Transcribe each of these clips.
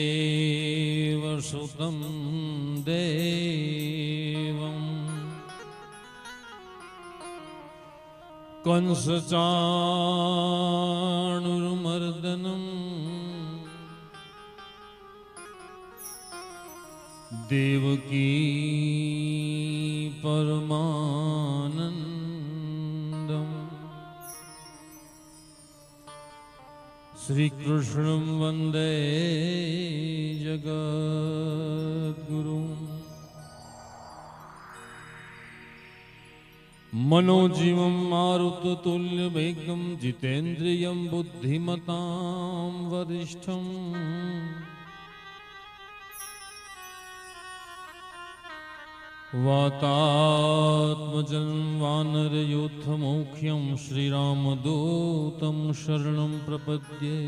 वसुदेव सुतं देवं कंसचाणूरमर्दनं देवकी परमानन्दम् श्री कृष्णं वंदे जगद्गुरुं मनोजीवं मारुततुल्यवेगं जितेन्द्रियं बुद्धिमतां वरिष्ठं वातात्मजं वानरयूथमुख्यं श्रीरामदूतं शरणं प्रपद्ये।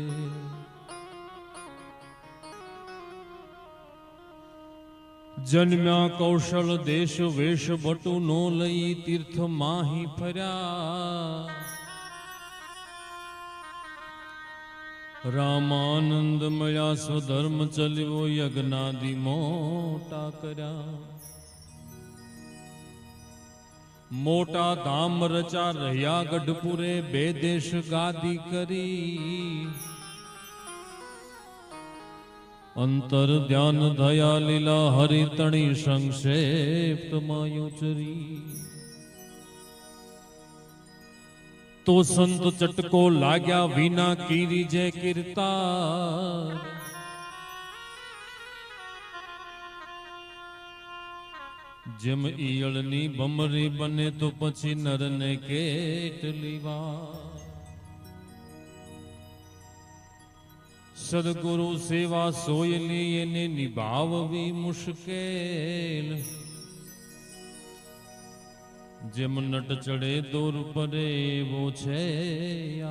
जन्म्या कौशल देश वेश बटु नो लई तीर्थ माही फर्या रामानंद मया स्वधर्म चल्यो यज्ञादि मोटा कर्या मोटा धाम रचा रह्या गढ़पुरे बेदेश गादी करी अंतर ध्यान दया लीला हरितणी संक्षेप मायुचरी तो संत चटको लाग्या विना कीरी जय कीर्तार જેમ ઈયળની બમરી બને તો પછી નરને કેટલી વાર સદગુરુ સેવા સોયલી એને નિભાવવી મુશ્કેલ જેમ નટ ચડે દોર પરે એવો છે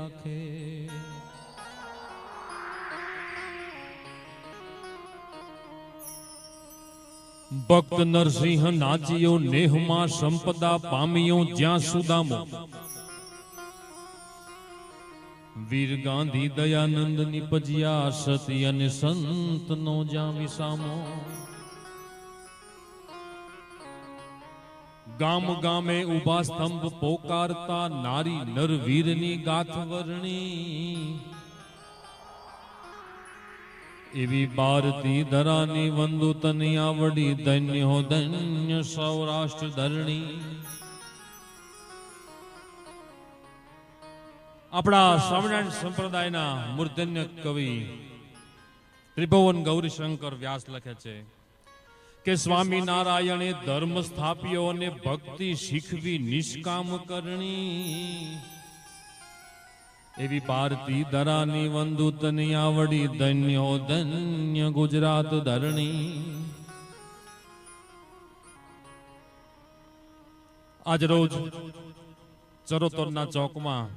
આખે भक्त नरसिंह नाचियो नेहमा संपदा पामियो ज्या सुदामो वीर गांधी दयानंद निपजिया सती अने संत नो ज्या विसामो गाम गामे उभा स्तंभ पोकारता नारी नर वीरनी गाथ वर्णी एवी भारती धरानी वंदु तनी आवड़ी धन्य हो धन्य सौराष्ट्र धरणी अपना स्वामिनारायण संप्रदायना मूर्धन्य कवि त्रिभुवन गौरीशंकर व्यास लखे छे के स्वामी नारायणे धर्म स्थाप्यो ने भक्ति शीखवी निष्काम करणी एवी भारती धरानी वंदुतनी आवड़ी धन्यो धन्य गुजरात धरणी आज रोज चरोतरना चौक में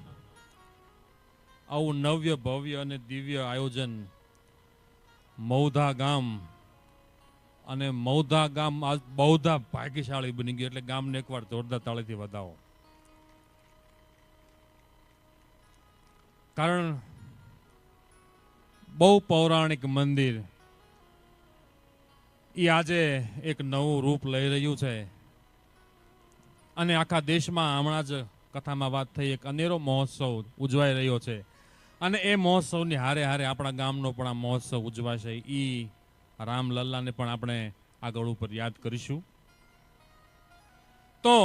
आवु नव्य भव्य अने दिव्य आयोजन मौधा गाम अने मौधा गाम आज बहुधा भाग्यशाળી बनी गई एटले गामने एकवार जोरदार ताळीथी વધાવો कारण बहु पौराणिक मंदिर એ આજે એક નવું રૂપ લઈ રહ્યું છે અને આખા દેશમાં હમણાં જ કથામાં વાત થઈ એક અનેરો મહોત્સવ ઉજવાઈ રહ્યો છે અને એ મહોત્સવની હારે હારે આપણા ગામનો પણ આ મહોત્સવ ઉજવાશે. એ રામલલ્લાને પણ આપણે આગળ ઉપર યાદ કરીશું. તો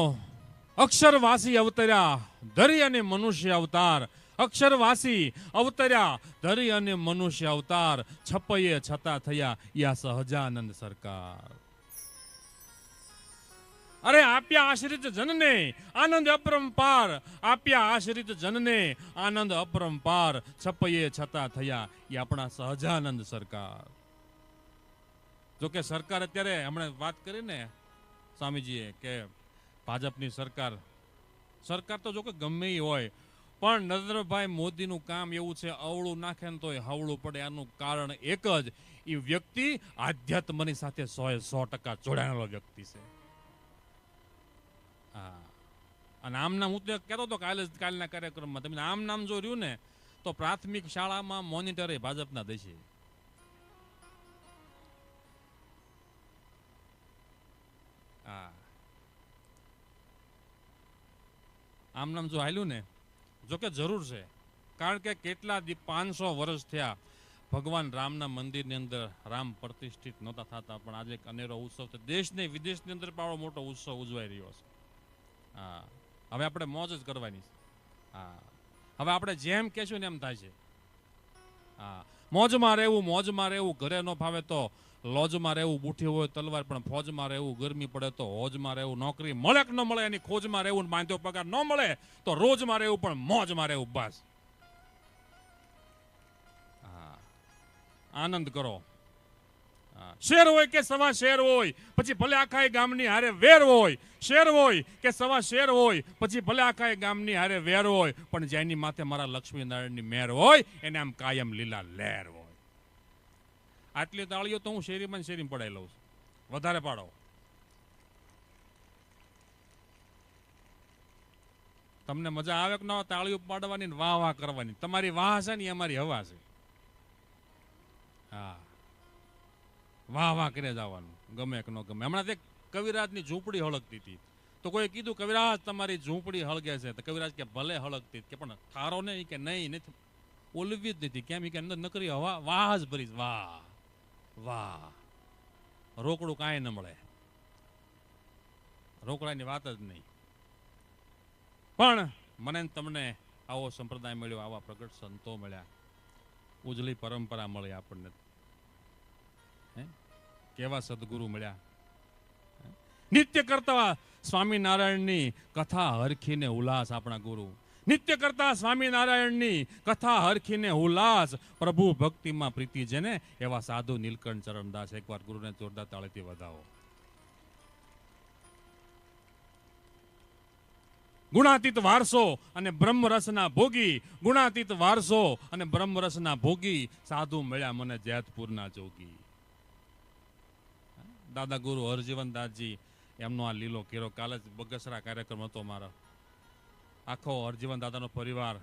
અક્ષરવાસી અવતર્યા ધરી અને મનુષ્ય અવતાર, અક્ષરવાસી અવતર્યા ધરી અને મનુષ્ય અવતાર, છપૈયે છતાં થયા યા સહજાનંદ સરકાર. અરે આપ્યા આશ્રિત જનને આનંદ અપરંપાર, આપ્યા આશ્રિત જનને આનંદ અપરંપાર, છપૈયે છતાં થયા એ આપણા સહજાનંદ સરકાર. જોકે સરકાર અત્યારે હમણાં વાત કરી ને સ્વામીજીએ કે ભાજપની સરકાર તો જો કે ગમે એ હોય પણ નરેન્દ્રભાઈ મોદીનું કામ એવું છે, અવળું નાખે ને તોય હવળું પડે. આનું કારણ એક જ, એ વ્યક્તિ આધ્યાત્મની સાથે 100% જોડાયેલો વ્યક્તિ છે. હા, અને આમ નામ હું તો કહેતો હતો કાલના કાર્યક્રમમાં, તમે આમ નામ જો રહ્યું ને તો પ્રાથમિક શાળામાં મોનિટર ભાજપના દેશે. હા, આમ નામ જો હાલ્યું ને, જોકે જરૂર છે, કારણ કે કેટલા 500 વર્ષ થયા ભગવાન રામના મંદિરની અંદર રામ પ્રતિષ્ઠિત નહોતા થતા, પણ આજે એક અનેરો ઉત્સવ છે. દેશ ને વિદેશની અંદર પણ આવડો મોટો ઉત્સવ ઉજવાઈ રહ્યો છે. હા, હવે આપણે મોજ જ કરવાની છે. હા, હવે આપણે જેમ કહેશું ને એમ થાય છે. હા, મોજમાં રહેવું, ઘરે ન ફાવે તો લોજમાં રહેવું, બુઠી હોય તલવાર પણ ફોજમાં રહેવું, ગરમી પડે તો હોજમાં રહેવું, નોકરી મળે કે ન મળે એની ખોજમાં રહેવું, માંદ્યો પગાર ન મળે તો રોજમાં રહેવું, પણ મોજમાં રહેવું બસ. હા, આનંદ કરો. શેર હોય કે સવા શેર હોય, પછી ભલે આખા ગામની હારે વેર હોય, શેર હોય કે સવા શેર હોય, પછી ભલે આખા ગામની હારે વેર હોય, પણ જેની માથે મારા લક્ષ્મીનારાયણની મેર હોય એને આમ કાયમ લીલા લહેર હોય. આટલી તાળીઓ તો હું શેરીમાં પડાઈ લઉં છું. વધારે પાડો. તમને મજા આવે કે ન આવે તાળીઓ પાડવાની, વાહ વાહ કરવાની? તમારી વાહ છે ને અમારી હવા છે. હા, વાહ વાહ કરે જવાનું, ગમે કે ન ગમે. હમણાં કવિરાજની ઝૂંપડી હળગતી હતી, તો કોઈ કીધું કવિરાજ તમારી ઝૂંપડી હળગે છે, તો કવિરાજ કે ભલે હળગતી, કે પણ થારો નહીં, કે નહીં નથી ઓલવી જ નથી. કેમ કે અંદર નકરી હવા વાહ જ ભરીશ, વાહ વાહ. રોકડું કાંઈ ન મળે, રોકડાની વાત જ નહીં. પણ મને તમને આવો સંપ્રદાય મળ્યો, આવા પ્રગટ સંતો મળ્યા, ઉજળી પરંપરા મળી આપણને, કેવા સદગુરુ મળ્યા. નિત્ય કરતા સ્વામિનારાયણની કથા હરખીને ઉલ્લાસ આપણા ગુરુ, નિત્ય કરતા સ્વામિનારાયણની કથા હરખીને ઉલ્લાસ, પ્રભુ ભક્તિમાં પ્રીતિ જેને એવા સાધુ નીલકંઠ ચરણદાસ. એકવાર ગુરુને જોરદાર તાળીથી વધાવો. ગુણાતીત વારસો અને બ્રહ્મરસના ભોગી, ગુણાતીત વારસો અને બ્રહ્મરસના ભોગી, સાધુ મળ્યા મને જેતપુરના જોગી. દાદા ગુરુ હરજીવનદાસજી એમનો આ લીલો કેરો. કાલે જ બગસરા કાર્યક્રમ હતો મારો, આખો હરજીવન દાદાનો પરિવાર,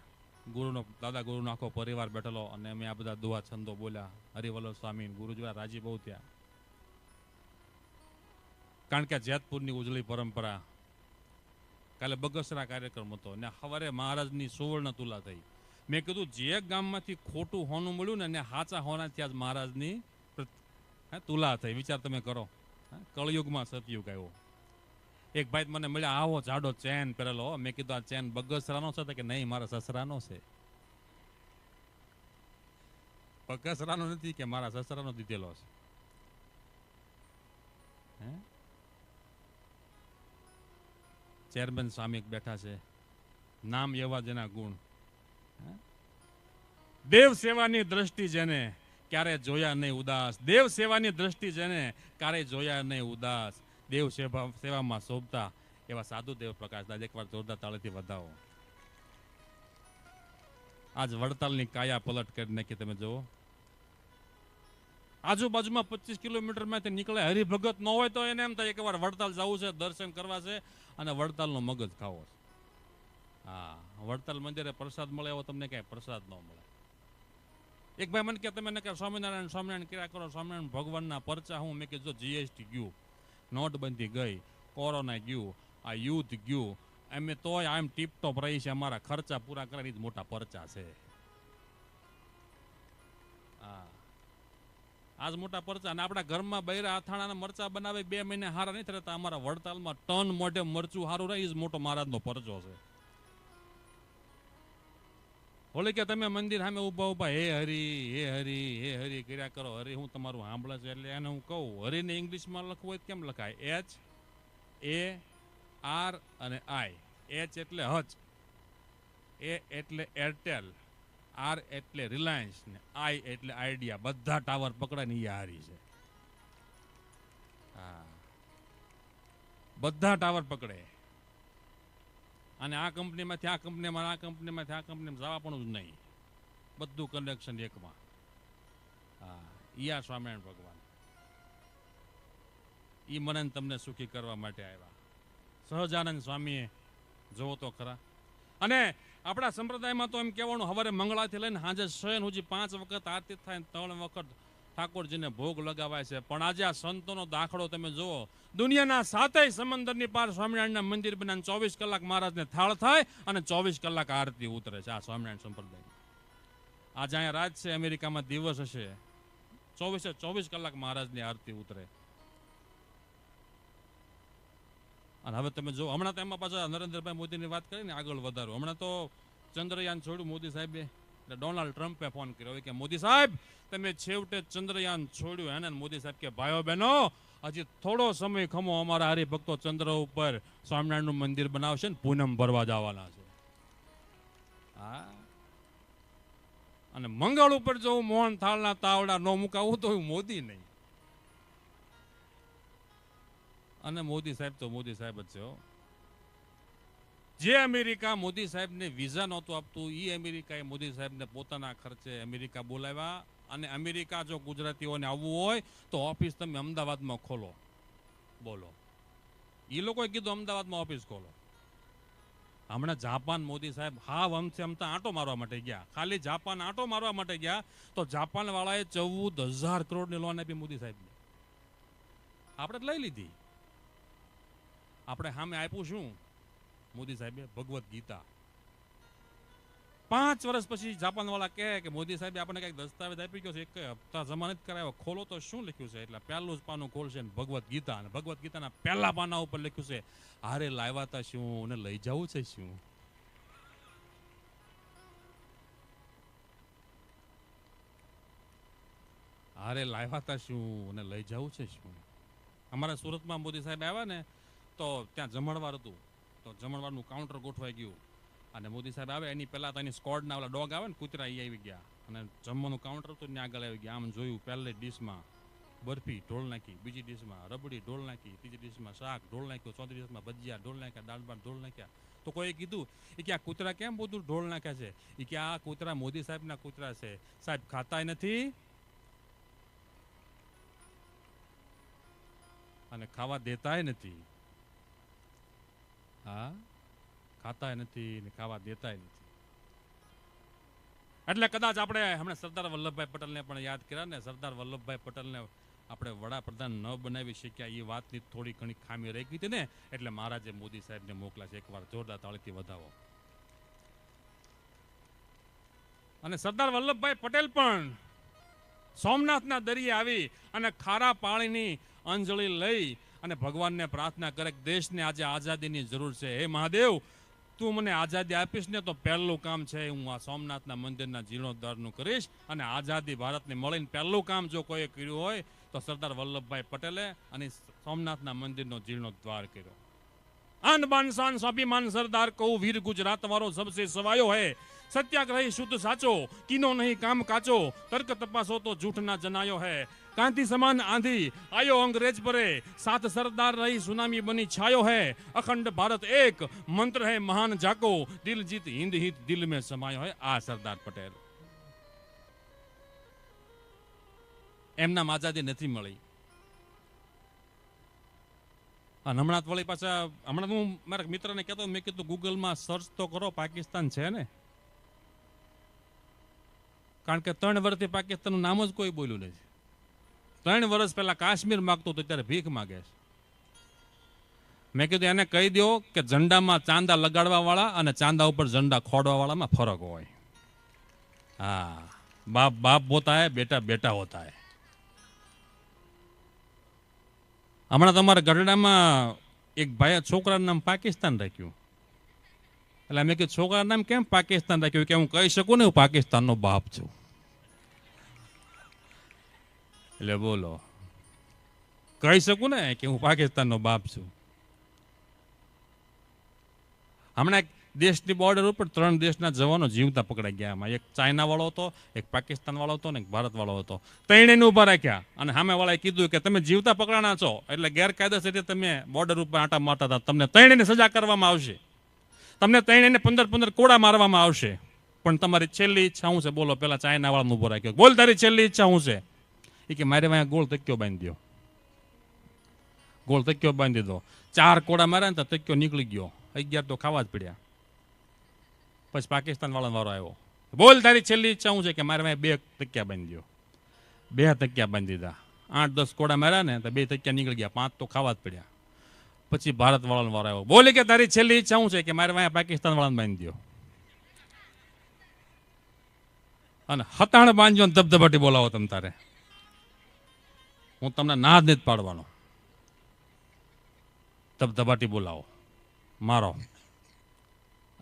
દાદા ગુરુનો આખો પરિવાર બેઠેલો, અને અમે આ બધા દુઆ છંદો બોલ્યા. હરિવલ્લભ સ્વામી ગુરુજી રાજી બહુ થયા, કારણ કે જેતપુરની ઉજળી પરંપરા. કાલે બગસરા કાર્યક્રમ હતો ને સવારે મહારાજની સુવર્ણ તુલા થઈ. મેં કીધું જે ગામમાંથી ખોટું હોનું મળ્યું ને હાચા હોના ત્યાં જ મહારાજની તુલા થઈ. વિચાર તમે કરો, કળયુગમાં સતયુગ આવ્યો. એક ભાઈ મને મળ્યા, આવો જાડો ચેન પહેરેલો. મેં કીધું આ ચેન બગસરાનો છે? કે નહીં, મારા સસરાનો છે. બગસરાનો નથી, કે મારા સસરાનો દીધેલો છે. ચેરમેન સ્વામી બેઠા છે, નામ એવા જેના ગુણ. દેવ સેવાની દ્રષ્ટિ જેને ક્યારે જોયા નહીં ઉદાસ, દેવ સેવાની દ્રષ્ટિ જેને ક્યારે જોયા નહીં ઉદાસ, દેવ સેવામાં શોભતા એવા સાધુ દેવ પ્રકાશ દાસ. એકવાર જોરદાર તાળીથી વધાવો. આજ વડતાલની કાયા પલટ કરી નાખી. તમે જુઓ, આજુબાજુમાં 25 કિલોમીટરમાંથી નીકળે, હરિભગત ન હોય તો એને એમ થાય એકવાર વડતાલ જવું છે, દર્શન કરવા છે અને વડતાલનો મગજ ખાવો છે. હા, વડતાલ મંદિરે પ્રસાદ મળે એવો તમને ક્યાંય પ્રસાદ ન મળે. એક ભાઈ મને કે તમે એને કે સ્વામિનારાયણ સ્વામિનારાયણ કર્યા કરો, સ્વામિનારાયણ ભગવાનના પરચા હું. મેં કીધું જીએસટી ગયું, નોટબંધી ગઈ, કોરોના ગયું, આ યુદ્ધ ગયું, અમે તોય આમ ટીપટોપ રહી છે, અમારા ખર્ચા પૂરા કરવાની જ મોટા પરચા છે. આજ મોટા પરચા. અને આપણા ઘરમાં બૈરા અથાણાના મરચા બનાવે 2 મહિને હારા નહીં થતા, અમારા વડતાલમાં ટન મોઢે મરચું હારું રહે, એ જ મોટો મહારાજનો પરચો છે. હોળી કે તમે મંદિર સામે ઊભા હે હરી હે હરી હે હરી કર્યા કરો, હરી હું તમારું સાંભળે છે. એટલે એને હું કહું, હરીને ઇંગ્લિશમાં લખવું હોય કેમ લખાય? HAR અને I. H એટલે હચ, A એટલે એરટેલ, R એટલે રિલાયન્સ ને I એટલે આઈડિયા. બધા ટાવર પકડાય ને એ હારી છે. હા, બધા ટાવર પકડે. અને આ કંપનીમાંથી આ કંપનીમાં, આ કંપનીમાંથી આ કંપનીમાં જવા પણ જ નહીં, બધું કનેક્શન એકમાં. હા, ઈ સ્વામિનારાયણ ભગવાન, ઈ મને તમને સુખી કરવા માટે આવ્યા. સહજાનંદ સ્વામીએ જોવો તો ખરા. અને આપણા સંપ્રદાયમાં તો એમ કહેવાનું, સવારે મંગળાથી લઈને સાંજે શયન સુધી 5 વખત આરતી થાય, 3 વખત ઠાકોરજીને ભોગ લગાવાય છે. પણ આજે આ સંતોનો દાખલો તમે જુઓ, દુનિયાના 7 સમંદરની પાર સ્વામિનારાયણના મંદિર બનાવીને 24 કલાક મહારાજને થાળ થાય અને 24 કલાક આરતી ઉતરે છે. આ સ્વામિનારાયણ સંપ્રદાય આજે અહીંયા રાત છે, અમેરિકામાં દિવસ હશે, 24 કલાક મહારાજની આરતી ઉતરે. અને હવે તમે જો, હમણાં તો એમાં પાછા નરેન્દ્રભાઈ મોદીની વાત કરીને આગળ વધારો. હમણાં તો ચંદ્રયાન છોડ્યું મોદી સાહેબે, એટલે ડોનાલ્ડ ટ્રમ્પે ફોન કર્યો કે મોદી સાહેબ તમે છેવટે ચંદ્રયાન છોડ્યું હે ને? મોદી સાહેબ કે ભાઈઓ બહેનો હજી થોડો સમય ખમો, અમારા હરિભક્તો ચંદ્ર ઉપર સ્વામિનારાયણનું મંદિર બનાવશે ને પૂનમ ભરવા જવાના છે. હા, અને મંગળ ઉપર જો હું મોહન થાળના તાવડા ન મુકાવું તો હું મોદી નહીં. અને મોદી સાહેબ તો મોદી સાહેબ જ છે. જે અમેરિકા મોદી સાહેબને વિઝા નહોતું આપતું, એ અમેરિકાએ મોદી સાહેબને પોતાના ખર્ચે અમેરિકા બોલાવ્યા. અને અમેરિકા જો ગુજરાતીઓને આવવું હોય તો ઓફિસ તમે અમદાવાદમાં ખોલો. બોલો, એ લોકોએ કીધું અમદાવાદમાં ઓફિસ ખોલો. હમણાં જાપાન મોદી સાહેબ હાવ અમથે અમતા આંટો મારવા માટે ગયા, ખાલી જાપાન આંટો મારવા માટે ગયા તો જાપાન વાળાએ 14,000 કરોડની લોન આપી મોદી સાહેબને. આપણે લઈ લીધી. આપણે સામે આપ્યું શું મોદી સાહેબે? ભગવદ્ ગીતા. 5 વર્ષ પછી જાપાન વાળા કહે કે મોદી સાહેબે આપણને કઈક દસ્તાવેજ આપી ગયો છે, એક હપ્તા જમા નથી કરાવ્યો, ખોલો તો શું લખ્યું છે? એટલે પહેલું જ પાનું ખોલશે ને ભગવદ્ ગીતા, અને ભગવદ્ ગીતાના પહેલા પાના ઉપર લખ્યું છે, હારે લાવ્યા તા શું ને લઈ જવું છે શું? હારે લાવ્યા તા શું ને લઈ જવું છે શું? અમારા સુરતમાં મોદી સાહેબ આવ્યા ને તો ત્યાં જમણવાર હતું, તો જમણવારનું કાઉન્ટર ગોઠવાઈ ગયું. અને મોદી સાહેબ આવે એની પહેલા તો એની સ્કોડના ઓલા ડોગ આવે ને, કૂતરા, એ આવી ગયા. અને જમવાનું કાઉન્ટર હતું ને આગળ આવી ગયા. આમ જોયું, પહેલી ડીશમાં બરફી ઢોળ નાખી, બીજી ડીશમાં રબડી ઢોળ નાખી, ત્રીજી ડીશમાં શાક ઢોળ નાખ્યું, ચોથી ડીશમાં ભજીયા ઢોળ નાખ્યા, દાળ ભાત ઢોળ નાખ્યા. તો કોઈ કીધું એ કે આ કૂતરા કેમ બધું ઢોળ નાખ્યા છે? એ કે આ કૂતરા મોદી સાહેબના કૂતરા છે, સાહેબ ખાતાય નથી અને ખાવા દેતાય નથી. હા, ખાતા નથી ને ખાવા દેતાય નથી. એટલે કદાચ આપણે હમણાં સરદાર વલ્લભભાઈ પટેલને પણ યાદ કર્યા ને, સરદાર વલ્લભભાઈ પટેલને આપણે વડાપ્રધાન ન બનાવી શક્યા, એ વાતની થોડી ઘણી ખામી રહી ગઈ હતી ને, એટલે મહારાજે મોદી સાહેબને મોકલ્યા છે. એકવાર જોરદાર તાળીથી વધાવો. અને સરદાર વલ્લભભાઈ પટેલ પણ સોમનાથના દરિયે આવી અને ખારા પાણીની અંજળી લઈ અને ભગવાનને પ્રાર્થના કરે કે દેશને આજે આઝાદીની જરૂર છે. હે મહાદેવ, તું મને આઝાદી આપીશ ને તો પહેલું કામ છે હું આ સોમનાથના મંદિરના જીર્ણોદ્ધારનું કરીશ. અને આઝાદી ભારતને મળીને પહેલું કામ જો કોઈએ કર્યું હોય તો સરદાર વલ્લભભાઈ પટેલે અને સોમનાથના મંદિરનો જીર્ણોદ્ધાર કર્યો. આન બાન શાન સ્વાભિમાન સરદાર કહું, વીર ગુજરાત વાળો સબસે સવાયો હે. સત્યાગ્રહી શુદ્ધ સાચો, કીનો નહીં કામ કાચો, તર્ક તપાસો તો જૂઠ ના જનાયો હે. કાંતિ સમાન આંધી આયો અંગ્રેજ પરે, સાત સરદાર રહી સુનામી બની છાયો હે. અખંડ ભારત એક મંત્ર હે મહાન જાકો, દિલ જીત હિન્દ હિત દિલ में સમાયો હે. આ સરદાર પટેલ. એમના આઝાદી નથી મળી. અને હમણાં વળી પાછા, હમણાં હું મારા મિત્રને કહેતો, મેં કીધું ગૂગલમાં સર્ચ તો કરો, પાકિસ્તાન છે ને? કારણ કે 3 વર્ષથી પાકિસ્તાનનું નામ જ કોઈ બોલ્યું નથી. 3 વર્ષ પહેલા કાશ્મીર માગતું તો ત્યારે ભીખ માગે છે. મેં કીધું એને કહી દો કે ઝંડામાં ચાંદા લગાડવા વાળા અને ચાંદા ઉપર ઝંડા ખોડવા વાળામાં ફરક હોય. હા, બાપ બાપ હોતા હે, બેટા બેટા હોતા હે. હમણાં તમારા ગઢડામાં એક ભાઈએ છોકરાનું નામ પાકિસ્તાન રાખ્યું. એટલે મેં કીધું છોકરાનું નામ કેમ પાકિસ્તાન રાખ્યું? કે હું કહી શકું ને હું પાકિસ્તાનનો બાપ છું. એટલે બોલો, કહી શકું ને કે હું પાકિસ્તાનનો બાપ છું. હમણાં એક દેશની બોર્ડર ઉપર 3 દેશના જવાનો જીવતા પકડાઈ ગયા. એમાં એક ચાઇના વાળો હતો, એક પાકિસ્તાન વાળો હતો ને એક ભારત વાળો હતો. ત્રણેયને ઊભા રાખ્યા અને સામે વાળાએ કીધું કે તમે જીવતા પકડાણા છો એટલે ગેરકાયદેસર રીતે તમે બોર્ડર ઉપર આંટા મારતા હતા, તમને ત્રણેયને સજા કરવામાં આવશે, તમને ત્રણેયને 15 કોડા મારવામાં આવશે. પણ તમારી છેલ્લી ઈચ્છા શું છે? બોલો. પેલા ચાઇના વાળાને ઊભો રાખ્યો. બોલ, તારી છેલ્લી ઈચ્છા શું છે? એ કે મારે અહીંયા ગોળ તક્યો બાંધી દો. ગોળ તક્યો બાંધી દો. 4 કોડા માર્યા ને તો તક્યો નીકળી ગયો. 11 તો ખાવા જ પડ્યા. પછી પાકિસ્તાન વાળાનો વારો આવ્યો. બોલ, તારી છેલ્લી ઈચ્છા શું છે? કે મારે 2 તકિયા બાંધી દો. 2 તકિયા બાંધી દીધા. 8-10 કોડા માર્યા ને તો 2 તકિયા નીકળી ગયા. 5 તો ખાવા જ પડ્યા. પછી ભારત વાળાનો વારો આવ્યો. બોલે કે તારી છેલ્લી ઈચ્છા શું છે? કે મારે પાકિસ્તાન વાળાને બાંધી દો. અને હતાણ બાંધજો ને ધબધબાટી બોલાવો તમ તારે. હું તમને ના જ નથી પાડવાનો. ધબધબાટી બોલાવો, મારો.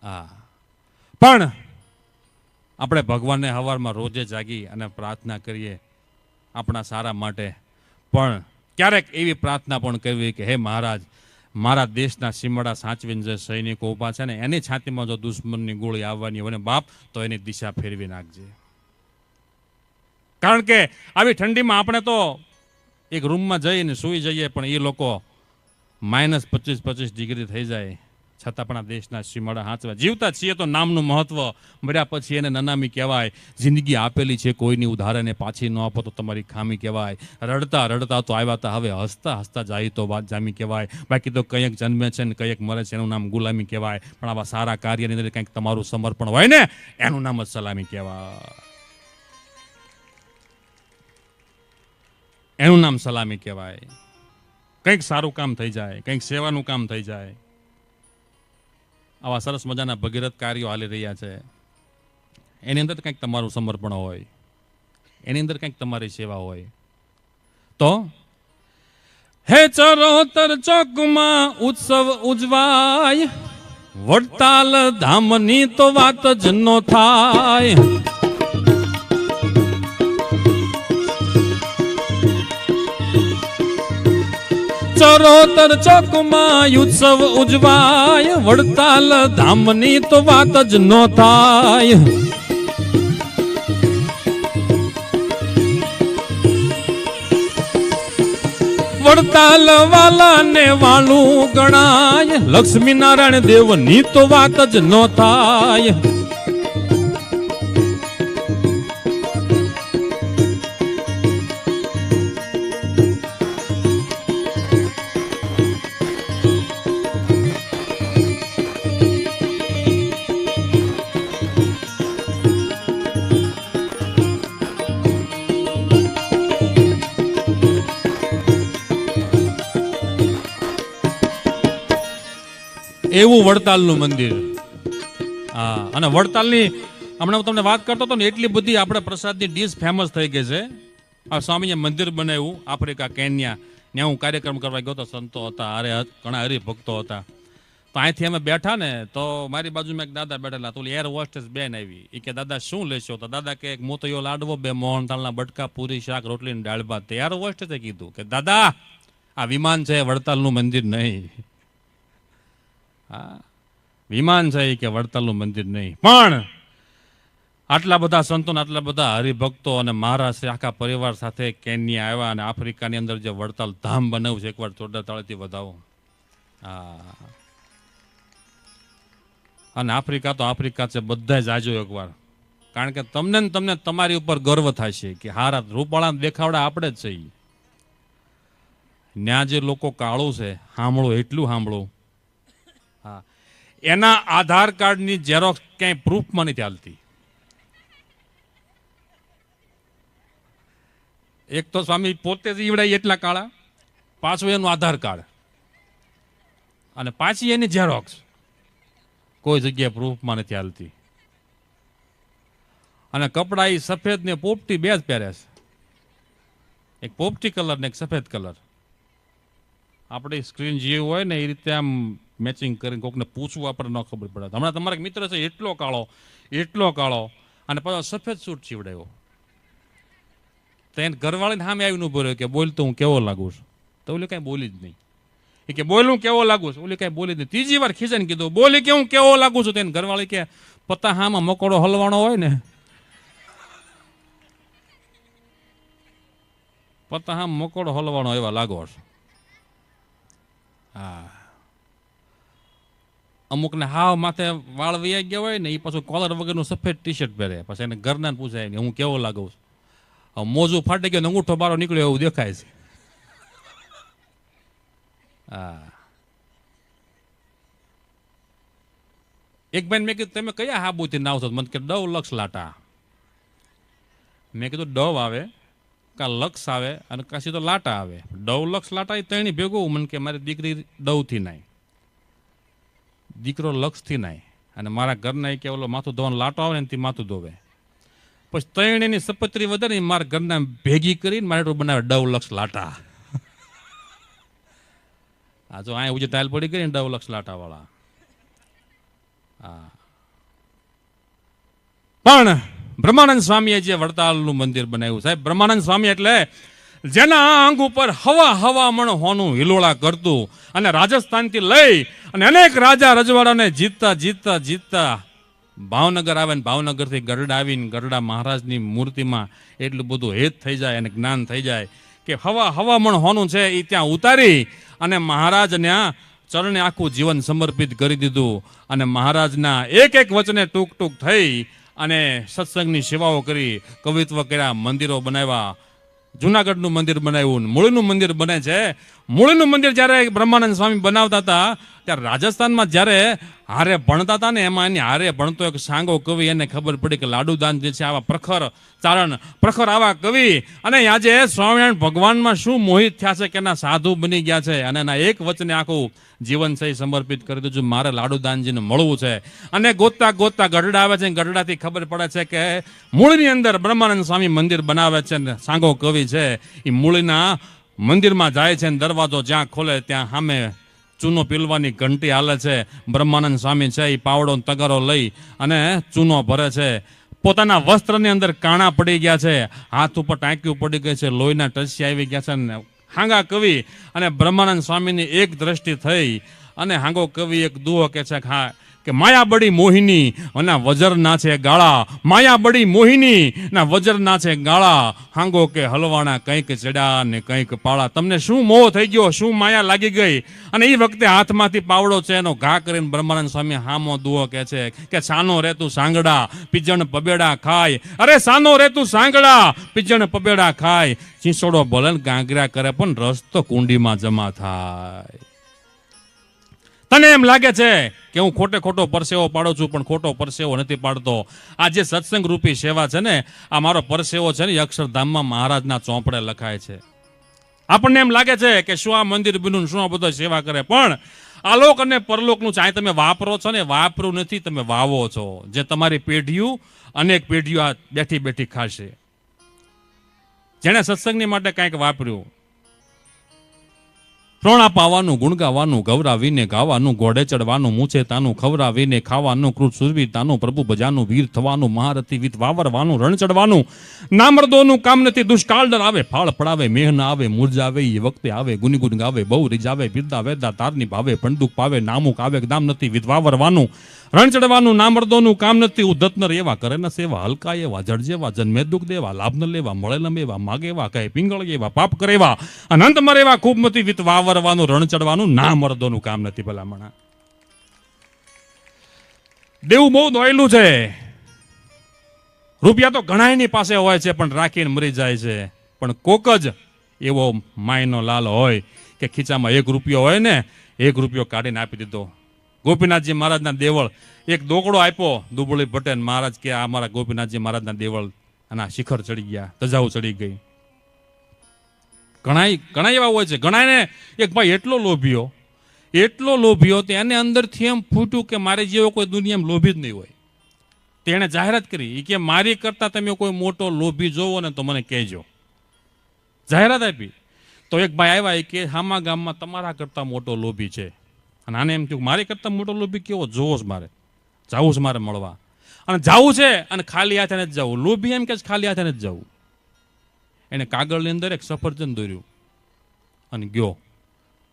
હા, પણ આપણે ભગવાનને સવારમાં રોજે જાગી અને પ્રાર્થના કરીએ આપણા સારા માટે. પણ ક્યારેક એવી પ્રાર્થના પણ કરવી કે હે મહારાજ, મારા દેશના સીમાડા સાચવીને જે સૈનિકો ઊભા છે ને એની છાતીમાં જો દુશ્મનની ગોળી આવવાની હોય ને બાપ, તો એની દિશા ફેરવી નાખજે. કારણ કે આવી ઠંડીમાં આપણે તો એક રૂમમાં જઈને સૂઈ જઈએ, પણ એ લોકો -25 ડિગ્રી થઈ જાય છતાં પણ આ દેશના સીમાડા હાંચવા. જીવતા છીએ તો નામનું મહત્વ, મર્યા પછી એને નનામી કહેવાય. જિંદગી આપેલી છે કોઈની ઉધારેને પાછી ન આપો તો તમારી ખામી કહેવાય. રડતા રડતા તો આવ્યા હતા, હવે હસતા હસતા જાય તો વાત જામી કહેવાય. બાકી તો કંઈક જન્મે છે ને કંઈક મરે છે એનું નામ ગુલામી કહેવાય. પણ આવા સારા કાર્યની અંદર કંઈક તમારું સમર્પણ હોય ને એનું નામ જ સલામી કહેવાય. એનું નામ સલામી કહેવાય. કંઈક સારું કામ થઈ જાય, કંઈક સેવાનું કામ થઈ જાય. આવા સરસ મજાના ભગીરથ કાર્યો હાલી રહ્યા છે. એની અંદર કંઈક તમારું સમર્પણ હોય, એની અંદર કંઈક તમારી સેવા હોય. તો હે ચરોતર ચોકમાં ઉત્સવ ઉજવાય, વડતાલ ધામની તો વાત જ ન થાય. ચરોતર ચોકમાં ઉત્સવ ઉજવાય, વડતાલ ધામની તો વાત જ ન થાય. વડતાલ વાલાને વાલું ગણાય, લક્ષ્મી નારાયણ દેવની તો વાત જ ન થાય. એવું વડતાલનું મંદિર. હા, અને વડતાલની હમણાં હું તમને વાત કરતો હતો ને, એટલી બધી આપણે પ્રસાદની ડીશ ફેમસ થઈ ગઈ છે. આ સ્વામીએ મંદિર બનાવ્યું આફ્રિકા, કેન્યા. ત્યાં હું કાર્યક્રમ કરવા ગયો હતો, સંતો હતા, અરે ઘણા હરિભક્તો હતા. તો અહીંથી અમે બેઠા ને તો મારી બાજુમાં એક દાદા બેઠેલા, તો એર હોસ્ટેસ બેન આવી. એ કે દાદા શું લેશો? તો દાદા કે એક મોતૈયો લાડવો, 2 મોહનથાળના બટકા, પૂરી, શાક, રોટલી ને દાળ ભાત. એર હોસ્ટેસે કીધું કે દાદા આ વિમાન છે, વડતાલનું મંદિર નહીં. હા, વિમાન છે કે વડતાલનું મંદિર નહીં. પણ આટલા બધા સંતો, આટલા બધા હરિભક્તો અને મહારાષ્ટ્ર આખા પરિવાર સાથે કેન્યા આવ્યા અને આફ્રિકાની અંદર જે વડતાલ ધામ બનાવ્યું છે, એકવાર જોરદાર તાળીથી વધાવો. હા, અને આફ્રિકા તો આફ્રિકા છે, બધા જ આજો એકવાર. કારણ કે તમને ને તમને તમારી ઉપર ગર્વ થાય છે કે હારા રૂપાળા દેખાવડા આપણે જ છીએ. ન્યા જે લોકો કાળું છે, સાંભળો એટલું સાંભળો, હા, એના આધાર કાર્ડની ઝેરોક્સ ક્યાંય પ્રૂફમાં નથી ચાલતી. એક તો સ્વામી પોતે જ ઈવડાય એટલા કાળા, પાછું એનું આધાર કાર્ડ અને પાછી એની ઝેરોક્સ, કોઈ જગ્યાએ પ્રૂફમાં નથી હાલતી. અને કપડાં એ સફેદ ને પોપટી બે જ પહેરે છે, એક પોપટી કલર ને એક સફેદ કલર. આપણી સ્ક્રીન જે હોય ને એ રીતે આમ મેચિંગ કરીને કોકને પૂછવું આપણે ન ખબર પડે. હમણાં તમારા મિત્ર છે એટલો કાળો અને પાછો સફેદ સૂટ સીવડાવ્યો, તો એને ઘરવાળીને સામે આવીને ઉભો રહ્યો કે બોલ તો હું કેવો લાગુ છું. તો ઓલી કાંઈ બોલી જ નહીં. એ કે બોલ હું કેવો લાગુ છું, ઓલી કાંઈ બોલી જ નહીં. ત્રીજી વાર ખીજાને કીધું બોલી કે હું કેવો લાગુ છું. તેને ઘરવાળી કે પતા હામાં મકોડો હલવાણો હોય ને, પતા હામ મકોડો હલવાણો એવા લાગો છો. હા, અમુકને હાવ માથે વાળ વૈયા ગયા હોય ને, એ પાછું કોલર વગરનું સફેદ ટી શર્ટ પહેરે, પછી એને ઘરના પૂછાય ને હું કેવો લાગુ છું. મોજું ફાટી ગયો ને અંગૂઠો બારો નીકળ્યો એવું દેખાય છે. હા, એક ભાઈ મેં કીધું તમે કયા હાબુથી નાવ છો? મને કે ડવ લક્ષ લાટા. મેં કીધું ડવ આવે કા લક્ષ આવે અને કાશી તો લાટા આવે. ડવ લક્ષ લાટા એ ત્રણેય ભેગું. મને કે મારી દીકરી ડવથી નાય, દીકરો લક્ષથી નાય, અને મારા ઘરના એ કે ઓલો માથું ધોવાનો લાટો આવે ને એનાથી માથું ધોવે. પછી ત્રણ એની સપત્રી વધે ને મારા ઘરના ભેગી કરીને મારે બનાવે ડવ લક્ષ લાટા. આ જો અહીંયા ઉજે ટાઈલ પડી ગઈ ને ડવ લક્ષ લાટા વાળા. હા, પણ બ્રહ્માનંદ સ્વામીએ જે વડતાલનું મંદિર બનાવ્યું, સાહેબ બ્રહ્માનંદ સ્વામી એટલે જેના આંગ ઉપર હવા મણ હોનું હિલોળા કરતું, અને રાજસ્થાનથી લઈ અને અનેક રાજા રજવાડાને જીતતા ભાવનગર આવે ને ભાવનગરથી ગરડા આવીને ગરડા મહારાજની મૂર્તિમાં એટલું બધું હેત થઈ જાય અને જ્ઞાન થઈ જાય કે હવા મણ હોનું છે એ ત્યાં ઉતારી અને મહારાજને ચરણે આખું જીવન સમર્પિત કરી દીધું. અને મહારાજના એક વચને ટૂંક થઈ અને સત્સંગની સેવાઓ કરી, કવિત્વ કર્યા, મંદિરો બનાવ્યા. જુનાગઢનું મંદિર બનાવ્યું, મૂળીનું મંદિર બને છે. મૂળીનું મંદિર જ્યારે બ્રહ્માનંદ સ્વામી બનાવતા હતા ત્યારે રાજસ્થાનમાં જ્યારે હારે ભણતા હતા ને, એમાં એની હારે ભણતો એક સાંગો કવિ, એને ખબર પડી કે લાડુદાન જે છે આવા પ્રખર આવા કવિ, અને આજે સ્વામિનારાયણ ભગવાનમાં શું મોહિત થયા છે કે એના સાધુ બની ગયા છે, અને એના એક વચને આખું જીવન સહી સમર્પિત કરી દીધું. મારે લાડુદાનજીને મળવું છે. અને ગોતતા ગઢડા આવે છે, ગઢડાથી ખબર પડે છે કે મૂળની અંદર બ્રહ્માનંદ સ્વામી મંદિર બનાવે છે. સાંગો કવિ છે એ મૂળીના મંદિરમાં જાય છે, દરવાજો જ્યાં ખોલે ત્યાં સામે ચૂનો પીલવાની ઘંટી હાલે છે. બ્રહ્માનંદ સ્વામી છે એ પાવડો તગારો લઈ અને ચૂનો ભરે છે. પોતાના વસ્ત્રની અંદર કાણા પડી ગયા છે, હાથ ઉપર ટાંક્યું પડી ગઈ છે, લોહીના ટસિયા આવી ગયા છે. હાંગા કવિ અને બ્રહ્માનંદ સ્વામીની એક દ્રષ્ટિ થઈ અને હાંગો કવિ એક દુહો કે છે કે માયા બડી મોહિની અને વજર ના છે ગાળા, માયા બડી મોહિની ના વજર ના છે ગાળા, હાંગો કે હલવાણા કંઈક ચડ્યા ને કંઈક પાળા. તમને શું મોહ થઈ ગયો, શું માયા લાગી ગઈ? અને એ વખતે હાથમાંથી પાવડો છે એનો ઘા કરીને બ્રહ્માનંદ સ્વામી હામો દુહો કે છે કે સાનો રે તું સાંગડા પીજણ પબેડા ખાય, અરે સાનો રે તું સાંગડા પીજણ પબેડા ખાય, ચીસોડો ભલે ગાંગરા કરે પણ રસ તો કુંડીમાં જમા થાય. તને એમ લાગે છે કે હું ખોટો પરસેવો પાડું છું, પણ ખોટો પરસેવો નથી પાડતો. આ જે સત્સંગ રૂપી સેવા છે ને, આ મારો પરસેવો છે ને અક્ષરધામમાં મહારાજના ચોપડે લખાય છે. આપણને એમ લાગે છે કે શું આ મંદિર બન્યું, શું આ બધો સેવા કરે, પણ આલોક અને પરલોકનું ચાહે તમે વાપરો છો ને, વાપરું નથી, તમે વાવો છો. જે તમારી પેઢીઓ અનેક પેઢીઓ આ બેઠી ખાશે. જેણે સત્સંગની માટે કંઈક વાપર્યું, પ્રોણા પાવાનું, ગુણ ગાવાનું, ગૌરાવીને ગાવાનું, ઘોડે ચડવાનું, મૂછે તાનું, ખવરાવીને ખાવાનું, કૃત સુરવી તાનું, પ્રભુ ભજાનું, વીર થવાનું, મહારથી વીત વાવરવાનું, રણ ચડવાનું. નામર્દોનું કામ નથી, દુષ્કાળ ડર આવે, ફાળ પડાવે, મેહ ન આવે, મૂરજાવે એ વખતે આવે, ગુનગુન ગાવે, બહુ રીજાવે, બિરદા વેદા તારની ભાવે, પંડુક પાવે, નામુક આવે, દામ નથી, વિધ વાવરવાનું, રણ ચડવાનું. નામર્દોનું કામ નથી, ઉદ્ધત ન રેવા, કરે ન સેવા, હલકા એવા, જડ જેવા, જન્મે દુઃખ દેવા, લાભ ન લેવા, મળે ન મેવા, માગે એવા, કહે પિંગળ એવા, પાપ કરેવા, અનંત મરેવા, ખૂબ મતી, વિત વાવરવાનું, રણ ચડવાનું. નામર્દોનું કામ નથી. ભલામણા દેવું બહુ દોયેલું છે. રૂપિયા તો ઘણા એની પાસે હોય છે, પણ રાખીને મરી જાય છે. પણ કોક જ એવો માયનો લાલ હોય કે ખીચામાં 1 રૂપિયો હોય ને, 1 રૂપિયો કાઢીને આપી દીધો. ગોપીનાથજી મહારાજના દેવળ એક દોકડો આપ્યો દુબળી ભટ્ટે, મહારાજ કે આ અમારા ગોપીનાથજી મહારાજના દેવળ અને શિખર ચડી ગયા, ધજાઓ ચડી ગઈ. ઘણા એવા હોય છે. ઘણાને એક ભાઈ એટલો લોભીઓ તેને અંદરથી એમ ફૂટ્યું કે મારે જેવો કોઈ દુનિયામાં લોભી જ નહીં હોય. તેણે જાહેરાત કરી કે મારી કરતા તમે કોઈ મોટો લોભી જોવો ને તો મને કહેજો. જાહેરાત આપી તો એક ભાઈ આવ્યા કે હામા ગામમાં તમારા કરતા મોટો લોભી છે. અને આને એમ થયું મારી કરતા મોટો લોભી કેવો જોવો જ મારે, જવું છે મારે મળવા. અને જવું છે અને ખાલી હાથે નથી જવું. લોભી એમ કે ખાલી હાથે નથી જવું. એને કાગળની અંદર એક સફરજન દોર્યું અને ગયો.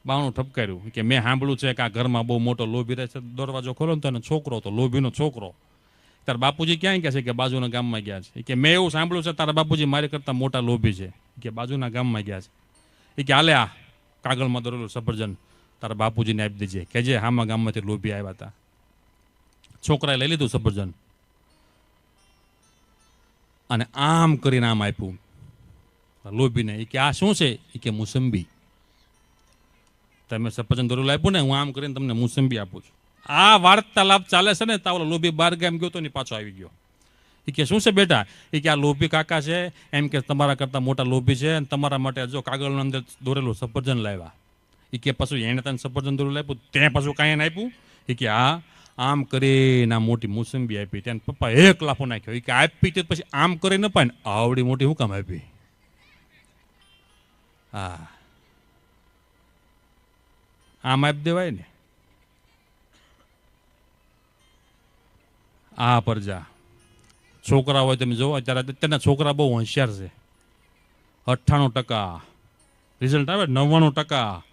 બાવણું ઠપકાર્યું કે મેં સાંભળ્યું છે કે આ ઘરમાં બહુ મોટો લોભી રહે છે. દરવાજો ખોલો ને તો એને છોકરો તો લોભીનો છોકરો. તારા બાપુજી ક્યાં ગયા છે કે બાજુના ગામમાં ગયા છે. કે મેં એવું સાંભળ્યું છે તારા બાપુજી મારી કરતા મોટા લોભી છે કે બાજુના ગામમાં ગયા છે. કે હાલે આ કાગળમાં દોરેલું સફરજન તારા બાપુજીને આપી દેજે કે જે હામા ગામમાંથી લોભી આવ્યા હતા. છોકરાએ લઈ લીધું સફરજન અને આમ કરીને આમ આપ્યું લોભીને. કે આ શું છે? કે મોસંબી. તમે સફરજન દોરેલું આપ્યું ને, હું આમ કરીને તમને મોસંબી આપું છું. આ વાર્તાલાપ ચાલે છે ને તાવલો લોભી બાર ગામ ગયો તો ને પાછો આવી ગયો. કે શું છે બેટા? કે આ લોભી કાકા છે એમ કે તમારા કરતા મોટા લોભી છે અને તમારા માટે જો કાગળની અંદર દોરેલું સફરજન લાવ્યા. કે પછી એને તને સફરજન દોરેલું આપ્યું તે પાછું કાંઈ એને આપ્યું? કે આ આમ કરીને મોટી મોસંબી આપી. તેને પપ્પા એક લાફો નાખ્યો. કે આપી તે પછી આમ કરી ન પાય ને આવડી મોટી હું કામ આપી? હા, આમ આપી દેવાય ને. આ પરજા છોકરા હોય તમે જોવો અત્યારના છોકરા બહુ હોશિયાર છે. 98% રિઝલ્ટ આવે, 99%,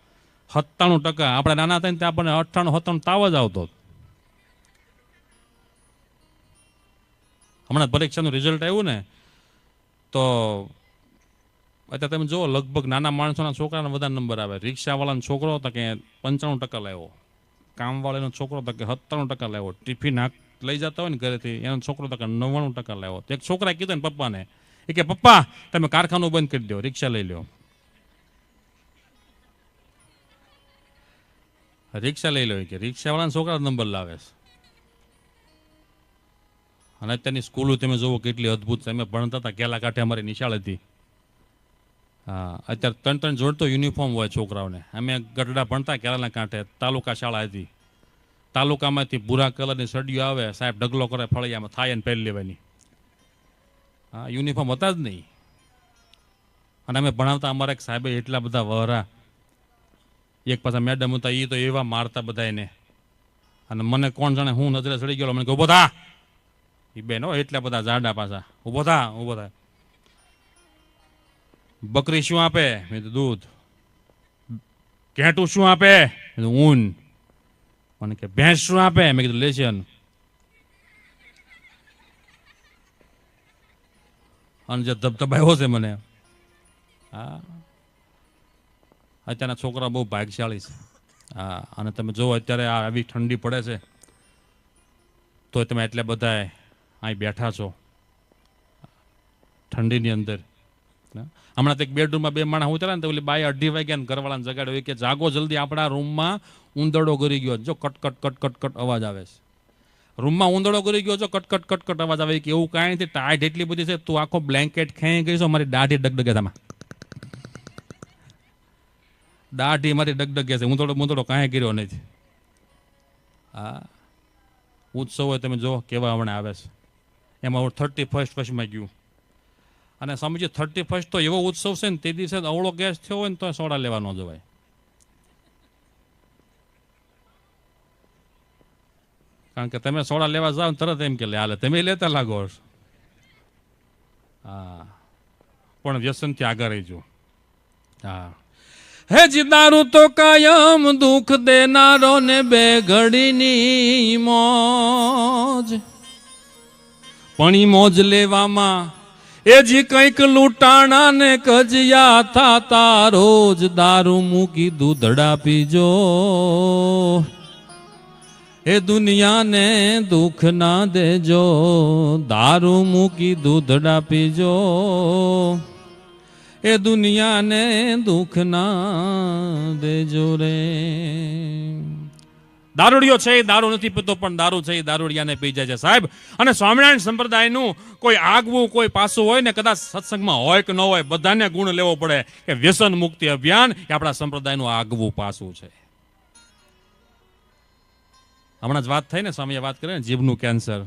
97%. આપણે નાના હતા ને ત્યાં આપણને 98-97 તાવ જ આવતો. હમણાં પરીક્ષાનું રિઝલ્ટ આવ્યું ને તો અત્યારે તમે જુઓ લગભગ નાના માણસોના છોકરાને વધારે નંબર આવે. રિક્ષાવાળાનો છોકરો હતો કે 95% લાવ્યો, કામવાળાનો છોકરો હતો કે 97% લાવ્યો, ટિફિન લઈ જતા હોય ને ઘરેથી એનો છોકરો તો 99% લાવ્યો. એક છોકરાએ કીધું ને પપ્પાને કે પપ્પા તમે કારખાનું બંધ કરી દો, રિક્ષા લઈ લો. રિક્ષા લઈ લો કે રિક્ષાવાળાના છોકરા નંબર લાવે છે. અને અત્યારની સ્કૂલો તમે જોવો કેટલી અદભુત છે. અમે ભણતા હતા કેલા કાંઠે અમારી નિશાળ હતી. હા, અત્યારે 3 જોડતો યુનિફોર્મ હોય છોકરાઓને. અમે ગઢડા ભણતા કેલાના કાંઠે, તાલુકા શાળા હતી. તાલુકામાંથી ભૂરા કલરની સડીઓ આવે, સાહેબ ઢગલો કરે ફળિયામાં થાય ને પહેરી લેવાની. હા, યુનિફોર્મ હતા જ નહીં. અને અમે ભણાવતા અમારા એક સાહેબે એટલા બધા વહરા. એક પાછા મેડમ હતા એ તો એવા મારતા બધા એને. અને મને કોણ જાણે હું નજરે ચડી ગયો. મને કહું ઉભો થા. એ બેન હો એટલા બધા જાડા પાછા. ઉભો થા. બકરી શું આપે? મેં તો દૂધ. ઘેટું શું આપે? મેં તો ઊન. મને કે ભેંસ શું આપે? મેં કીધું લેશન. અને જે ધબધબાયો છે મને. હા, અત્યારના છોકરા બહુ ભાગ્યશાળી છે. હા, અને તમે જુઓ અત્યારે આ આવી ઠંડી પડે છે તો તમે એટલા બધા અહીં બેઠા છો ઠંડીની અંદર. હમણાં તો એક બેડરૂમમાં 2 માણસ ઉતર્યા ને તો ઓલી બાય 2:30 વાગ્યા ઘરવાળાને જગાડ્યો કે જાગો જલ્દી, આપણા રૂમમાં ઉંદરડો ગરી ગયો. જો કટ અવાજ આવે છે. રૂમમાં ઉંદરડો ગરી ગયો. જો કટ અવાજ આવે. કે એવું કાંઈ નથી, ટાઈટ એટલી બધી છે, તું આખો બ્લેન્કેટ ખેંચી ગઈ છો. મારી દાઢી ડગડગે તમે દાઢી મારી ડગડગે છે. ઉંદરડો કાંઈ ગીર્યો નથી. હા, ઉત્સવ હોય તમે જો કેવા હમણાં આવે છે. એમાં 31st માં ગયું. અને સમજો 31st તો એવો ઉત્સવ છે ને તે દિવસે અવળો ગેસ થયો હોય ને તો સોડા લેવા ન જવાય. કારણ કે તમે સોડા લેવા જાઓ તરત એમ કે હાલે તમે લેતા લાગો. હા, પણ વ્યસનથી આગળ રહીજો. હા, હે જી દારૂ તો કાયમ દુઃખ દેનારો ને બે ઘડીની મોજ, પણ ઈ મોજ લેવામાં એ જી કંઈક લૂંટાણા ને કજિયા થાતા. રોજ દારૂ મૂકી દૂધડા પીજો, એ દુનિયાને દુઃખ ના દેજો. દારૂ મૂકી દૂધડા પીજો, એ દુનિયાને દુઃખ ના દેજો રે. દારૂડિયો છે એ દારૂ નથી પીતો, પણ દારૂ છે એ દારૂડિયાને પી જાય છે સાહેબ. અને સ્વામિનારાયણ સંપ્રદાયનું કોઈ આગવું કોઈ પાસું હોય ને, કદાચ સત્સંગમાં હોય કે ન હોય, બધાને ગુણ લેવો પડે કે વ્યસન મુક્તિ અભિયાન એ આપણા સંપ્રદાયનું આગવું પાસું છે. હમણાં જ વાત થઈ ને, સ્વામીએ વાત કરી ને જીભનું કેન્સર,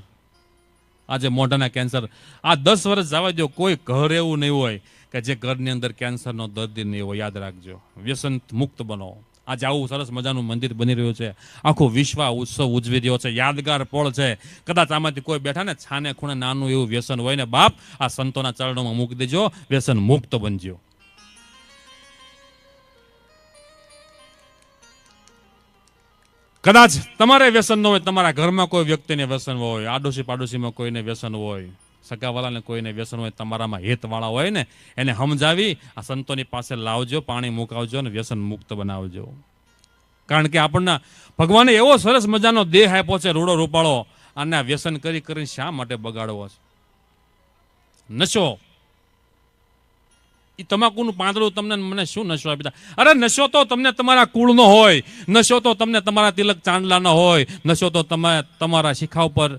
આજે મોઢાના કેન્સર. આ 10 વર્ષ જવા દો, કોઈ ઘર એવું નહીં હોય કે જે ઘરની અંદર કેન્સરનો દર્દી નહીં હોય. યાદ રાખજો, વ્યસન મુક્ત બનો. આજે આવું સરસ મજાનું મંદિર બની રહ્યું છે, આખો વિશ્વ ઉત્સવ ઉજવી રહ્યો છે, યાદગાર પળ છે. કદાચ આમાંથી કોઈ બેઠા ને છાને ખૂણે નાનું એવું વ્યસન હોય ને, બાપ આ સંતોના ચરણોમાં મૂકી દેજો, વ્યસન મુક્ત બનજો. કદાચ તમારે વ્યસન ન હોય, તમારા ઘરમાં કોઈ વ્યક્તિને વ્યસન હોય, આડોશી પાડોશીમાં કોઈને વ્યસન હોય, સગાવાલાને કોઈને વ્યસન હોય, તમારામાં હેતવાળા હોય ને, એને સમજાવી આ સંતોની પાસે લાવજો, પાણી મુકાવજો અને વ્યસન મુક્ત બનાવજો. કારણ કે આપણને ભગવાને એવો સરસ મજાનો દેહ આપ્યો છે, રૂડો રૂપાળો, અને આ વ્યસન કરી કરીને શા માટે બગાડવો છે? નશો, એ તમાકુનું પાંદડું તમને મને શું નશો આપી દે? અરે નશો તો તમને તમારા કુળનો હોય, નશો તો તમને તમારા તિલક ચાંદલાનો હોય, નશો તો તમે તમારા શિખા ઉપર,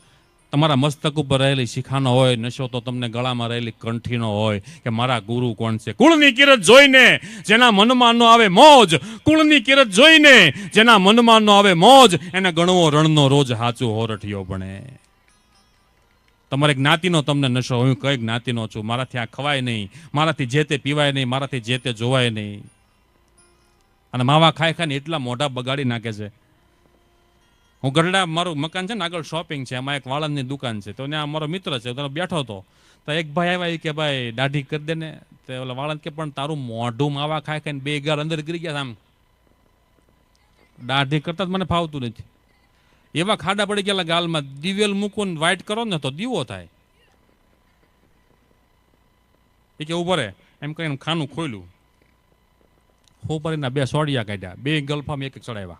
તમારા મસ્તક ઉપર રહેલી શિખાનો હોય, નશો તો તમને ગળામાં રહેલી કંઠીનો હોય કે મારા ગુરુ કોણ છે. કુળની કિરત જોઈને જેના મનમાં ન આવે મોજ, કુળની કિરત જોઈને જેના મનમાં ન આવે મોજ, એને ગણવો રણનો રોજ હાચું હોરઠિયો બને. તમારી જ્ઞાતિનો તમને નશો, હું કઈ જ્ઞાતિનો છું, મારાથી આ ખવાય નહીં, મારાથી જે તે પીવાય નહીં, મારાથી જે તે જોવાય નહીં. અને માવા ખાઈ ખાઈને એટલા મોઢા બગાડી નાખે છે. હું ગરડા, મારું મકાન છે ને આગળ શોપિંગ છે, એમાં એક વાળંદની દુકાન છે, તો ત્યાં મારો મિત્ર છે, તો બેઠો હતો, તો એક ભાઈ આવ્યા કે ભાઈ દાઢી કરી દે ને. તો ઓલા વાળંદ કે પણ તારું મોઢું માવા ખાઈ ખાઈને 2 ગાર અંદર ગરી ગયા, આમ દાઢી કરતા જ મને ફાવતું નથી. એવા ખાડા પડી ગયેલા ગાલમાં, દિવેલ મૂકું વ્હાઈટ કરો ને તો દીવો થાય. એ કે ઉભો રે એમ કરીને ખાનું ખોલ્યું, ઉપર એના 2 સોડિયા કાઢ્યા, 2 ગલ્ફામાં એક ચડાવ્યા,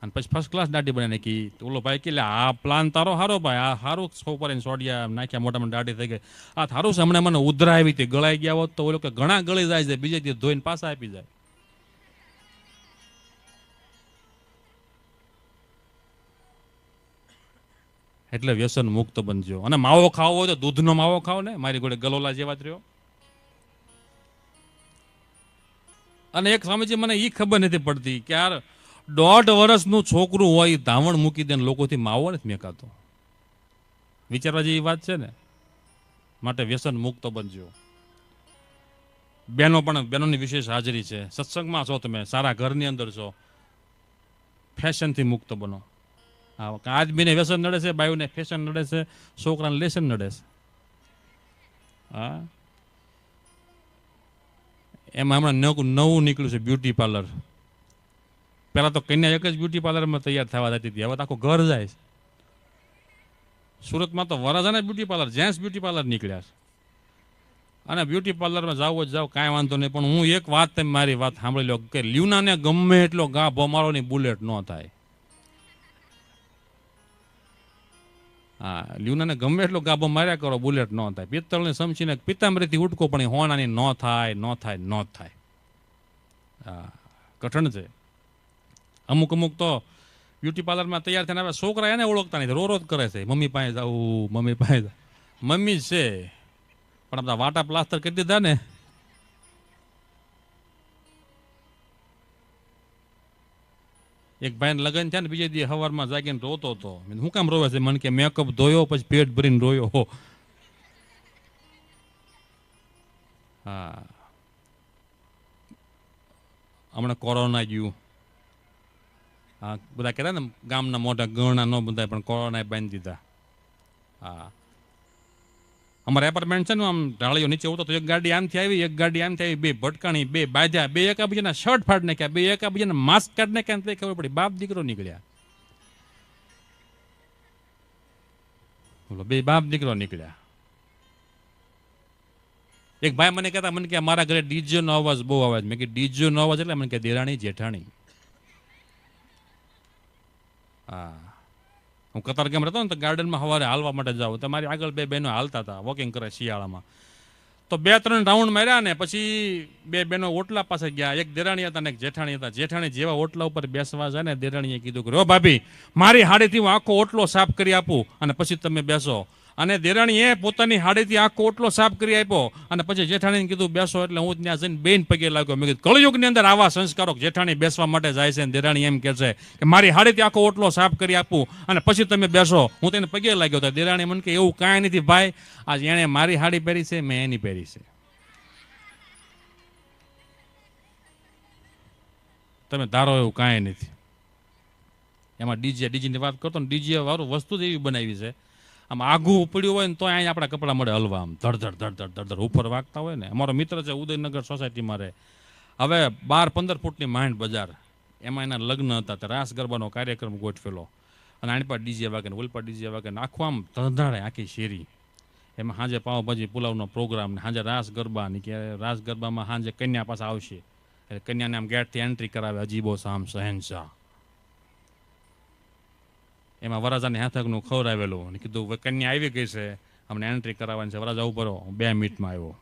અને પછી ફર્સ્ટ ક્લાસ દાઢી બનાવી નાખી. ઓલો ભાઈ કે આ પ્લાન તારો સારો ભાઈ, આ સારું ઉપર સોડિયા નાખ્યા, મોટામાં દાઢી થઈ ગઈ. આ સારું છે, હમણાં મને ઉધરા આવી હતી, ગળાઈ ગયા હોત તો ઓલો કે ઘણા ગળી જાય છે, બીજે દિવસ ધોઈને પાછા આપી જાય. એટલે વ્યસન મુક્ત બનજો. અને માવો ખાવો હોય તો દૂધનો માવો ખાઓ ને, મારી જોડે ગલોલા જેવા જ રહ્યો. અને એક સ્વામીજી મને એ ખબર નથી પડતી કે યાર 1.5 વર્ષનું છોકરું હોય ધાવણ મૂકી દે, લોકોથી માવો નથી મેકાતો. વિચારવા જેવી વાત છે ને. માટે વ્યસન મુક્ત બનજો. બહેનો પણ, બહેનોની વિશેષ હાજરી છે. સત્સંગમાં છો તમે, સારા ઘરની અંદર છો, ફેશનથી મુક્ત બનો. આદમીને વ્યસન નડે છે, બાયુને ફેશન નડે છે, છોકરાને લેસન નડે છે. હા, એમાં હમણાં નવું નીકળ્યું છે બ્યુટી પાર્લર. પહેલાં તો કન્યા એક જ બ્યુટી પાર્લરમાં તૈયાર થવા જતી હતી, હવે તો આખું ઘર જાય છે. સુરતમાં તો વરાજાના beauty parlour, gents beauty parlour નીકળ્યા છે. અને બ્યુટી પાર્લરમાં જાવ જ જાવ, કાંઈ વાંધો નહીં, પણ હું એક વાત, તમે મારી વાત સાંભળી લો કે લ્યુનાને ગમે એટલો ગાભો મારો ની બુલેટ ન થાય. હા, લ્યુનાને ગમે એટલો ગાભો માર્યા કરો, બુલેટ ન થાય. પિત્તળની સમસીને પિત્તાંબરીથી ઉટકો પણ હોનાની ન થાય, ન થાય, ન થાય. હા, કઠણ છે. અમુક તો બ્યુટી પાર્લરમાં તૈયાર થઈને આવે, છોકરા એને ઓળખતા નથી, રો જ કરે છે, મમ્મી પાસે જાઉં, મમ્મી પાસે જાઉં. મમ્મી છે પણ બધા વાટા પ્લાસ્ટર કરી દીધા ને. એક ભાઈને લગ્ન થયા ને, બીજે દી સવારમાં જાગીને રોતો હતો. હું કામ રોવે છે? મને કે મેકઅપ ધોયો પછી પેટ ભરીને રોયો. હા, હમણાં કોરોના ગયું. હા, બધા કહેતા ને ગામના મોટા ગણના ન બંધાય, પણ કોરોનાએ બાંધી દીધા. હા, અમારા એપાર્ટમેન્ટ છે ને, આમ ઢાળીઓ નીચે ઉતરતો, એક ગાડી આમથી આવી, એક ગાડી આમથી આવી, 2 ભટકાણી, 2 બાજ્યા, 2 એકાબીજાના શર્ટ ફાડ નાખ્યા, 2 એકાબીજાના માસ્ક કાઢ નાખ્યા. તો ખબર પડી બાપ દીકરો નીકળ્યા. બોલો, 2 બાપ દીકરો નીકળ્યા. એક ભાઈ મને કહેતા, મને કે મારા ઘરે ડીજે નો અવાજ બહુ આવે. મેં કે ડીજે નો અવાજ એટલે? મને કે દેરાણી જેઠાણી. હા, હું કતારગામ રહેતો ને, તો ગાર્ડનમાં સવારે હાલવા માટે જાઉં, તો મારી આગળ 2 બહેનો હાલતા હતા, વોકિંગ કરે શિયાળામાં. તો 2-3 રાઉન્ડ માર્યા ને પછી બે બેનો ઓટલા પાસે ગયા. એક દેરાણી હતા ને એક જેઠાણી હતા. જેઠાણી જેવા ઓટલા ઉપર બેસવા જાય ને દેરાણીએ કીધું કે રો ભાભી, મારી હાડીથી હું આખો ઓટલો સાફ કરી આપું અને પછી તમે બેસો. અને દેરાણીએ પોતાની હાડીથી આખો ઓટલો સાફ કરી આપ્યો અને પછી જેઠાણીને કીધું બેસો. એટલે હું ત્યાં જઈને બેન પગે લાગ્યો. મેં કીધું કળયુગની અંદર આવા સંસ્કારો જેઠાણી બેસવા માટે જાય છે. દેરાણી એમ કહે છે કે મારી હાડીથી આખો ઓટલો સાફ કરી આપું અને પછી તમે બેસો. હું તેને પગે લાગ્યો હતો. દેરાણી મને કે એવું કાંઈ નથી ભાઈ, આજ એણે મારી હાડી પહેરી છે, મેં એની પહેરી છે. તમે ધારો એવું કાંઈ નથી. એમાં ડીજેની વાત કરતો ને, ડીજે વાળું વસ્તુ જ એવી બનાવી છે, આમ આઘું પડ્યું હોય ને તો અહીંયા આપણા કપડાં મળે હલવા, આમ ધડ ઉપર વાગતા હોય ને. અમારો મિત્ર છે ઉદયનગર સોસાયટીમાં રહે. હવે 12-15 ફૂટની માંડ બજાર, એમાં એના લગ્ન હતા. તો રાસ ગરબાનો કાર્યક્રમ ગોઠવેલો અને આની પર ડીજે વાગે ને ઓલ પર ડીજે વાગે ને આખું આમ ધંધાડે આખી શેરી. એમાં સાંજે પાવભાજી પુલાવનો પ્રોગ્રામ ને સાંજે રાસ ગરબાની કે રાસ ગરબામાં સાંજે કન્યા પાસે આવશે એટલે કન્યાને આમ ગેટથી એન્ટ્રી કરાવે, અજીબો શામ શહેનશાહ. એમાં વરાજાને હાથકનું ખવડાવેલું અને કીધું કન્યા આવી ગઈ છે, અમને એન્ટ્રી કરાવવાની છે. વરાજા ઉપર 2 મિનિટમાં આવ્યો.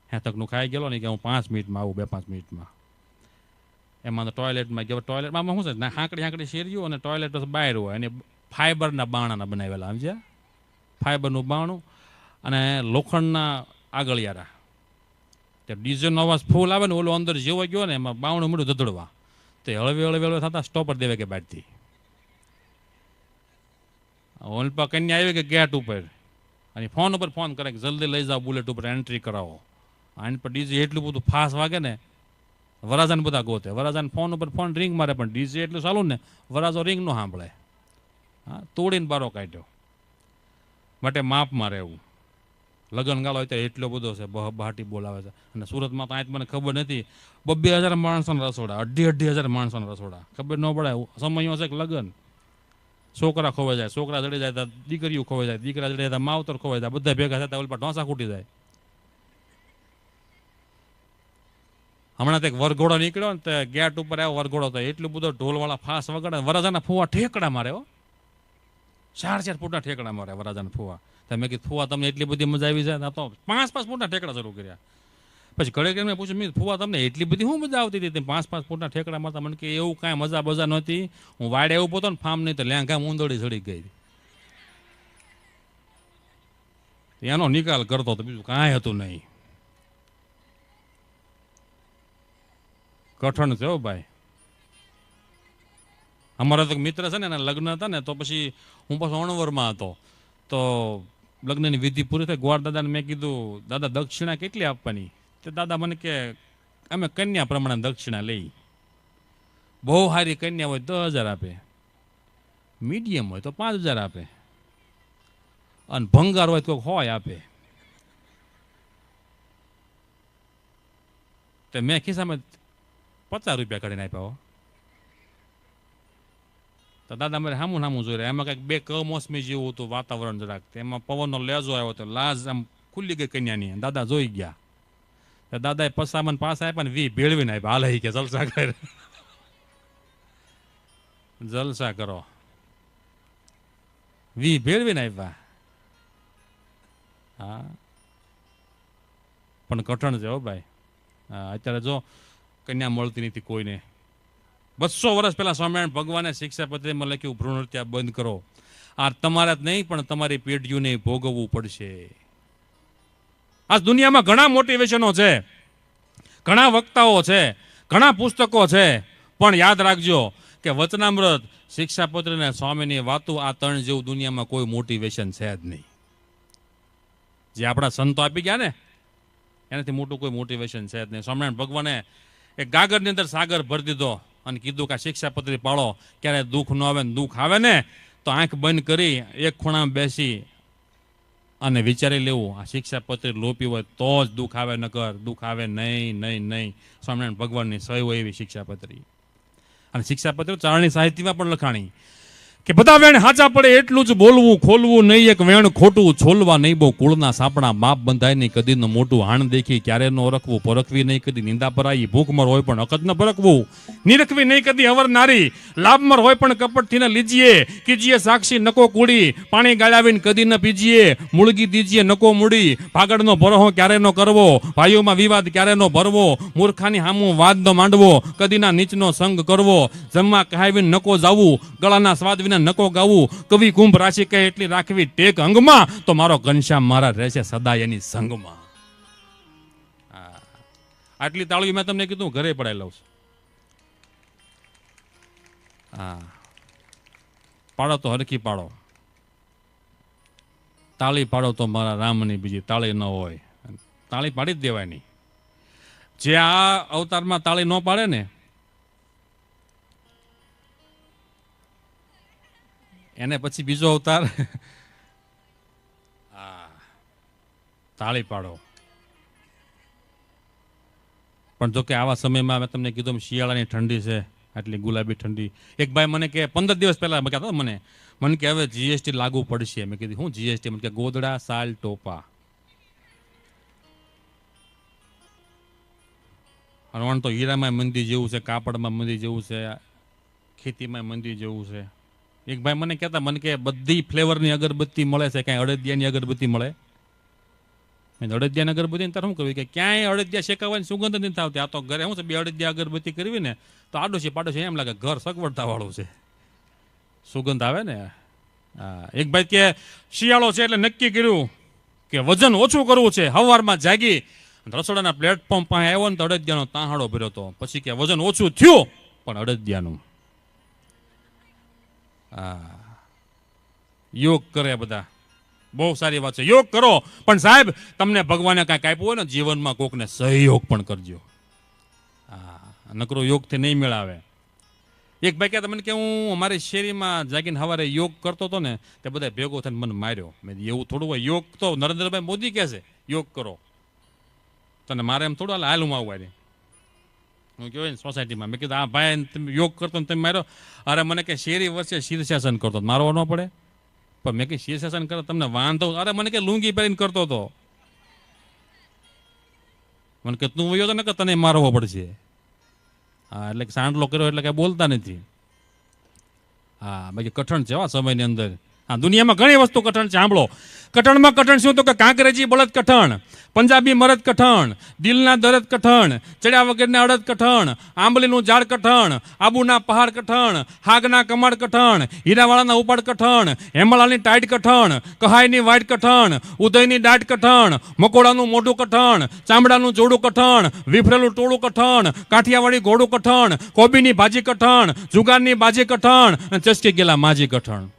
હાથકનું ખાઈ ગયેલો ને કે હું 5 મિનિટમાં આવું, 2-5 મિનિટમાં. એમાં તો ટોયલેટમાં ગયો. ટોયલેટમાં શું છે, હાંકડી શેરીઓ અને ટોયલેટ બહાર હોય અને ફાઈબરના બાણાના બનાવેલા, સમજ્યા? ફાઈબરનું બાણું અને લોખંડના આગળિયારા. ત્યાં ડીઝલનો અવાજ ફૂલ આવે ને, ઓલો અંદર જેવો ગયો ને એમાં બાવણું મળ્યું ધધડવા. તો હળવે થતા સ્ટોપર દેવે કે બહારથી ઓલપા કન્યા આવી કે ગેટ ઉપર અને ફોન ઉપર ફોન કરે કે જલ્દી લઈ જાઓ, બુલેટ ઉપર એન્ટ્રી કરાવો. આની પર ડીજે એટલું બધું ફાસ્ટ વાગે ને, વરાજાને બધા ગોતે. વરાજાને ફોન ઉપર ફોન રિંગ મારે, પણ ડીજે એટલું ચાલુ ને વરાજો રિંગ નો સાંભળે. હા, તોડીને બારો કાઢ્યો. માટે માપમાં રહેવું. લગ્ન ગાળો હોય તો એટલો બધો છે, બહાટી બોલાવે છે. અને સુરતમાં તો આજ મને ખબર નથી, 2,000 માણસોના રસોડા, 2,500 માણસોના રસોડા. ખબર ન પડે સમયો છે કે લગ્ન. છોકરા ખોવાઈ જાય, છોકરા જડી જાય તો દીકરીઓ ખોવાઈ જાય, દીકરા જડી જાય તો માવતર ખોવાઈ જાય, બધા ભેગા થતા ઓલ પર ઢોસા ખૂટી જાય. હમણાં તો એક વરઘોડો નીકળ્યો ને, તો ગેટ ઉપર આવ્યો વરઘોડો, તો એટલું બધો ઢોલવાળા ફાસ વગાડે. વરાજાના ફુવા ઠેકડા મારે, 4-4 ફૂટના ઠેકડા મારે વરાજાના ફુવા. મેં કીધું ફુવા તમને એટલી બધી મજા આવી જાય? તો 5-5 ફૂટના ઠેકડા શરૂ કર્યા. પછી ઘરે મેં પૂછ્યું, મેં ફુવા તમને એટલી બધી શું મજા આવતી હતી? 5-5 ફૂટના ઠેકડા મારતા. મને કે એવું કાંઈ મજા બજા નહોતી. હું વાડે એવું પોતો ને ફાર્મ નહીં તો લેંઘા ઊંધડી ચડી ગઈ. એનો નિકાલ કરતો હતો, બીજું કાંઈ હતું નહીં. કઠણ છે ભાઈ. અમારા તો મિત્ર છે ને, એના લગ્ન હતા ને, તો પછી હું પાછો અણવરમાં હતો. તો લગ્નની વિધિ પૂરી થઈ. ગોળ દાદાને મેં કીધું, દાદા દક્ષિણા કેટલી આપવાની? તો દાદા મને કે અમે કન્યા પ્રમાણે દક્ષિણા લઈ. બહુ સારી કન્યા હોય 10,000 આપે, મીડિયમ હોય તો 5,000 આપે, અને ભંગાર હોય તો 100 આપે. તો મેં ખિસ્સામાં 50 રૂપિયા કાઢીને આપ્યા. તો દાદા મારે સામું જોઈ રહ્યા. એમાં કંઈક 2 કમોસમી જેવું હતું વાતાવરણ જરાક. એમાં પવનનો લેજો આવ્યો હતો, લાજ આમ ખુલ્લી ગઈ કન્યાની. દાદા જોઈ ગયા. તો દાદાએ પસામન પાસ આપ્યા ને 20 ભેળવીને આપ્યા. હાલે કે જલસા કર, જલસા કરો. 20 ભેળવીને આપ્યા. હા, પણ કઠણ છે હો ભાઈ. અત્યારે જો કન્યા મળતી નથી કોઈને. 200 વર્ષ પહેલા સ્વામિનારાયણ ભગવાને શિક્ષાપત્રીમાં લખ્યું, ભ્રૂણ હત્યા બંધ કરો. આ તમારા જ નહીં પણ તમારી પેઢીઓને ભોગવવું પડશે. આ દુનિયામાં ઘણા મોટિવેશનો છે, ઘણા વક્તાઓ છે, ઘણા પુસ્તકો છે, પણ યાદ રાખજો કે વચનામૃત, શિક્ષાપત્રી અને સ્વામીની વાતો, આ 3 જેવું દુનિયામાં કોઈ મોટિવેશન છે જ નહીં. જે આપણા સંતો આપી ગયા ને, એનાથી મોટું કોઈ મોટિવેશન છે જ નહીં. સ્વામિનારાયણ ભગવાને એક ગાગરની અંદર સાગર ભરી દીધો અને કીધું કે આ શિક્ષાપત્રી પાળો, ક્યારે દુઃખ ન આવે ને દુઃખ આવે ને તો આંખ બંધ કરી એક ખૂણામાં બેસી અને વિચારી લેવું, આ શિક્ષાપત્રી લોપી હોય તો જ દુઃખ આવે, નકર દુઃખ આવે નહીં. સ્વામિનારાયણ ભગવાનની સહી હોય એવી શિક્ષાપત્રી. અને શિક્ષાપત્રી ચારણી સાહિત્યમાં પણ લખાણી. કે બધા વેણ હાચા પડે એટલું જ બોલવું, ખોલવું નહીં એક વેણ ખોટું, છોલવા નહીં બહુ કુળના સાપણા, બાપ બંધાય નહીં કદી ન મોટું, હાણ દેખી ક્યારે ન ઓળખવું, પરખવી નહીં કદી નિંદા પરાઈ, ભૂખમર હોય પણ અકદ ન પરખવું, નિરખવી નહીં કદી અવર નારી, લાભમર હોય પણ કપટથી ન લીજીએ, કીજીએ સાક્ષી નકો કુડી, પાણી ગાળાવીને કદી ન પીજીએ, મુળગી દીજીએ નકો મૂડી, ભાગડનો ભરોહો ક્યારે નો કરવો, ભાઈઓમાં વિવાદ ક્યારે નો ભરવો, મૂર્ખાની હામું વાદ ન માંડવો, કદીના નીચનો સંગ કરવો, જમવા કહાવીને નકો જાવું, ગળાના સ્વાદ વિના નકો ગાવું, કવિ કુંભ રાશિ કહે એટલી રાખવી ટેક અંગમાં, તો મારો ઘનશ્યામ મારા રહેશે સદા એની સંગમાં. આટલી તાળી મેં તમને કીધું ઘરે પડાઈ લઉં છું. હા, પાડો તો હરખી પાડો, તાળી પાડો તો મારા રામની બીજી તાળી ન હોય, તાળી પાડી જ દેવાય નહીં. જે આ અવતારમાં તાળી ન પાડે ને એને પછી બીજો અવતાર તાળી પાડો. પણ જો કે આવા સમયમાં મેં તમને કીધું શિયાળાની ઠંડી છે, આટલી ગુલાબી ઠંડી. એક ભાઈ મને કે 15 દિવસ પહેલા કહેતો મને કે હવે જીએસટી લાગુ પડશે. મેં કીધું હું જીએસટી? મને કે ગોદડા સાલ ટોપા. અને તો હીરામાં મંદી જેવું છે, કાપડમાં મંદી જેવું છે, ખેતીમાં મંદી જેવું છે. એક ભાઈ મને કહેતા મને કે બધી ફ્લેવરની અગરબત્તી મળે છે, કાંઈ અડદિયાની અગરબત્તી મળે? અડદિયાની અગરબત્તી તારે શું કરવી કે ક્યાંય અડદિયા શેકાવાની સુગંધ નથી આવતી. આ તો ઘરે શું છે, બે અડદિયા અગરબત્તી કરવી ને તો આડોશી પાડોશી એમ લાગે ઘર સગવડતા વાળું છે, સુગંધ આવે ને. એક ભાઈ કે શિયાળો છે એટલે નક્કી કર્યું કે વજન ઓછું કરવું છે. સવારમાં જાગી રસોડાના પ્લેટફોર્મ પાસે આવ્યો ને તો અડદિયાનો તાહાડો ભર્યો હતો. પછી કે વજન ઓછું થયું પણ અડદિયાનું. યોગ કરે બધા, બહુ સારી વાત છે, યોગ કરો. પણ સાહેબ તમને ભગવાને કાંઈક આપ્યું હોય ને જીવનમાં કોકને સહયોગ પણ કરજો. નકરો યોગથી નહીં મેળાવે. એક ભાઈ કહેતા મને કે હું અમારી શેરીમાં જાગીને સવારે યોગ કરતો હતો ને તે બધા ભેગો થઈને મને માર્યો. મેં એવું થોડું હોય, યોગ તો નરેન્દ્રભાઈ મોદી કહે છે યોગ કરો, તને મારે એમ થોડું હાલ હું આવું. હું કહેવાય ને સોસાયટીમાં મેં કીધું આ ભાઈ તમે યોગ કરતો ને તમે માર્યો. અરે મને કે શેરી વર્ષે શીર્ષાસન કરતો, મારવો ન પડે? પણ મેં કે શીર્ષાસન કરો તમને વાંધો? અરે મને કે લુંગી પહેરીને કરતો હતો. મને કે તું વયો તો ને કે તને મારવો પડશે. હા, એટલે સાંડલો કર્યો એટલે કઈ બોલતા નથી. હા, બાકી કઠણ છે સમયની અંદર. હા, દુનિયામાં ઘણી વસ્તુ કઠણ છે. સાંભળો, કઠણમાં કઠણ શું? તો કે કાંકરેજી બળદ કઠણ, પંજાબી મરદ કઠણ, દિલના દરદ કઠણ, ચડ્યા વગરના અડદ કઠણ, આંબલીનું ઝાડ કઠણ, આબુના પહાડ કઠણ, હાગના કમાડ કઠણ, હીરાવાળાના ઉપાડ કઠણ, હેમલાની ટાઈટ કઠણ, કહાઈની વાઈટ કઠણ, ઉદયની દાટ કઠણ, મકોડાનું મોઢું કઠણ, ચામડાનું જોડું કઠણ, વિફરેલું ટોળું કઠણ, કાઠિયાવાડી ઘોડું કઠણ, કોબીની ભાજી કઠણ, જુગારની બાજી કઠણ, અને ચસકી ગયેલા માજી કઠણ.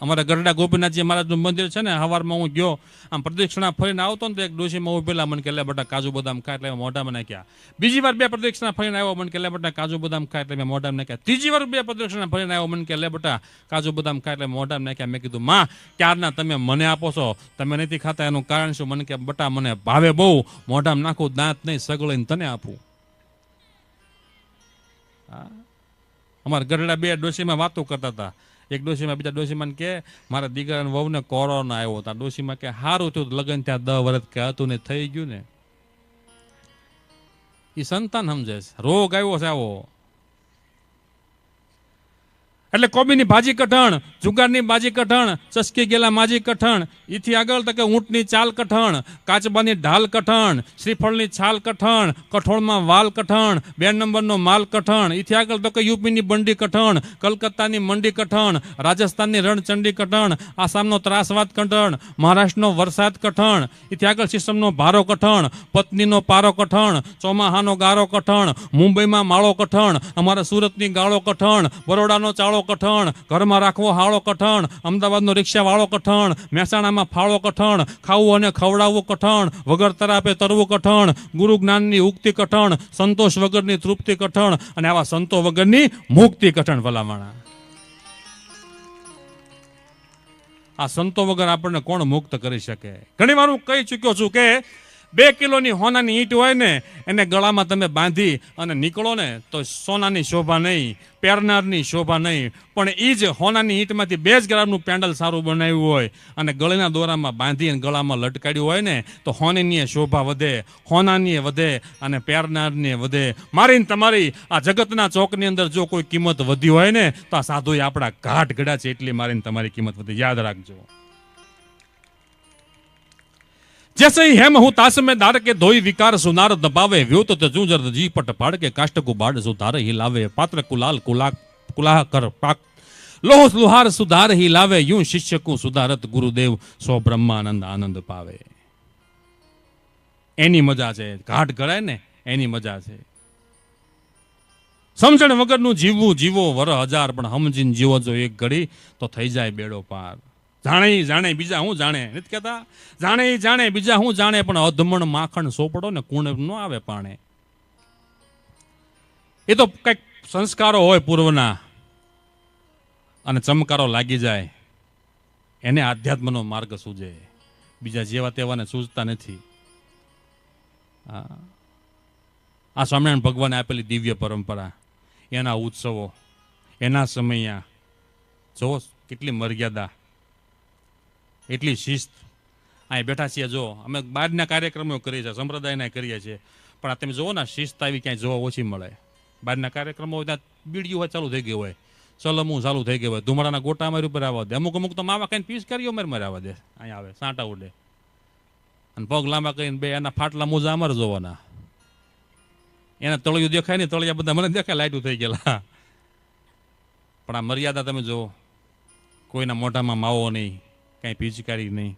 અમારા ગરડા ગોપીનાથજી મહારાજનું મંદિર છે ને, સવારમાં હું ગયો આમ પ્રદક્ષિણા ફરીને આવતો ને તો એક ડોશીમાં ઉભેલા મને કે લે બેટા કાજુ બદામ ખાય એટલે મોઢામાં નાખ્યા. બીજી વાર 2 પ્રદક્ષિણા ફરીને આવ્યો મને કે લે બેટા કાજુ બદામ ખાય એટલે મેં મોઢામાં નાખ્યા. ત્રીજી વાર 2 પ્રદક્ષિણા ફરીને આવ્યો મને કે લે બેટા કાજુ બદામ ખાય એટલે મોઢામાં નાખ્યા. મેં કીધું માં ક્યારના તમે મને આપો છો, તમે નથી ખાતા એનું કારણ શું? મને કે બેટા મને ભાવે બહુ, મોઢામાં નાખું દાંત નહીં સગળીને તને આપું. અમારા ગરડા 2 ડોશીમાં વાતો કરતા હતા. એક ડોશીમાં બીજા ડોશીમાં કે મારા દીકરાને વહુને કોરોના આવ્યો હતા. ડોશીમાં કે સારું થયું લગ્ન ત્યાં 10 વર્ષ કે હતું ને થઈ ગયું ને. એ સંતાન સમજે છે, રોગ આવ્યો છે આવો. એટલે કોબીની ભાજી કઠણ, જુગારની બાજી કઠણ, ચસકી ગયેલા માજી કઠણ, એથી આગળ તો કે ઊંટની ચાલ કઠણ, કાચબાની ઢાલ કઠણ, શ્રીફળની છાલ કઠણ, કઠોળમાં વાલ કઠણ, 2 નંબરનો માલ કઠણ, એથી આગળ તો કે યુપીની બંડી કઠણ, કલકત્તાની મંડી કઠણ, રાજસ્થાનની રણચંડી કઠણ, આસામનો ત્રાસવાદ કઠણ, મહારાષ્ટ્રનો વરસાદ કઠણ, એથી આગળ સિસ્ટમનો ભારો કઠણ, પત્નીનો પારો કઠણ, ચોમાહાનો ગારો કઠણ, મુંબઈમાં માળો કઠણ, અમારા સુરતની ગાળો કઠણ, બરોડાનો ચાળો કઠણ, ઘરમાં રાખવો હાળો કઠણ, અમદાવાદનો રિક્ષા વાળો કઠણ, મહેસાણામાં ફાળો કઠણ, ખાવું અને ખવડાવવું કઠણ, વગર તરાપે તરવું કઠણ, ગુરુ જ્ઞાનની ઉક્તિ કઠણ, સંતોષ વગરની તૃપ્તિ કઠણ, અને આવા સંતો વગરની મુક્તિ કઠણ. ભલામણા આ સંતો વગર આપણને કોણ મુક્ત કરી શકે? ઘણી વાર હું કહી ચૂક્યો છું કે 2 કિલોની હોનાની ઈંટ હોય ને એને ગળામાં તમે બાંધી અને નીકળો ને તો સોનાની શોભા નહીં, પહેરનારની શોભા નહીં, પણ એ જ હોનાની ઈંટમાંથી 2 જ ગ્રામનું પેન્ડલ સારું બનાવ્યું હોય અને ગળના દોરામાં બાંધી અને ગળામાં લટકાડ્યું હોય ને તો હોનીની શોભા વધે, હોનાની વધે અને પહેરનારની વધે. મારી ને તમારી આ જગતના ચોકની અંદર જો કોઈ કિંમત વધી હોય ને તો આ સાધુએ આપણા ઘાટ ઘડ્યા છે, એટલી મારી ને તમારી કિંમત વધી. યાદ રાખજો. जैसे ही हेम हूं तास में दार के धोई विकार सुनार दबावे व्यो तो जूजर जी पट पाड़ के काष्ट को बाढ़ सुधार ही लावे पात्र कुलाल कुलाह कर पाक लोह लुहार सुधार ही लावे यूं शिष्य को सुधारत गुरुदेव सो ब्रह्मानंद आनंद पावे. एनी मजा छे घाट गळाय ने एनी मजा छे. समझण वगरનું જીવવું જીવો વર 1000 પણ સમજીને જીવો જો એક ઘડી તો થઈ જાય બેડો પાર. જાણે જાણે બીજા હું જાણે નથી કહેતા, જાણે બીજા હું જાણે પણ અધમણ માખણ સોપડો ને કુણ ન આવે પાણે. એ તો કઈક સંસ્કારો હોય પૂર્વના અને ચમકારો લાગી જાય એને આધ્યાત્મનો માર્ગ સૂજે, બીજા જેવા તેવાને સૂઝતા નથી. આ સ્વામિનારાયણ ભગવાને આપેલી દિવ્ય પરંપરા, એના ઉત્સવો, એના સમયા જો કેટલી મર્યાદા, એટલી શિસ્ત. અહીં બેઠા છીએ જો અમે બહારના કાર્યક્રમો કરીએ છીએ, સંપ્રદાયના કરીએ છીએ, પણ આ તમે જુઓ ને શિસ્ત આવી ક્યાંય જોવા ઓછી મળે. બહારના કાર્યક્રમો હોય ત્યાં બીડીયું હોય ચાલુ થઈ ગયું હોય, ચલમું ચાલુ થઈ ગયું હોય, ધુમાડાના ગોટા મારી ઉપર આવવા દે, અમુક તો માવા ખાઈને પીસ કરીઓ મારે આવવા દે, અહીંયા આવે સાંટા ઉડે અને પગ લાંબા કરીને બે એના ફાટલા મોજા અમારે જોવાના. એના તળિયું દેખાય નહીં, તળિયા બધા મને દેખાય લાઈટું થઈ ગયેલા. પણ આ મર્યાદા તમે જુઓ, કોઈના મોઢામાં માવો નહીં, કાંઈ પિચકારી નહીં.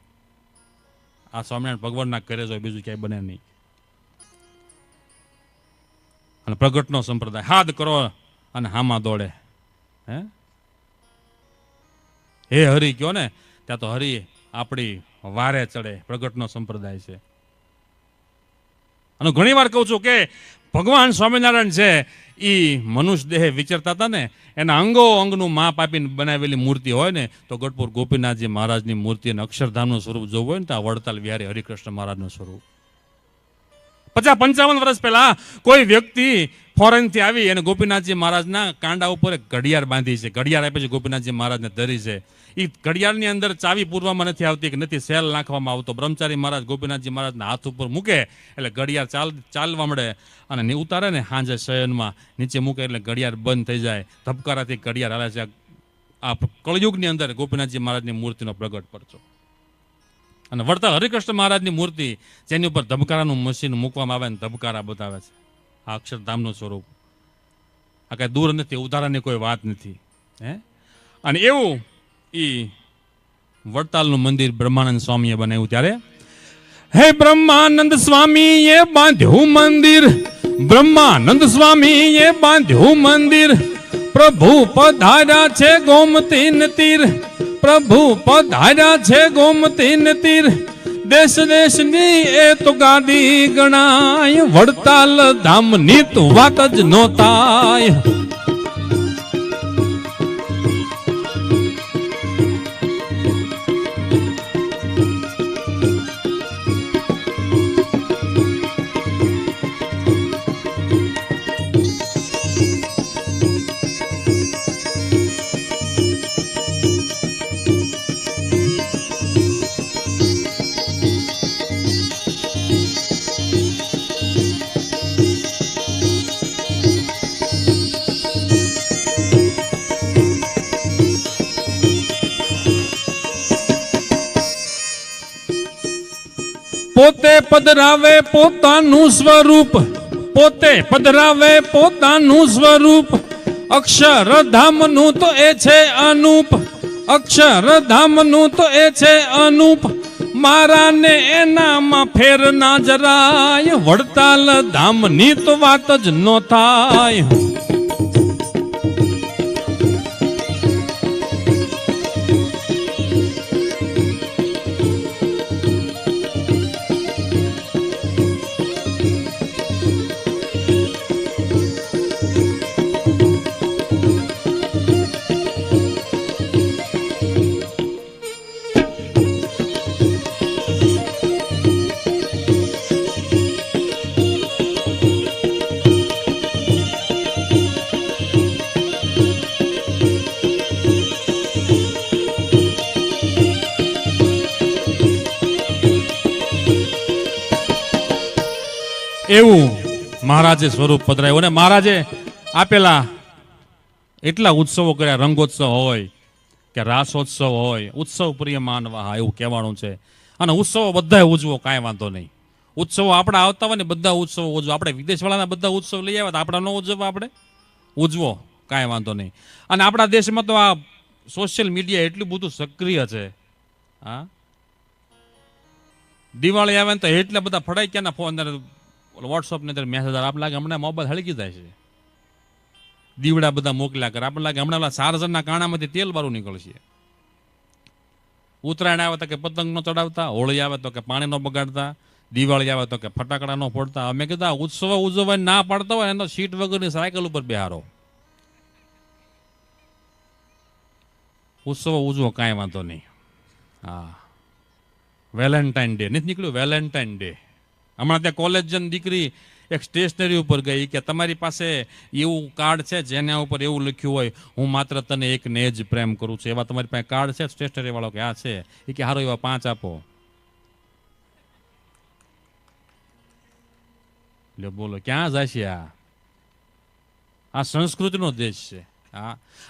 આ સ્વામિનારાયણ ભગવાનના કરે જો બીજું ક્યાંય બને નહીં. અને પ્રગટનો સંપ્રદાય હાથ કરો અને હામાં દોડે. હે હરિ કયો ને ત્યાં તો હરિ આપણી વારે ચડે. પ્રગટનો સંપ્રદાય છે. અને ઘણી વાર કહું છું કે ભગવાન સ્વામિનારાયણ છે એ મનુષ્ય દેહ વિચરતા હતા ને, એના અંગો અંગનું માપ આપીને બનાવેલી મૂર્તિ હોય ને તો ગઢપુર ગોપીનાથજી મહારાજની મૂર્તિ અને અક્ષરધામનું સ્વરૂપ જોવું હોય ને તો આ વડતાલ વિહારી હરિકૃષ્ણ મહારાજનું સ્વરૂપ. 50-55 વર્ષ પહેલા કોઈ વ્યક્તિ ફોરેનથી આવી અને ગોપીનાથજી મહારાજના કાંડા ઉપર એક ઘડિયાળ બાંધી છે. ઘડિયાળ આપે છે ગોપીનાથજી મહારાજને ધરી છે. એ ઘડિયાળની અંદર ચાવી પૂરવામાં નથી આવતી કે નથી સેલ નાખવામાં આવતો. બ્રહ્મચારી મહારાજ ગોપીનાથજી મહારાજના હાથ ઉપર મૂકે એટલે ઘડિયાળ ચાલવા મળે અને ઉતારે ને સાંજે શયનમાં નીચે મૂકે એટલે ઘડિયાળ બંધ થઈ જાય. ધબકારાથી ઘડિયાળ હાલે છે. આ કળયુગની અંદર ગોપીનાથજી મહારાજની મૂર્તિનો પ્રગટ પરચો. અને વડતાલ હરિકૃષ્ણ મહારાજની મૂર્તિ જેની ઉપર ધબકારાનું મશીન મૂકવામાં આવે ને ધબકારા બતાવે છે. આ અક્ષરધામનું સ્વરૂપ. આ કઈ દૂર નથી, ઉદાહરણની કોઈ વાત નથી. અને એવું ઈ વડતાલનું મંદિર બ્રહ્માનંદ સ્વામીએ બનાવ્યું ત્યારે હે બ્રહ્માનંદ સ્વામીએ બાંધ્યું મંદિર, બ્રહ્માનંદ સ્વામીએ બાંધ્યું મંદિર, પ્રભુ પધાર્યા છે ગોમતી તીર, પ્રભુ પધાર્યા છે ગોમતી તીર, દેશ દેશની એ તો ગાદી ગણાય, વડતાલ ધામની તો વાત જ નો થાય. પોતે પધરાવે પોતાનું સ્વરૂપ, પોતે પધરાવે પોતાનું સ્વરૂપ, અક્ષરધામનું તો એ છે અનુપ, અક્ષરધામનું તો એ છે અનુપ, મારા ને એનામાં ફેર ના જરાય, વડતાલ ધામની તો વાત જ નો થાય. એવું મહારાજે સ્વરૂપ પધરાયું અને મહારાજે આપેલા એટલા ઉત્સવો કર્યા, રંગોત્સવ હોય કે રાસોત્સવ હોય, ઉત્સવ પ્રિય માનવા એવું કહેવાનું છે. અને ઉત્સવો બધા ઉજવો, કાંઈ વાંધો નહીં. ઉત્સવો આપણા આવતા હોય ને બધા ઉત્સવો ઉજવો. આપણે વિદેશવાળાના બધા ઉત્સવ લઈ આવ્યા તો આપણા ન ઉજવવા, આપણે ઉજવો, કાંઈ વાંધો નહીં. અને આપણા દેશમાં તો આ સોશિયલ મીડિયા એટલું બધું સક્રિય છે. હા, દિવાળી આવે ને તો એટલા બધા ફડાક્યાના ફોન વોટ્સઅપની અંદર મેસેજ આવે, આપણે લાગે હમણાં મોબાઈલ હળગી જાય છે. દીવડા બધા મોકલ્યા કરે, આપણે લાગે હમણાં સારજનના કાણામાંથી તેલ બારું નીકળશે. ઉત્તરાયણ આવે તો કે પતંગ નો ચડાવતા, હોળી આવે તો કે પાણી નો બગાડતા, દિવાળી આવે તો કે ફટાકડા નો ફોડતા. અમે કીધા ઉત્સવ ઉજવવા ના પાડતા હોય એનો સીટ વગરની સાયકલ ઉપર બેહારો. ઉત્સવ ઉજવો, કાંઈ વાંધો નહીં. હા, વેલેન્ટાઇન ડે નથી નીકળ્યું, વેલેન્ટાઇન ડે. હમણાં ત્યાં કોલેજ જન દીકરી એક સ્ટેશનરી ઉપર ગઈ કે તમારી પાસે એવું કાર્ડ છે જેના ઉપર એવું લખ્યું હોય હું માત્ર તને એકને જ પ્રેમ કરું છું, એવા તમારી પાસે કાર્ડ છે? સ્ટેશનરી વાળો કે આ છે. એ કે હારો એવા 5 આપો. લે બોલો, ક્યાં જાય છે આ સંસ્કૃતિનો દેશ છે.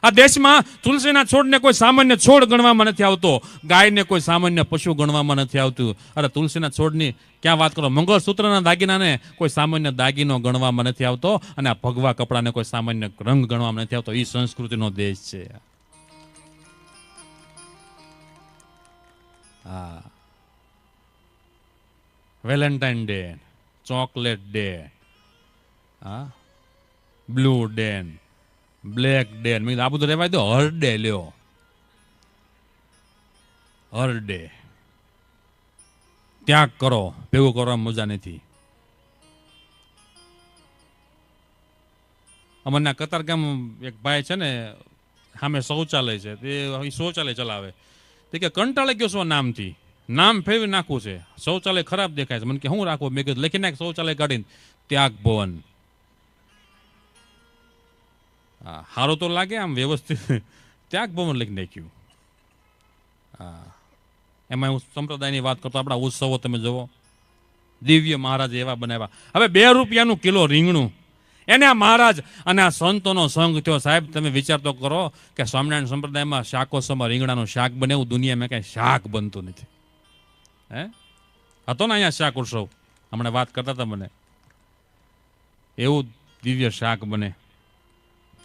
આ દેશમાં તુલસીના છોડને કોઈ સામાન્ય છોડ ગણવામાં નથી આવતો, ગાયને કોઈ સામાન્ય પશુ ગણવામાં નથી આવતું. અરે તુલસીના છોડની ક્યાં વાત કરો, મંગળસૂત્રના દાગીનાને કોઈ સામાન્ય દાગીનો ગણવામાં નથી આવતો, અને આ ભગવા કપડાને કોઈ સામાન્ય રંગ ગણવામાં નથી આવતો. એ સંસ્કૃતિનો દેશ છે. હા, વેલેન્ટાઇન ડે, ચોકલેટ ડે, હા, બ્લુ ડે, બ્લેક ડે, આ બધું રહેવાય તો હર ડે લ્યો, હર ડે. ત્યાગ કરો, ભેગું કરવામાં મજા નથી. અમારના કતારગામ એક ભાઈ છે ને, સામે શૌચાલય છે, તે શૌચાલય ચલાવે. તે કે કંટાળી ગયો છો નામથી, નામ ફેરવી નાખવું છે, શૌચાલય ખરાબ દેખાય છે. મને કે હું રાખવું? મેં કીધું લખી નાખ શૌચાલય કાઢીને ત્યાગ ભવન. હા, સારું તો લાગે આમ વ્યવસ્થિત, ત્યાગ ભવન લખી નાખ્યું. હા, એમાં હું સંપ્રદાયની વાત કરતો. આપણા ઉત્સવો તમે જુઓ, દિવ્ય મહારાજ એવા બનાવ્યા. હવે 2 રૂપિયાનું કિલો રીંગણું, એને આ મહારાજ અને આ સંતોનો સંઘ થયો. સાહેબ તમે વિચાર તો કરો કે સ્વામિનારાયણ સંપ્રદાયમાં શાકોત્સવમાં રીંગણાનું શાક બને, એવું દુનિયામાં કઈ શાક બનતું નથી. હે, હતો ને અહીંયા શાક ઉત્સવ, હમણાં વાત કરતા હતા મને, એવું દિવ્ય શાક બને,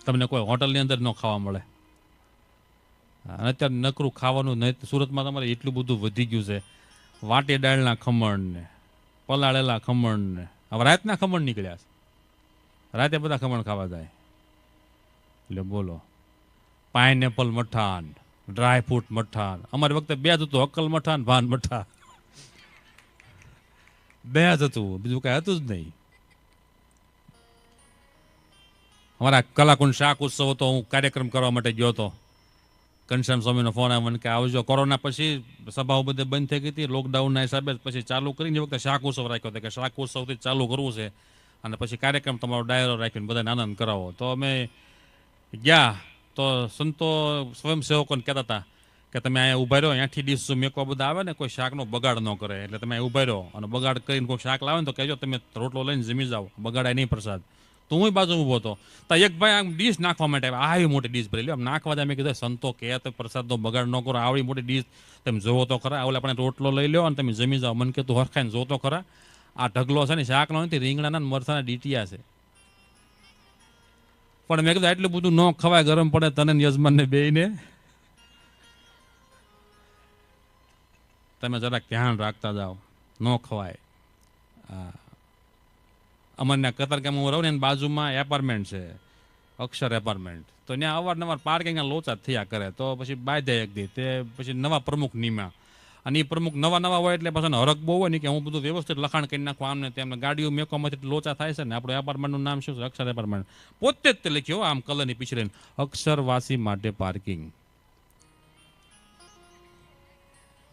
તમને કોઈ હોટલની અંદર ન ખાવા મળે. અને અત્યારે નકરું ખાવાનું નહીં. સુરતમાં તમારે એટલું બધું વધી ગયું છે, વાટી દાળના ખમણ ને પલાળેલા ખમણ ને. હવે રાતના ખમણ નીકળ્યા છે, રાતે બધા ખમણ ખાવા જાય. એટલે બોલો, પાઇનેપલ મઠાન, ડ્રાયફ્રૂટ મઠાન. અમારી વખતે 2 જ હતું, અક્કલ મઠાન, ભાન મઠા, 2 જ હતું, બીજું કઈ હતું જ નહીં. અમારા કલાકુંડ શાક ઉત્સવ હતો, હું કાર્યક્રમ કરવા માટે ગયો હતો. ઘનશ્યામ સ્વામીનો ફોન આવ્યો મને કે આવજો. કોરોના પછી સભાઓ બધે બંધ થઈ ગઈ હતી, લોકડાઉનના હિસાબે પછી ચાલુ કરીને એ વખતે શાક ઉત્સવ રાખ્યો હતો કે શાક ઉત્સવથી ચાલુ કરવું છે, અને પછી કાર્યક્રમ તમારો ડાયરો રાખીને બધાને આનંદ કરાવો. તો અમે ગયા તો સંતો સ્વયંસેવકોને કહેતા હતા કે તમે અહીંયા ઉભા રહ્યો, અહીંયાથી ડીશ મેકવા બધા આવે ને, કોઈ શાકનો બગાડ ન કરે. એટલે તમે અહીં ઉભા રહ્યો, અને બગાડ કરીને કોઈ શાક લાવે ને તો કહેજો તમે રોટલો લઈને જમી જાઓ, બગાડાય નહીં પ્રસાદ. તો હું બાજુ ઊભો હતો, તો એક ભાઈ આમ ડીશ નાખવા માટે આવ્યા. આવી મોટી ડીશ ભરેલી, આમ નાખવા જાય. મેં કીધું સંતો કહે તો પ્રસાદનો બગાડ ન કરો, આવડી મોટી ડીશ તમે જોવો તો ખરા, ઓલે આપણે રોટલો લઈ લો અને તમે જમી જાઓ. મને કે તું હરખાઈને જોવો તો ખરા, આ ઢગલો છે ને શાકનો નથી, રીંગણાના મરસાના ડીટીયા છે. પણ મેં કીધું એટલું બધું ન ખવાય, ગરમ પડે તને યજમાનને બેયને. તમે જરાક ધ્યાન રાખતા જાઓ, ન ખવાય. હા, અમારના કતારગામ હું રહું ને એની બાજુમાં એપાર્ટમેન્ટ છે, અક્ષર એપાર્ટમેન્ટ. તો ત્યાં અવારનવાર પાર્કિંગના લોચા થયા કરે. તો પછી બાંધે એક દી, તે પછી નવા પ્રમુખ નિમ્યા. અને એ પ્રમુખ નવા હોય એટલે પાછા હરક બહુ હોય ને કે હું બધું વ્યવસ્થિત લખાણ કરી નાખું આમને તેમને. ગાડીઓ મેકવામાંથી લોચા થાય છે ને. આપણું એપાર્ટમેન્ટનું નામ શું છે? અક્ષર એપાર્ટમેન્ટ. પોતે જ તે લખ્યો આમ કલરની પીછળે, અક્ષરવાસી માટે પાર્કિંગ.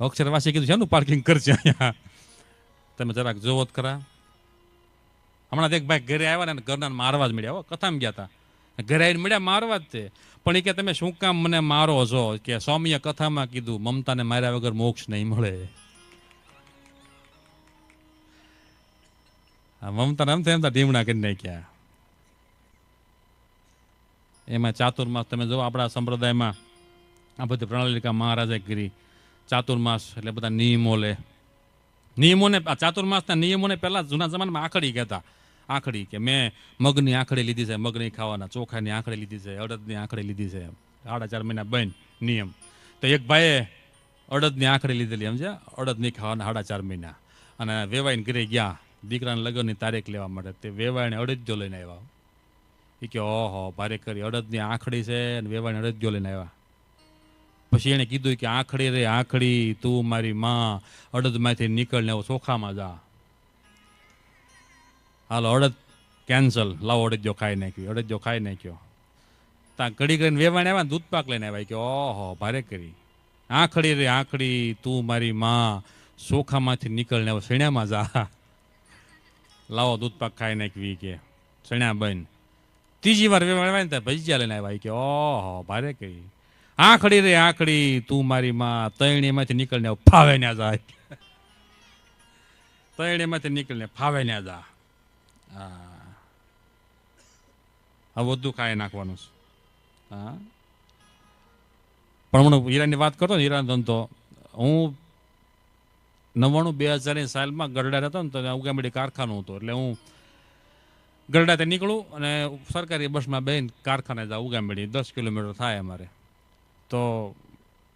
અક્ષરવાસી કીધું છે એનું પાર્કિંગ કરશે અહીંયા. તમે જરાક જોવો જ ખરા. હમણાં એક ભાઈ ઘરે આવ્યા ને, ઘરના મારવા જ મળ્યા. કથામાં ગયા હતા, ઘરે આવીને મળ્યા મારવા જ તે. પણ એ કે તમે શું કામ મને મારો છો? કે સ્વામીએ કથામાં કીધું મમતાને માર્યા વગર મોક્ષ નહીં મળે. મમતા રમતા રમતા ઢીમણા કરી નાખ્યા. એમાં ચાતુર્માસ તમે જો આપણા સંપ્રદાયમાં આ બધી પ્રણાલિકા મહારાજે કરી. ચાતુર્માસ એટલે બધા નિયમો લે. નિયમોને ચાતુર્માસના નિયમોને પહેલા જૂના જમાનામાં આખડી કહેતા. આખડી કે મેં મગની આખડી લીધી છે, મગ નહીં ખાવાના, ચોખાની આખડી લીધી છે, અડદની આખડી લીધી છે, 4.5 મહિના બંધ નિયમ. તો એક ભાઈએ અડદની આખડી લીધેલી, સમજ્યા, અડદ નહીં ખાવાના 4.5 મહિના. અને વેવાઈને ઘરે ગયા દીકરાના લગ્નની તારીખ લેવા માટે. તે વેવાઈને અડદજો લઈને આવ્યા. એ કે ઓહો ભારે કરી, અડદની આખડી છે અને વેવાઈને અડદજો લઈને આવ્યા. પછી એને કીધું કે આખડી રે આખડી, તું મારી માં, અડદમાંથી નીકળને ચોખામાં જા. હાલો અડદ કેન્સલ, લાવો અડદજો ખાઈ નાખ્યો. અડદજો ખાઈ નાખ્યો. ત્યાં ઘડી કરીને વેવાઈને આવ્યા ને દૂધ પાક લઈને આવ્યા. કે ઓહો ભારે કરી, આખડી રે આખડી, તું મારી માં, ચોખામાંથી નીકળને સણ્યામાં જા. લાવો દૂધ પાક ખાઈ નાખવી કે સણ્યા બન. ત્રીજી વાર વેવાઈને આવ્યા ને ત્યાં ભજીયા લઈને આવ્યા. કે ઓહો ભારે કરી, આખડી રે આખડી, તું મારી માં, તૈણીમાંથી નીકળને ફાવે ને જા. તૈણીમાંથી નીકળને ફાવે ને જા. હા બધું ખાઈ નાખવાનું છે. હા પણ હું હીરાની વાત કરતો ને, હીરા ધંધો હું 99-2000 સાલમાં ગરડા હતો ને, તો ઉગામેડી કારખાનું હતું. એટલે હું ગરડાથી નીકળું અને સરકારી બસમાં બેન કારખાને જાઉં. ઉગામેડી 10 કિલોમીટર થાય અમારે. તો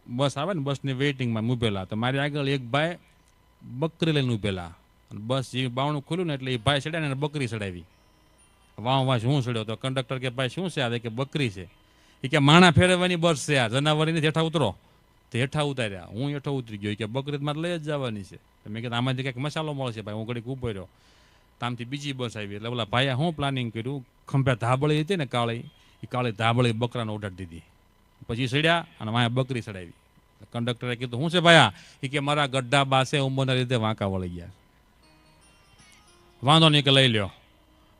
બસ આવે ને, બસની વેઇટિંગમાં ઊભેલા. તો મારી આગળ એક ભાઈ બકરી લઈને ઊભેલા. બસ જે બાવણું ખુલ્યું ને એટલે એ ભાઈ ચડ્યા ને બકરી ચડાવી. વાહ હું ચડ્યો તો કંડક્ટર કે ભાઈ શું છે આ? કે બકરી છે. એ કે માણા ફેરવવાની બસ છે આ, જનાવરની હેઠા ઉતરો. તો હેઠા ઉતાર્યા. હું હેઠો ઉતરી ગયો. કે બકરી મારે લઈ જ જવાની છે. મેં કીધું આમાંથી કંઈક મસાલો મળશે ભાઈ. હું ઘડીક ઊભો રહ્યો. તામથી બીજી બસ આવી. એટલે ઓલા ભાઈએ શું પ્લાનિંગ કર્યું, ખંભે ધાબળી હતી ને કાળી, એ કાળી ધાબળી બકરાને ઉડાડી દીધી. પછી ચડ્યા અને વાંહે બકરી ચડાવી. કંડક્ટરે કીધું શું છે ભાયા? એ કે મારા ગઢા બાસે ઉંમરના લીધે વાંકા વળી ગયા. વાંધો નહીં કે લઈ લ્યો.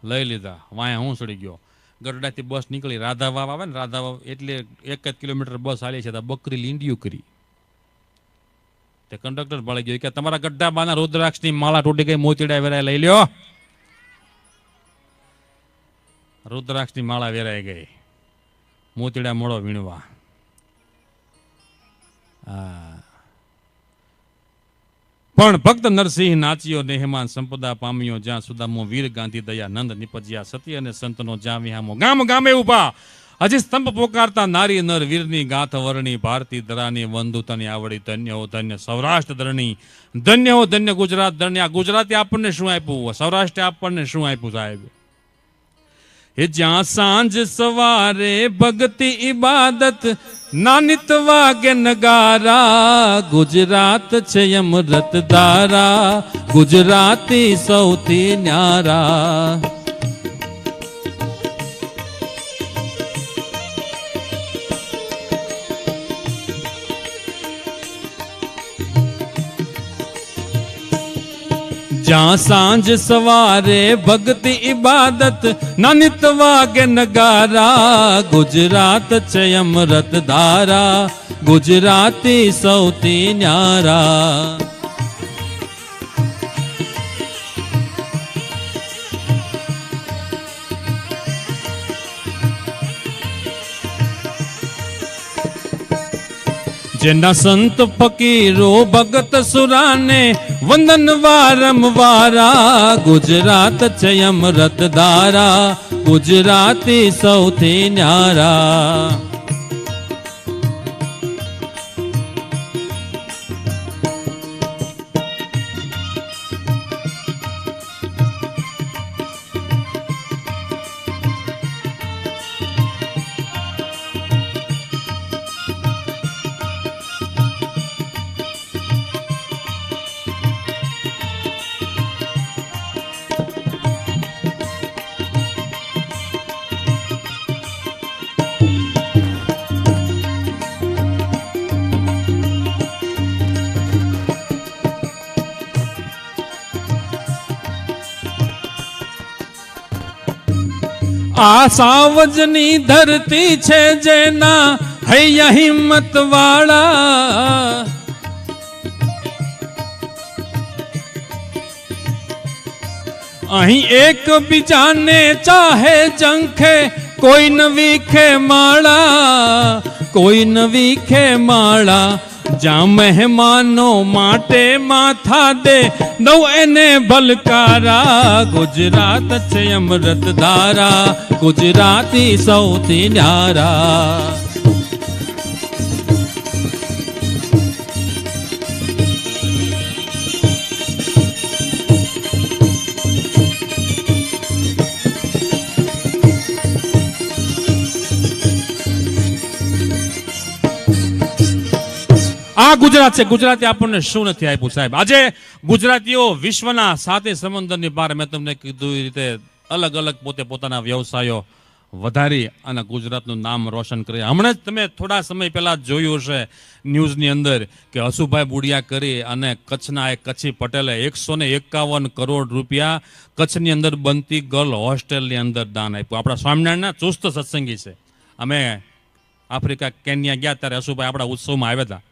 લઈ લીધા. વાંહે હું ચડી ગયો. ગરડાથી બસ નીકળી, રાધાવાવ આવે ને, રાધાવાવ એટલે 1 કિલોમીટર બસ હાલી છે. બકરી લીંડિયું કરી. તે કંડક્ટર ભળી ગયો કે તમારા ગઢા બાના રુદ્રાક્ષની માળા તૂટી ગઈ, મોતીડા વેરાય લઈ લ્યો. રુદ્રાક્ષની માળા વેરાઈ ગઈ, મોતીડા મોડો વીણવા. પણ ભક્ત નરસિંહ નાચ્યો, નેહમાન સંપદા પામ્યો, જ્યાં સુદામો વીર ગાંધી દયા નંદ નિપજ્યા, સત્ય અને સંતનો જ્યાં વિહામો. ગામ ગામે ઉભા હજી સ્તંભ પોકારતા, નારી નર વીરની ગાથ વર્ણી, ભારતી ધરાની બંધુતાની આવડી. ધન્ય હો ધન્ય સૌરાષ્ટ્ર ધરણી, ધન્ય હો ધન્ય ગુજરાત ધરણી. આ ગુજરાતે આપણને શું આપ્યું, સૌરાષ્ટ્રે આપણને શું આપ્યું સાહેબ? એ જ્યાં સાંજ સવારે ભક્તિ ઇબાદત, નાનિત વાગે નગારા, ગુજરાત છે અમૃત ધારા, ગુજરાતી સૌથી ન્યારા. જ્યાં સાંજ સવારે ભક્તિ ઇબાદત, નાનિત વાગે નગારા, ગુજરાત છે અમૃત ધારા, ગુજરાતી સૌથી ન્યારા. જેના સંત ફકીરો ભગત સુરાને વંદન વારંવારા, ગુજરાત છે અમૃત ધારા, ગુજરાતી સૌથી ન્યારા. આ સાવજની ધરતી છે જેના હૈયા હિંમત વાળા, અહીં એક બીજાને ચાહે જંખે, કોઈ નવી ખે માળા, કોઈ નવી ખે માળા. જ્યાં મહેમાનો માટે માથા દે, દઉં એને ભલકારા. ગુજરાત છે અમૃત ધારા, ગુજરાતી સૌથી ન્યારા. આ ગુજરાત છે. ગુજરાતે આપણને શું નથી આપ્યું સાહેબ? આજે ગુજરાતીઓ વિશ્વના 7 સમુદ્રની પાર, મેં તમને કીધું એ રીતે અલગ અલગ પોતે પોતાના વ્યવસાયો વધારી અને ગુજરાતનું નામ રોશન કરી. હમણાં જ તમે થોડા સમય પહેલા જોયું હશે ન્યૂઝની અંદર કે હસુભાઈ બુડિયા કરી અને કચ્છના એક કચ્છી પટેલે 151 કરોડ રૂપિયા કચ્છની અંદર બનતી ગર્લ હોસ્ટેલની અંદર દાન આપ્યું. આપણા સ્વામિનારાયણના ચુસ્ત સત્સંગી છે. અમે આફ્રિકા કેન્યા ગયા ત્યારે હસુભાઈ આપણા ઉત્સવમાં આવ્યા હતા.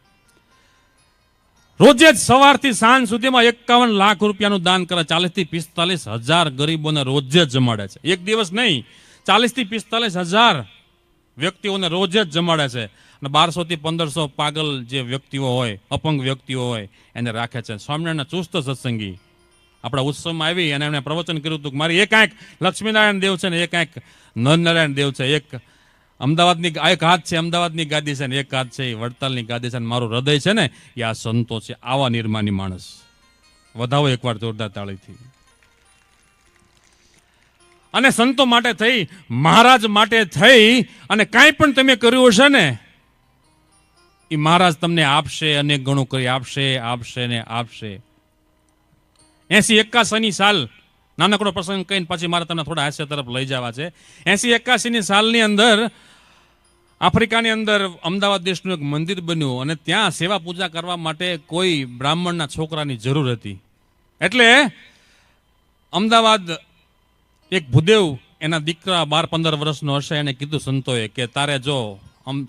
રોજે જ સવારથી સાંજ સુધીમાં 51 લાખ રૂપિયાનું દાન કરે. 40 થી 45 હજાર ગરીબોને રોજે જ જમાડે છે. એક દિવસ નહીં, 40 થી 45 હજાર વ્યક્તિઓને રોજે જ જમાડે છે. અને 1200 થી 1500 પાગલ જે વ્યક્તિઓ હોય, અપંગ વ્યક્તિઓ હોય, એને રાખે છે. સ્વામિનારાયણના ચુસ્ત સત્સંગી આપણા ઉત્સવમાં આવી અને એમણે પ્રવચન કર્યું હતું કે મારી એક આંખ લક્ષ્મીનારાયણ દેવ છે ને એક આંખ નરનારાયણ દેવ છે. એક અમદાવાદની એક હાથ છે અમદાવાદની ગાદી છે ને એક હાથ છે એ વડતાલની ગાદી છે. મારું હૃદય છે ને એ આ સંતો છે. આવા નિર્માની માણસ. વધાવો એકવાર જોરદાર તાળીથી. અને સંતો માટે થઈ, મહારાજ માટે થઈ અને કાંઈ પણ તમે કર્યું હશે ને એ મહારાજ તમને આપશે, અનેક ગણું કરી આપશે, આપશે ને આપશે. 80-81 સાલ, નાનકડો પ્રસંગ કહીને પછી મારે તમને થોડા હાસ્ય તરફ લઈ જવા છે. 80-81 સાલની અંદર આફ્રિકાની અંદર અમદાવાદ દેશનું એક મંદિર બન્યું અને ત્યાં સેવા પૂજા કરવા માટે કોઈ બ્રાહ્મણના છોકરાની જરૂર હતી. એટલે અમદાવાદ એક ભૂદેવ, એના દીકરા 12-15 વર્ષનો હશે, એને કીધું સંતોએ કે તારે જો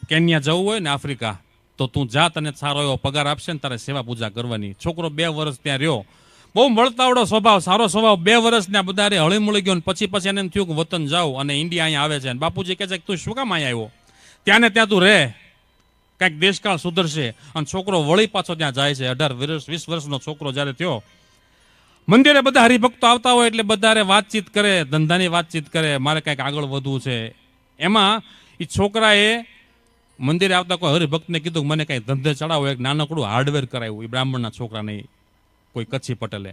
કેન્યા જવું હોય ને આફ્રિકા તો તું જા, તને સારો એવો પગાર આપશે ને તારે સેવા પૂજા કરવાની. છોકરો 2 વર્ષ ત્યાં રહ્યો. બહુ મળતાવડો સ્વભાવ, સારો સ્વભાવ. 2 વર્ષ ત્યાં બધા હળી મળી ગયો. પછી એને થયું કે વતન જાઉં અને ઇન્ડિયા અહીંયા આવે છે. અને બાપુજી કહે છે કે તું શું કામ અહીંયા આવ્યો? ત્યાં ને ત્યાં તું રહે, કાંઈક દેશકાળ સુધરશે. અને છોકરો વળી પાછો ત્યાં જાય છે. 18-20 વર્ષનો છોકરો જ્યારે થયો, મંદિરે બધા હરિભક્તો આવતા હોય એટલે બધા વાતચીત કરે, ધંધાની વાતચીત કરે, મારે કાંઈક આગળ વધવું છે. એમાં એ છોકરાએ મંદિરે આવતા કોઈ હરિભક્તને કીધું મને કાંઈ ધંધે ચડાવો, એક નાનકડું હાર્ડવેર કરાવ્યું એ બ્રાહ્મણના છોકરાને, કોઈ કચ્છી પટેલે.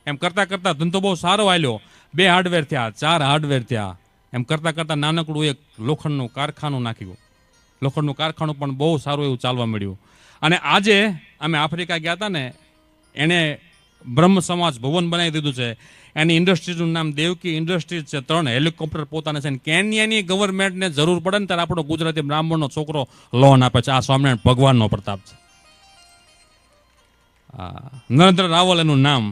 એમ કરતાં કરતાં ધંધો બહુ સારો હાલ્યો. 2 હાર્ડવેર થયા, 4 હાર્ડવેર થયા. એમ કરતાં કરતાં નાનકડું એક લોખંડનું કારખાનું નાખ્યું. લોખંડનું કારખાનું પણ બહુ સારું એવું ચાલવા મળ્યું. અને આજે અમે આફ્રિકા ગયા હતા ને, એણે બ્રહ્મ સમાજ ભવન બનાવી દીધું છે. એની ઇન્ડસ્ટ્રીઝનું નામ દેવકી ઇન્ડસ્ટ્રીઝ છે. 3 હેલિકોપ્ટર પોતાને છે. કેન્યાની ગવર્મેન્ટને જરૂર પડે ને ત્યારે આપણો ગુજરાતી બ્રાહ્મણનો છોકરો લોન આપે છે. આ સ્વામિનારાયણ ભગવાનનો પ્રતાપ છે. નરેન્દ્ર રાવલ એનું નામ.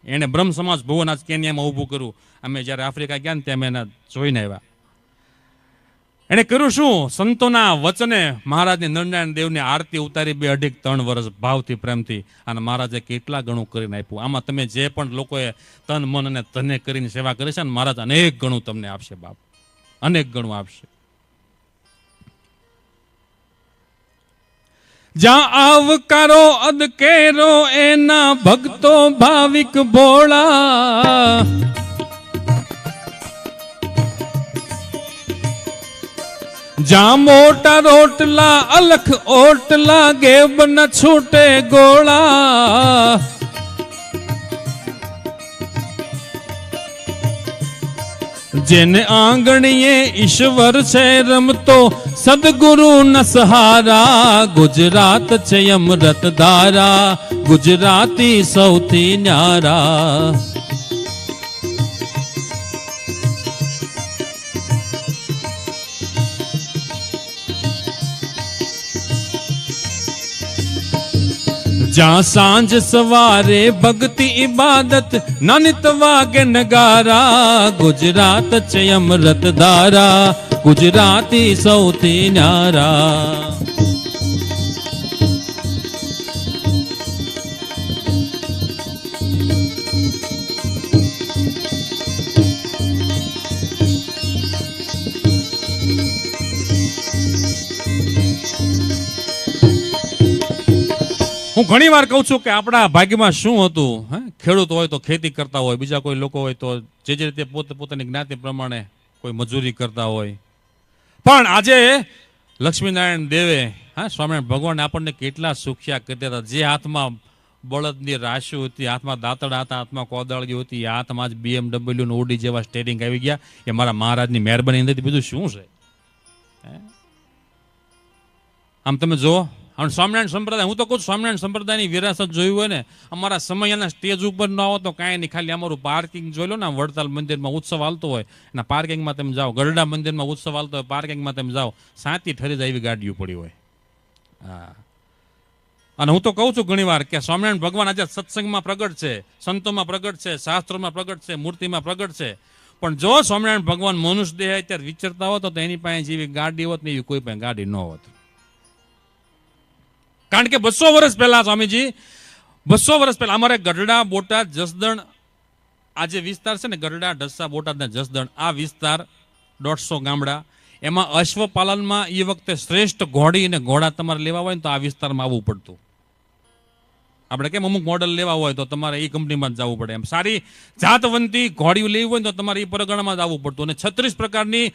એણે બ્રહ્મ સમાજ ભવન આજ કેન્યામાં ઊભું કર્યું. અમે જ્યારે આફ્રિકા ગયા ને ત્યાં અમે એને જોઈને આવ્યા. એણે કર્યું શું? સંતોના વચને મહારાજની નરનારાયણ દેવની આરતી ઉતારી 2-3 વર્ષ ભાવથી, પ્રેમથી. અને મહારાજે કેટલા ગણું કરીને આપ્યું. આમાં તમે જે પણ લોકોએ તન મન અને ધને કરીને સેવા કરી છે ને, મહારાજ અનેક ગણું તમને આપશે બાપ, અનેક ગણું આપશે. જ્યાં આવકારો અદકેરો એના ભક્તો ભાવિક ભોળા. જ્યાં મોટા રોટલા અલખ ઓટલા ગેબ ન છૂટે ગોળા. જેને આંગણીએ ઈશ્વર છે રમતો સદગુરુ ન સહારા. ગુજરાત છે અમૃત ધારા, ગુજરાતી સૌથી ન્યારા. જ્યાં સાંજ સવારે ભક્તિ ઇબાદત નાનિત વાગે નગારા. ગુજરાત છે અમૃત ધારા, ગુજરાતી સૌથી ન્યારા. હું ઘણી વાર કહું છું કે આપણા ભાગ્યમાં શું હતું, હે, ખેડૂત હોય તો ખેતી કરતા હોય, બીજા કોઈ લોકો હોય તો જે રીતે પોતાની જ્ઞાતિ પ્રમાણે કોઈ મજૂરી કરતા હોય. પણ આજે લક્ષ્મીનારાયણ દેવે, હા, સ્વામિનારાયણ ભગવાન આપણને કેટલા સુખ્યા કરતા હતા. જે હાથમાં બળદની રાશિ હતી, હાથમાં દાંતડા હતા, હાથમાં કોદાળીઓ હતી, એ હાથમાં જ BMW ને ઓડી જેવા સ્ટેરિંગ આવી ગયા. એ મારા મહારાજની મહેરબાની નથી, બીજું શું છે? આમ તમે જો સ્વામિનારાયણ સંપ્રદાય, હું તો કહું સ્વામિનારાયણ સંપ્રદાયની વિરાસત જોયું હોય ને, અમારા સમયના સ્ટેજ ઉપર ન આવો તો કાંઈ નહીં, ખાલી અમારું પાર્કિંગ જોઈ લો ને. વડતાલ મંદિરમાં ઉત્સવ હાલતો હોય એના પાર્કિંગમાં તમે જાઓ, ગરડા મંદિરમાં ઉત્સવ હાલતો હોય પાર્કિંગમાં તમે જાઓ, સાતી ઠરી જાય એવી ગાડીઓ પડી હોય. હા, અને હું તો કહું છું ઘણી વાર કે સ્વામિનારાયણ ભગવાન આજે સત્સંગમાં પ્રગટ છે, સંતોમાં પ્રગટ છે, શાસ્ત્રોમાં પ્રગટ છે, મૂર્તિમાં પ્રગટ છે. પણ જો સ્વામિનારાયણ ભગવાન મનુષ્ય દેહ અત્યારે વિચરતા હોત તો એની પાસે જેવી ગાડી હોત ને એવી કોઈ પાસે ગાડી ન હોત. કારણ કે 200 વર્ષ પહેલા સ્વામીજી, 200 વર્ષ પહેલા અમારે ગઢડા, બોટાદ, જસદણ, આ જે વિસ્તાર છે ને, ગઢડા, ઢસા, બોટાદ ને જસદણ, આ વિસ્તાર 150 ગામડા, એમાં અશ્વપાલનમાં એ વખતે શ્રેષ્ઠ ઘોડી અને ઘોડા તમારે લેવા હોય ને તો આ વિસ્તારમાં આવવું પડતું. આપણે કેમ અમુક મોડલ લેવા હોય તો તમારે એ કંપનીમાં જ જવું પડે, એમ સારી જાતવંતી ઘોડીઓ લેવી હોય ને તો તમારે એ પરગણામાં જ આવવું પડતું. અને 36 પ્રકારની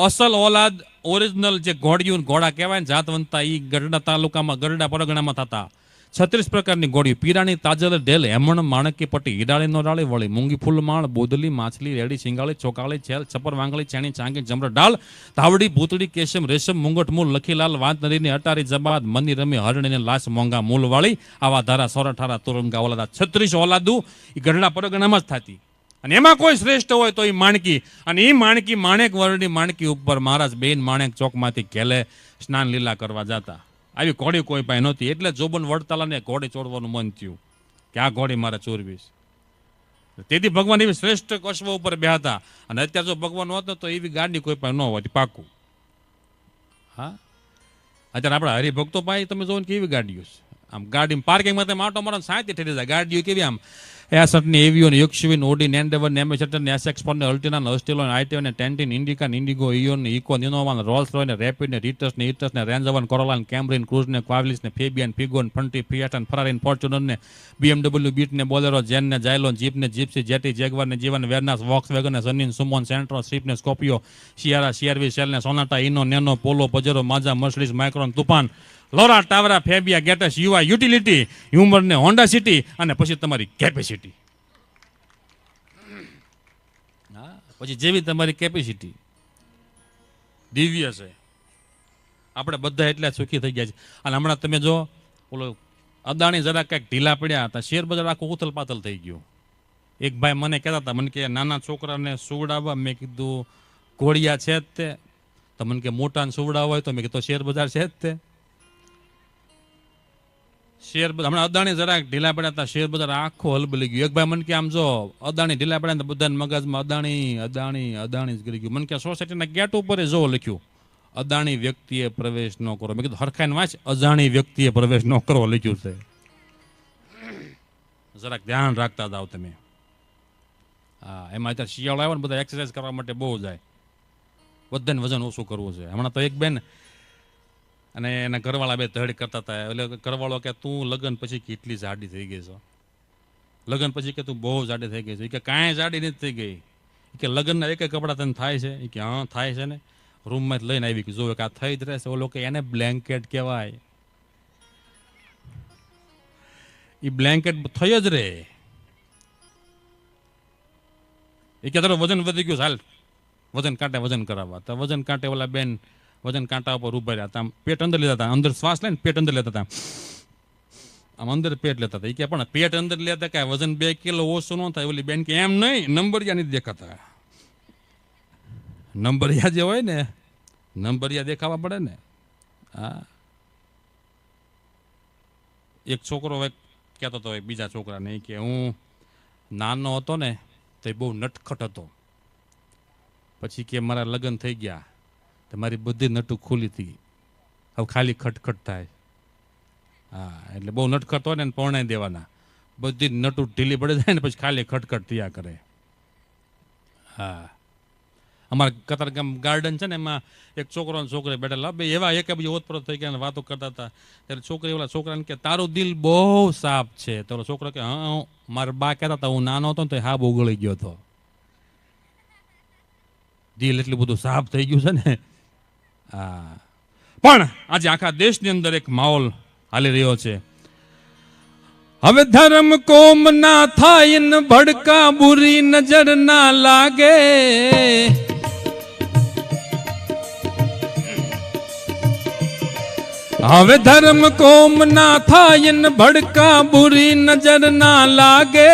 અસલ ઓલાદ, ઓરિજિનલ જે ઘોડીઓ ઘોડા કહેવાય ને જાતવંતા, એ ગઢડા તાલુકામાં, ગઢડા પરગણામાં થતા. 36 પ્રકારની ઘોડીઓ, પીરાણી, તાજલ, ઢેલ, હેમણ, માણકી પટ્ટી, હિડાળી, નોરાળી, વળી, મૂંગી, ફૂલ, માળ, બોદલી, માછલી, રેડી, સિંગાળી, ચોકાળી, છેલ, છપર, વાંગળી, ચેણી, ચાંગી, જમર, ડાળ, ધાવડી, ભૂતળી, કેશમ, રેશમ, મુંગટ, મૂળ, લખીલાલ, વાંત નદીની અટારી, જબાદ, મની, રમી, હરણીને લાશ, મોંઘા, મૂલવાળી, આવા ધારા, સોરઠારા, તુરંગા, ઓલાદા, 36 ઓલાદુ એ ગઢડા પરગણામાં જ થતી. અને એમાં કોઈ શ્રેષ્ઠ હોય તો એ માણકી, અને એ માણકી, માણેક વરણી માણકી ઉપર મહારાજ બેન માણેક ચોકમાંથી ઘેલે સ્નાન લીલા કરવા જતા. આવી ઘોડી કોઈ પાસે નહોતી, એટલે જોબન વડતાલાને ઘોડી ચોરવાનું મન થયું કે આ ઘોડી મારે ચોરવીશ. તેથી ભગવાન એવી શ્રેષ્ઠ અશ્વ ઉપર બેહતા. અને અત્યારે જો ભગવાન હોત તો એવી ગાડી કોઈ પાસે ન હોતી, પાકું. હા, અત્યારે આપણા હરિભક્તો પાસે તમે જોવો ને કેવી ગાડીઓ છે. આમ ગાડી પાર્કિંગમાં તમે આટો મારો સાંતી ઠરી જાય. ગાડીઓ કેવી આમ એસટની, એવિયોન, યુક્સવિન, ઓડી, એન્ડેવર, એમેસેટર, એસએક્સ પર, અલ્ટિના, અસ્ટિલો, આઈટીઓ, ટેન્ટિન, ઇન્ડિકા, ઇન્ડિગો, ઇયોન, ઇકો, નિનોવા, રોલ્સ રોય, રેપિડ, રીટસ, ઇટસ, રેન્જવન, કોરોલા, કેમ્બ્રિન, ક્રુઝ, ક્વાવિલિસ, ફેબિયન, ફિગોન, ફંટી, ફિયાટ, ફરારીન, Fortuner, BMW, Beat, Bolero, Zen, જાયલોન, જીપ, જીપ્સી, જેટી, જેગવાર, જીવન, વેરનાસ, વોક્સવેગન, સનિન, સુમોન, સેન્ટ્રો, સ્વીપ, સ્કોપિયો, શિયારા, શિયારવી, શેલ, સોનાટા, ઇનો, નેનો, પોલો, પજેરો, માઝા, મર્સિડીઝ, માઇક્રોન, તુફાન, લોરા, ટાવરા, ફેબિયા, ગેટસ, યુવા, યુટિલિટી, હ્યુમર ને હોન્ડા સિટી, અને પછી તમારી કેપેસિટી. પછી જેવી તમારી કેપેસિટી દિવ્ય છે. આપણે બધા એટલા સુખી થઈ ગયા છે. અને હમણાં તમે જો ઓલો અદાણી જરા કંઈક ઢીલા પડ્યા હતા, શેર બજાર આખું ઉથલ પાથલ થઈ ગયું. એક ભાઈ મને કહેતા હતા, મને કે નાના છોકરાને સુવડાવવા, મેં કીધું ઘોડિયા છે જ તે. તો મને કે મોટાને સુવડાવવા હોય તો મેં કીધું શેર બજાર છે જ તે. શેર બજાર હમણાં અદાણી જરાક ઢીલા પડ્યા હતા, શેર બજાર આખો હલબલી ગયું. એક ભાઈ મને કે આમ જો અદાણી ઢીલા પડ્યા બધાને મગજમાં અદાણી અદાણી અદાણી જ કરી ગયું. મને કે સોસાયટીના ગેટ ઉપર જો લખ્યું અદાણી વ્યક્તિએ પ્રવેશ ન કરો. મેં કીધું હરખાઈને વાંચ, અજાણી વ્યક્તિએ પ્રવેશ ન કરો લખ્યું છે. જરાક ધ્યાન રાખતા જાઓ તમે. હા, એમાં અત્યારે શિયાળો આવ્યો ને બધા એક્સરસાઇઝ કરવા માટે બહુ જાય. બધાને વજન ઓછું કરવું છે. હમણાં તો એક બેન અને એના ઘરવાળા બે ધડ કરતા હતા. એટલે ઘરવાળો કે તું લગ્ન પછી કેટલી જાડી થઈ ગઈ છો, લગ્ન પછી કે તું બહુ જાડી થઈ ગઈ છે. કે કાંઈ જાડી નથી થઈ ગઈ, કે લગ્નના એક કપડા તને થાય છે? કે હા થાય છે ને. રૂમમાં લઈને આવી કે જોવે કે આ થઈ જ રહેશે. ઓલો કે એને બ્લેન્કેટ કહેવાય, એ બ્લેન્કેટ થઈ જ રહે. એ કે તારો વજન વધી ગયું, હાલ વજન કાંટે વજન કરાવવા. તો વજન કાંટે ઓલા બેન વજન કાંટા ઉપર ઉભા રહ્યા હતા. આમ પેટ અંદર લેતા હતા, અંદર શ્વાસ લઈને પેટ અંદર લેતા હતા, આમ અંદર પેટ લેતા હતા. એ કે પણ પેટ અંદર લેતા કે વજન 2 કિલો ઓછું ન થાય. ઓલી બેન કે એમ નહીં, નંબરિયા નથી દેખાતા. નંબરિયા જે હોય ને, નંબરિયા દેખાવા પડે ને. હા, એક છોકરો કહેતો હતો બીજા છોકરાને કે હું નાનો હતો ને તો એ બહુ નટખટ હતો, પછી કે મારા લગ્ન થઈ ગયા તો મારી બધી નટું ખુલ્લી થઈ, હવે ખાલી ખટખટ થાય. હા, એટલે બહુ નટખટ હોય ને પરણાઈ દેવાના, બધી નટું ઢીલી પડી જાય ને પછી ખાલી ખટખટ થયા કરે. હા, અમારા કતારગામ ગાર્ડન છે ને, એમાં એક છોકરો અને છોકરી બેઠેલા, બે એવા એક બીજી ઓતપ્રોત થઈ ગયા વાતો કરતા હતા. ત્યારે છોકરી ઓલા છોકરાને કે તારું દિલ બહુ સાફ છે. તો ઓલો છોકરો કે હા, મારા બા કહેતા હતા હું નાનો હતો ને તો હાબ ઉગળી ગયો હતો. દિલ એટલું બધું સાફ થઈ ગયું છે ને. હા, પણ આજે આખા દેશની અંદર એક માહોલ હાલી રહ્યો છે. હવે ધર્મ કોમ ના થાય ને ભડકા બુરી નજર ના લાગે. હવે ધર્મ કોમ ના થાય ને ભડકા બુરી નજર ના લાગે.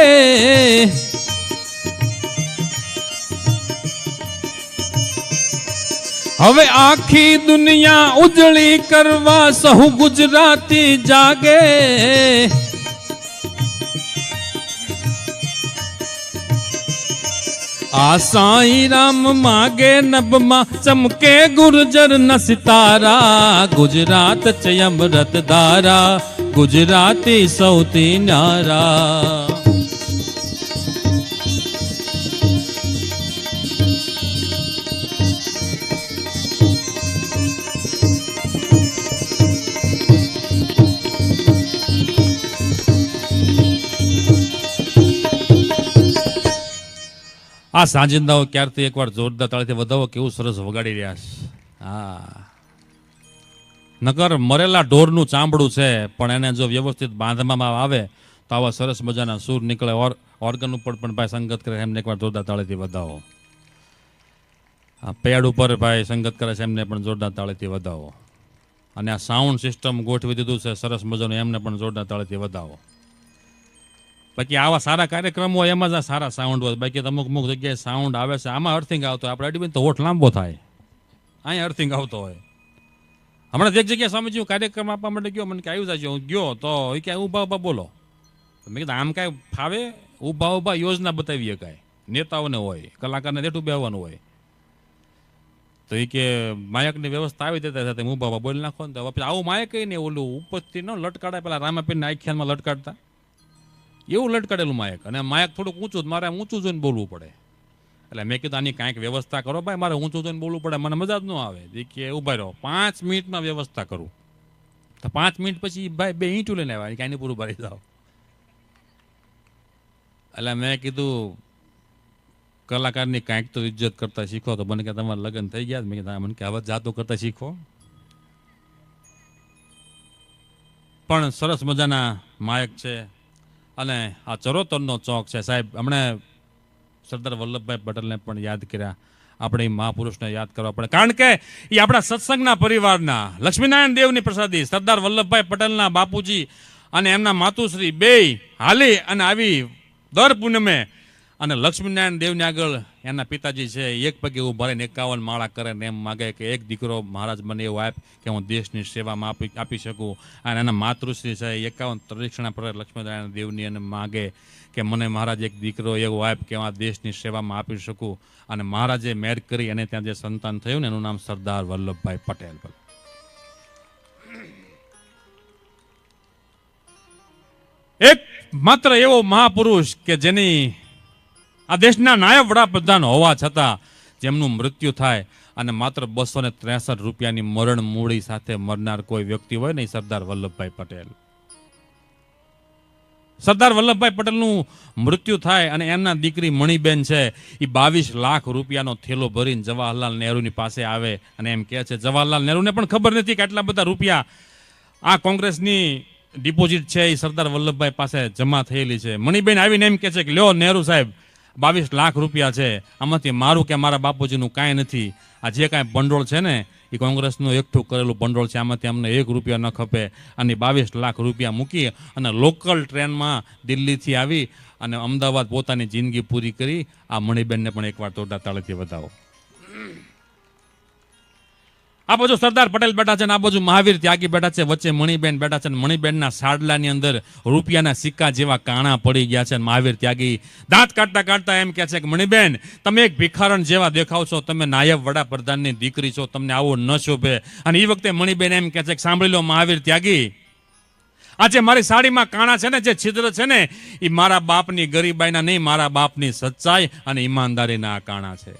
હવે આખી દુનિયા ઉજળી કરવા સહુ ગુજરાતી જાગે. આ સાઈ રામ માગે નભમાં ચમકે ગુર્જર ન સિતારા. ગુજરાત છે અમૃત ધારા, ગુજરાતી સૌથી ન્યારા. આ સાંજિંદાઓ ક્યારથી એકવાર જોરદાર તાળીથી વધાવો, કેવું સરસ વગાડી રહ્યા છે. હા, નકર મરેલા ઢોરનું ચામડું છે, પણ એને જો વ્યવસ્થિત બાંધવામાં આવે તો આવા સરસ મજાના સૂર નીકળે. ઓર્ગન ઉપર પણ ભાઈ સંગત કરે, એમને એકવાર જોરદાર તાળીથી વધાવો. આ પેડ ઉપર ભાઈ સંગત કરે છે, એમને પણ જોરદાર તાળીથી વધાવો. અને આ સાઉન્ડ સિસ્ટમ ગોઠવી દીધું છે સરસ મજાનું, એમને પણ જોરદાર તાળીથી વધાવો. બાકી આવા સારા કાર્યક્રમો હોય એમાં જ સારા સાઉન્ડ હોય. બાકી અમુક અમુક જગ્યાએ સાઉન્ડ આવે છે, આમાં અર્થિંગ આવતો હોય, આપણે અડીબીન તો હોઠ લાંબો થાય, અહીંયા અર્થિંગ આવતો હોય. હમણાં એક જગ્યાએ સ્વામીજી હું કાર્યક્રમ આપવા માટે ગયો, મને કે આવ્યું જાય હું ગયો તો એ ક્યાંય ઊભા ઊભા બોલો. મેં કીધું આમ કાંઈ ફાવે? ઊભા ઊભા યોજના બતાવીએ કાંઈ, નેતાઓને હોય, કલાકારને જેટલું બેહવાનું હોય. તો એ કે માયકની વ્યવસ્થા આવી દેતા સાથે ઊભા ઊભા બોલી નાખો ને. તો આવું માયક ને ઓલું ઉપરથી ન લટકાડાય, પેલા રામાપીરના આખ્યાનમાં લટકાડતા એવું લટકાડેલું માયક. અને માયક થોડુંક ઊંચું, મારે ઊંચું જોઈને બોલવું પડે. એટલે મેં કીધું આની કાંઈક વ્યવસ્થા કરો ભાઈ, મારે ઊંચું જોઈને બોલવું પડે, મને મજા જ ન આવે. કે ઉભા રહો, 5 મિનિટમાં વ્યવસ્થા કરું. તો 5 મિનિટ પછી ભાઈ 2 ઈંટું લઈને આવ્યા, કાંઈ પૂરું ભરી જાઓ. એટલે મેં કીધું કલાકારની કાંઈક તો ઇજ્જત કરતા શીખો. તો મને કે તમારા લગ્ન થઈ ગયા? મેં કીધું મને કે હવે જાતો કરતા શીખો. પણ સરસ મજાના માયક છે. અને આ ચરોતરનો ચોક છે સાહેબ. હમણે સરદાર વલ્લભભાઈ પટેલને પણ યાદ કર્યા, આપણે એ મહાપુરુષને યાદ કરવા પડે. કારણ કે એ આપણા સત્સંગના પરિવારના લક્ષ્મીનારાયણ દેવની પ્રસાદી સરદાર વલ્લભભાઈ પટેલના બાપુજી અને એમના માતુશ્રી બેય હાલી અને આવી દર પૂનમે. અને લક્ષ્મીનારાયણ દેવની આગળ એના પિતાજી છે એક પગે ઊભા રહીને 51 માળા કરે ને એમ માગે કે એક દીકરો મહારાજ મને એવો આપ કે હું દેશની સેવામાં આપી શકું. અને એના માતૃશ્રી છે 51 પ્રદક્ષિણા પર લક્ષ્મીનારાયણ દેવની અને માગે કે મને મહારાજ એક દીકરો એવો આપ કે હું આ દેશની સેવામાં આપી શકું. અને મહારાજે મેર કરી અને ત્યાં જે સંતાન થયું ને એનું નામ સરદાર વલ્લભભાઈ પટેલ. એક માત્ર એવો મહાપુરુષ કે જેની આ દેશના નાયબ વડાપ્રધાન હોવા છતાં જેમનું મૃત્યુ થાય અને માત્ર 263 રૂપિયાની મરણ મૂડી સાથે મરનાર કોઈ વ્યક્તિ હોય ને, સરદાર વલ્લભભાઈ પટેલ. સરદાર વલ્લભભાઈ પટેલનું મૃત્યુ થાય અને એમના દીકરી મણિબેન છે એ 22 લાખ રૂપિયાનો થેલો ભરીને જવાહરલાલ નહેરુની પાસે આવે અને એમ કહે છે, જવાહરલાલ નહેરુને પણ ખબર નથી કે આટલા બધા રૂપિયા આ કોંગ્રેસની ડિપોઝિટ છે એ સરદાર વલ્લભભાઈ પાસે જમા થયેલી છે. મણિબેન આવીને એમ કહે છે કે લ્યો નહેરુ સાહેબ, 22 લાખ રૂપિયા છે, આમાંથી મારું કે મારા બાપુજીનું કાંઈ નથી. આ જે કાંઈ ભંડોળ છે ને એ કોંગ્રેસનું એકઠું કરેલું ભંડોળ છે, આમાંથી અમને 1 રૂપિયા ન ખપે. અને 22 લાખ રૂપિયા મૂકી અને લોકલ ટ્રેનમાં દિલ્હીથી આવી અને અમદાવાદ પોતાની જિંદગી પૂરી કરી. આ મણિબેનને પણ એકવાર તોડા તાળીથી વધાવો. આ બાજુ સરદાર પટેલ બેઠા છે ને આ બાજુ મહાવીર ત્યાગી બેઠા છે, વચ્ચે મણિબેન બેઠા છે. મણિબેનના સાડલાની અંદર રૂપિયાના સિક્કા જેવા કાણા પડી ગયા છે. મહાવીર ત્યાગી દાંત કાઢતા કાઢતા એમ કહે છે કે મણિબેન, તમે એક ભિખારણ જેવા દેખાવ છો, તમે નાયબ વડાપ્રધાનની દીકરી છો, તમને આવો ન શોભે. અને એ વખતે મણિબેન એમ કહે છે કે સાંભળી લો મહાવીર ત્યાગી, આજે મારી સાડીમાં કાણા છે ને, જે છિદ્ર છે ને, એ મારા બાપની ગરીબાઈના નહીં, મારા બાપની સચ્ચાઈ અને ઈમાનદારીના કાણા છે.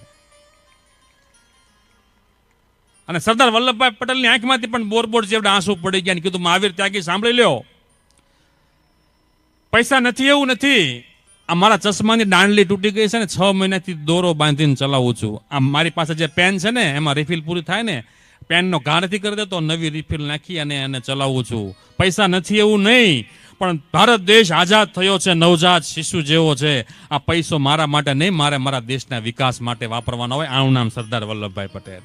અને સરદાર વલ્લભભાઈ પટેલની આંખમાંથી પણ બોર જેવડા આંસુ પડી ગયા. કીધું મહાવીર ત્યાગી સાંભળી લ્યો, પૈસા નથી એવું નથી, આ મારા ચશ્માની દાંડલી તૂટી ગઈ છે ને, 6 મહિનાથી દોરો બાંધીને ચલાવું છું. આ મારી પાસે જે પેન છે ને એમાં રિફિલ પૂરી થાય ને, પેનનો ઘા નથી કરી દેતો, નવી રિફિલ નાખી અને એને ચલાવું છું. પૈસા નથી એવું નહીં, પણ ભારત દેશ આઝાદ થયો છે, નવજાત શિશુ જેવો છે. આ પૈસો મારા માટે નહીં, મારે મારા દેશના વિકાસ માટે વાપરવાનો હોય. આનું નામ સરદાર વલ્લભભાઈ પટેલ.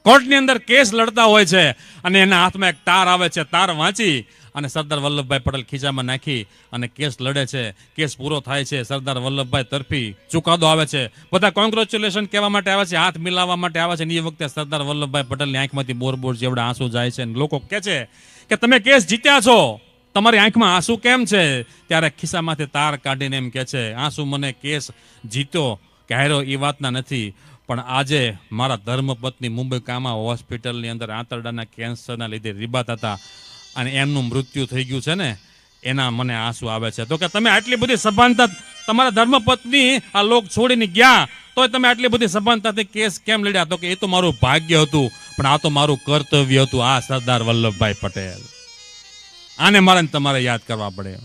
કોર્ટની અંદર કેસ લડતા હોય છે અને એના હાથમાં એક તાર આવે છે, તાર વાંચી અને સરદાર વલ્લભભાઈ પટેલ ખીચામાં નાખી અને કેસ લડે છે. કેસ પૂરો થાય છે, સરદાર વલ્લભભાઈ તરફી ચુકાદો આવે છે. બધા કોંગ્રેચ્યુલેશન કહેવા માટે આવે છે, હાથ મિલાવવા માટે આવે છે. એ વખતે સરદાર વલ્લભભાઈ પટેલની આંખમાંથી બોર જેવડા આંસુ જાય છે. લોકો કહે છે કે તમે કેસ જીત્યા છો, તમારી આંખમાં આંસુ કેમ છે? ત્યારે ખિસ્સામાંથી તાર કાઢીને એમ કહે છે, આંસુ મને કેસ જીત્યો કે હાર્યો એ વાતના નથી, પણ આજે મારા ધર્મપત્ની મુંબઈ કામા હોસ્પિટલની અંદર આંતરડાના કેન્સરના લીધે રીબાતા હતા અને એમનું મૃત્યુ થઈ ગયું છે ને, એના મને આંસુ આવે છે. તો કે તમે આટલી બધી સભાનતા, તમારા ધર્મપત્ની આ લોક છોડીને ગયા તો તમે આટલી બધી સભાનતાથી કેસ કેમ લડ્યા? તો કે એ તો મારું ભાગ્ય હતું, પણ આ તો મારું કર્તવ્ય હતું. આ સરદાર વલ્લભભાઈ પટેલ, આને મારે તમારે યાદ કરવા પડે.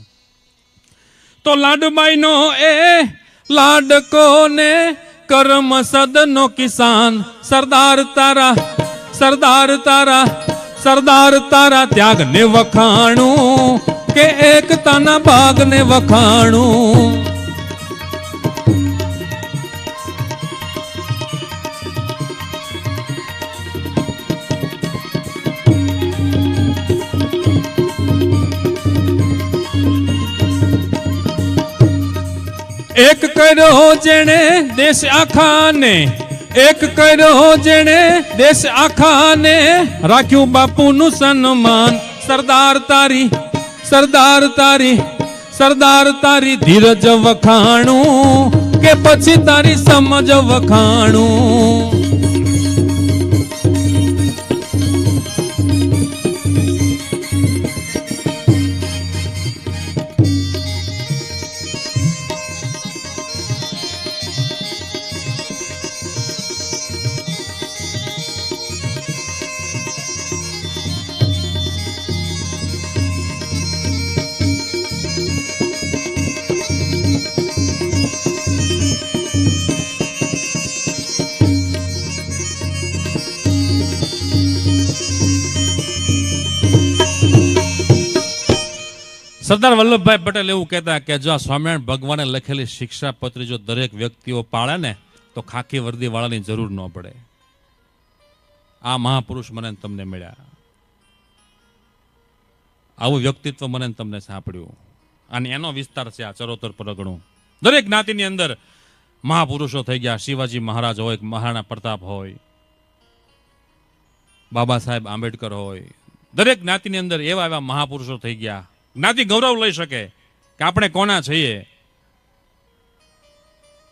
તો લાડબાઈનો એ લાડકો ને કર્મ સદનો કિસાન, સરદાર તારા સરદાર તારા સરદાર તારા ત્યાગ ને વખાણું, કે એકતાના ભાગ ને વખાણું. એક કર્યો જેણે દેશ આખાને, એક કર્યો જેણે દેશ આખાને, રાખ્યું બાપુનું સન્માન. સરદાર તારી સરદાર તારી સરદાર તારી ધીરજ વખાણું, કે પછી તારી સમજ વખાણું. સરદાર વલ્લભભાઈ પટેલ એવું કહેતા કે જો આ સ્વામિનારાયણ ભગવાને લખેલી શિક્ષાપત્રી જો દરેક વ્યક્તિઓ પાળે ને તો ખાખી વર્દી વાળાની જરૂર ન પડે. આ મહાપુરુષ મને તમને મળ્યા, આવું વ્યક્તિત્વ મને તમને સાંભળ્યું, અને એનો વિસ્તાર છે આ ચરોતર પરગણું. દરેક જ્ઞાતિની અંદર મહાપુરુષો થઈ ગયા. શિવાજી મહારાજ હોય, મહારાણા પ્રતાપ હોય, બાબા સાહેબ આંબેડકર હોય, દરેક જ્ઞાતિની અંદર એવા એવા મહાપુરુષો થઈ ગયા. જ્ઞાતિ ગૌરવ લઈ શકે કે આપણે કોના છીએ.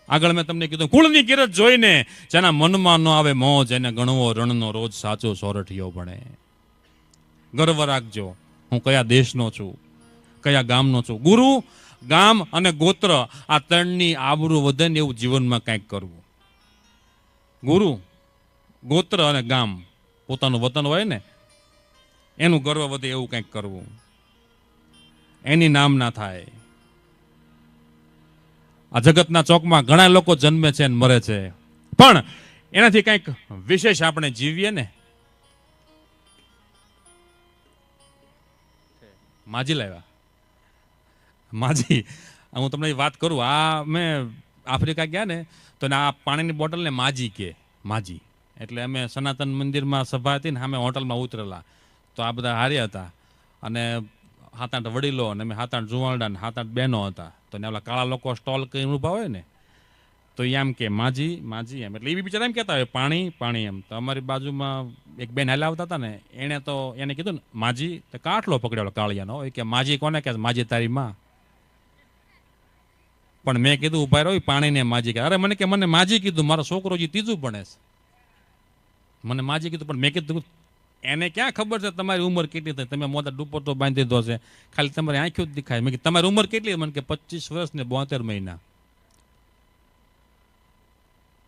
આગળ મેં તમને કીધું, કુળની કિરત જોઈને જેના મનમાં ન આવે મોહ, જેને ગણવો રણનો રોજ સાચો સોરઠિયો બને. ગર્વ રાખજો, હું કયા દેશનો છું, કયા ગામનો છું. ગુરુ, ગામ અને ગોત્ર, આ ત્રણની આબરૂ વધે ને એવું જીવનમાં કંઈક કરવું. ગુરુ, ગોત્ર અને ગામ, પોતાનું વતન હોય ને એનું ગર્વ વધે એવું કંઈક કરવું. એની નામ ના થાય. આ જગતના ચોકમાં ઘણા લોકો જન્મે છે અને મરે છે, પણ એનાથી કંઈક વિશેષ આપણે જીવીએ ને. માજી લાવ્યા, માજી, હું તમને વાત કરું. આ મેં આફ્રિકા ગયા ને તો આ પાણીની બોટલને માજી કે, માજી એટલે અમે સનાતન મંદિરમાં સભા હતી ને અમે હોટલમાં ઉતરેલા, તો આ બધા હાર્યા હતા અને 7-8 વડીલો અને અમે 7-8 જુવાનડા ને 7-8 બહેનો હતા. તો ને ઓલા કાળા લોકો સ્ટોલ કરીને ઊભા હોય ને તો એમ કે માજી માજી એમ, એટલે એ બી બિચારા એમ કહેતા હોય પાણી પાણી એમ. તો અમારી બાજુમાં એક બેન હાલે આવતા હતા ને, એને કીધું ને માજી, તો કાટલો પકડ્યો કાળિયાનો, કે માજી કોને કે? માજી તારી માં. પણ મેં કીધું ઉભા રહ્યો, પાણીને માજી કે? અરે મને કે મને માજી કીધું, મારો છોકરો જે 3જું ભણે છે, મને માજી કીધું. પણ મેં કીધું એને ક્યાં ખબર છે તમારી ઉંમર કેટલી થઈ? તમે મોટા દુપટ્ટો બાંધી દીધો છે, ખાલી તમારી આંખો જ દેખાય. મેં કીધું તમારી ઉંમર કેટલી? મને કે 25 વર્ષ ને 72 મહિના.